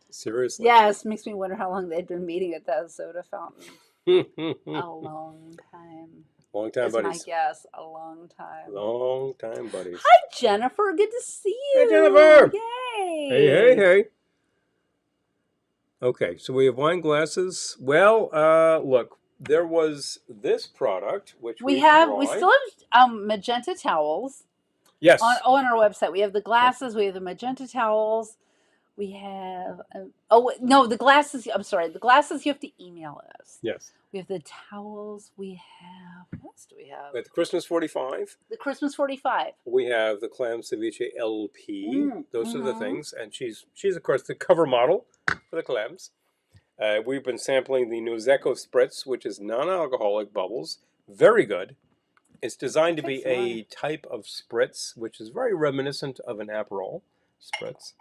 Seriously. Yes, makes me wonder how long they'd been meeting at that soda fountain. A long time. Long time, buddies. My guess, a long time. Long time, buddies. Hi, Jennifer. Good to see you. Hey, Jennifer. Yay. Hey. Okay, so we have wine glasses. Well, look, there was this product which we still have magenta towels. Yes. On our website, we have the glasses. We have the magenta towels. We have the glasses. I'm sorry, the glasses you have to email us. Yes. We have the towels. We have what else do we have? We have the Christmas 45. The Christmas 45. We have the Clam Ceviche LP. Those are the things, and she's of course the cover model for the clams. We've been sampling the Nuzeko Spritz, which is non-alcoholic bubbles. Very good. It's designed to be a type of spritz, which is very reminiscent of an Aperol spritz.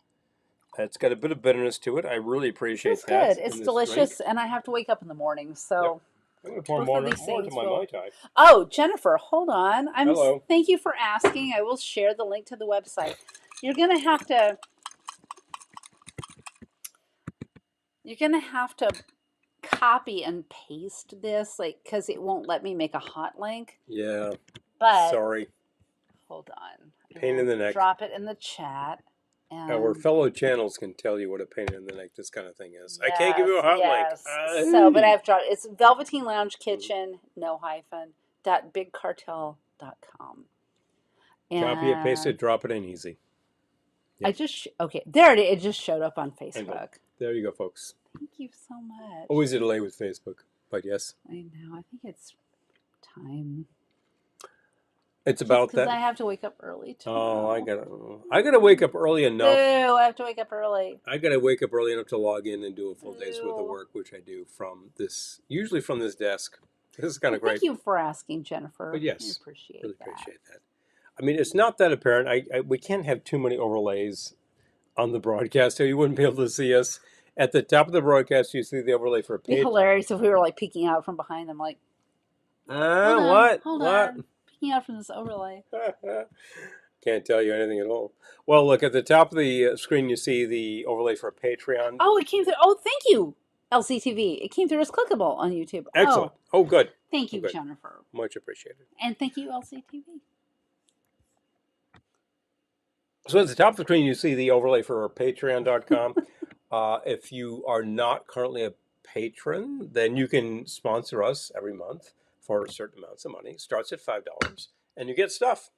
It's got a bit of bitterness to it. I really appreciate that. It's good. It's delicious, and I have to wake up in the morning, so... I'm going to pour more into my Mai Tai. Oh, Jennifer, hold on. Hello. Thank you for asking. I will share the link to the website. You're going to have to... copy and paste this, because it won't let me make a hot link. Yeah. But... Sorry. Hold on. Pain in the neck. Drop it in the chat. Our fellow channels can tell you what a pain in the neck this kind of thing is. I can't give you a hot link. But I've dropped it's Velveteen Lounge Kitchen, no hyphen, .bigcartel.com. Copy it, paste it, drop it in easy. Yep. There it is. It just showed up on Facebook. There you go, folks. Thank you so much. Always a delay with Facebook, but yes. I know. I think it's time. It's about that. Because I have to wake up early tomorrow. Oh, I gotta wake up early enough. Boo, I have to wake up early. I gotta wake up early enough to log in and do a full day's worth of work, which I do usually from this desk. This is kind of great. Thank you for asking, Jennifer. But yes, I appreciate that. I mean, it's not that apparent. We can't have too many overlays on the broadcast, so you wouldn't be able to see us. At the top of the broadcast, you see the overlay for a page. It'd be hilarious if we were peeking out from behind them, like. Hold on. Out from this overlay. Can't tell you anything at all. Well, look, at the top of the screen, you see the overlay for Patreon. Oh, it came through. Oh, thank you, LCTV. It came through as clickable on YouTube. Excellent. Oh, good. Thank you, Jennifer. Much appreciated. And thank you, LCTV. So at the top of the screen, you see the overlay for patreon.com. If you are not currently a patron, then you can sponsor us every month for certain amounts of money. Starts at $5, and you get stuff.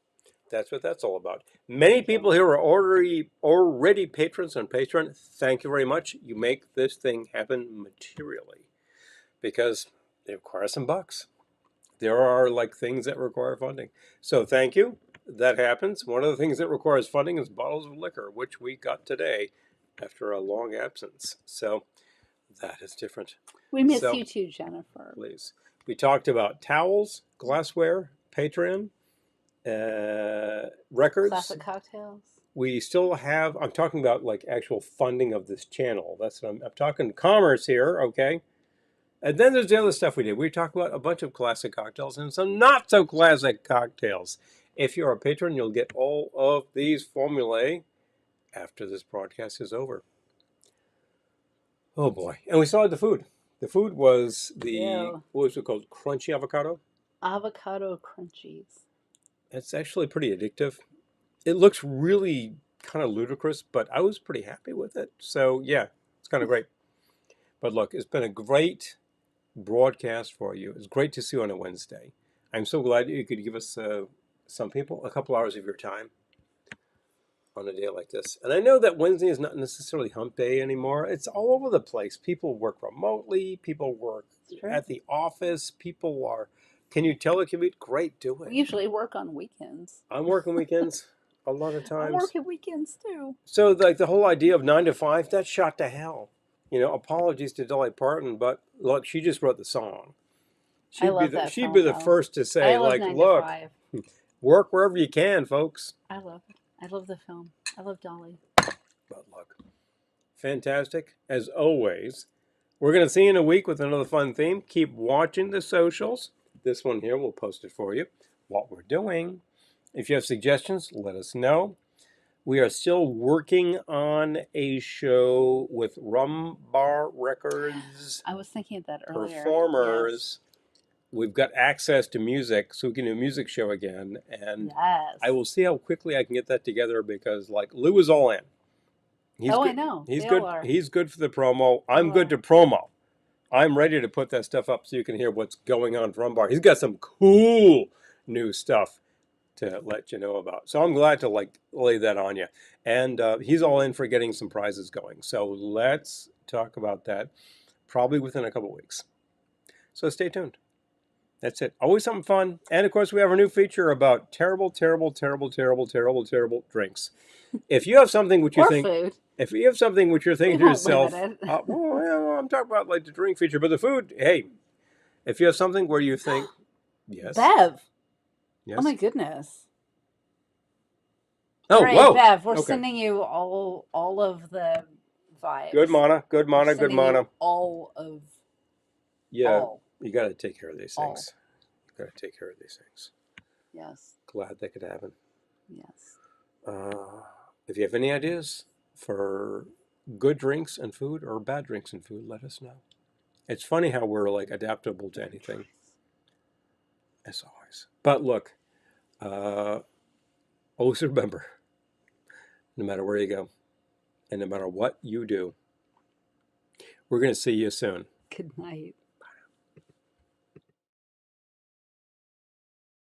That's what that's all about. Many people here are already patrons on Patreon. Thank you very much. You make this thing happen materially because it requires some bucks. There are like things that require funding. So thank you. That happens. One of the things that requires funding is bottles of liquor, which we got today after a long absence. So that is different. We miss you too, Jennifer. Please. We talked about towels, glassware, Patreon, records. Classic cocktails. We still have, I'm talking about like actual funding of this channel. That's what I'm talking commerce here, okay? And then there's the other stuff we did. We talked about a bunch of classic cocktails and some not so classic cocktails. If you're a patron, you'll get all of these formulae after this broadcast is over. Oh boy. And we still had the food. The food was what was it called? Crunchy avocado? Avocado crunchies. It's actually pretty addictive. It looks really kind of ludicrous, but I was pretty happy with it. So yeah, it's kind of great. But look, it's been a great broadcast for you. It's great to see you on a Wednesday. I'm so glad you could give us some people a couple hours of your time on a day like this. And I know that Wednesday is not necessarily hump day anymore. It's all over the place. People work remotely. People work at the office. People are, can you telecommute? Great, do it. We usually work on weekends. I'm working weekends a lot of times. I'm working weekends too. So like the whole idea of 9 to 5, that's shot to hell. You know, apologies to Dolly Parton, but look, she just wrote the song. She'd be the first to say, like, look, work wherever you can, folks. I love it. I love the film. I love Dolly. But look, fantastic. As always, we're going to see you in a week with another fun theme. Keep watching the socials. This one here, we'll post it for you, what we're doing. If you have suggestions, let us know. We are still working on a show with Rum Bar Records. I was thinking of that earlier. Performers. Yes. We've got access to music, so we can do a music show again. And I will see how quickly I can get that together because, like, Lou is all in. I know. He's good. He's good for the promo. I'm good to promo. I'm ready to put that stuff up so you can hear what's going on from Rum Bar. He's got some cool new stuff to let you know about. So I'm glad to like lay that on you. And he's all in for getting some prizes going. So let's talk about that probably within a couple weeks. So stay tuned. That's it. Always something fun. And of course, we have a new feature about terrible, terrible, terrible, terrible, terrible, terrible drinks. If you have something which you think, food. If you have something which you're thinking to yourself, well, I'm talking about like the drink feature, but the food. Hey, if you have something where you think, yes, Bev. Yes. Oh my goodness. Oh, right, whoa. Bev, we're sending you all of the vibes. Good mana, good mana, good mana. All of. Yeah. All. You got to take care of these things. You got to take care of these things. Yes. Glad that could happen. Yes. If you have any ideas for good drinks and food or bad drinks and food, let us know. It's funny how we're like adaptable to anything. As always. But look, always remember, no matter where you go and no matter what you do, we're going to see you soon. Good night.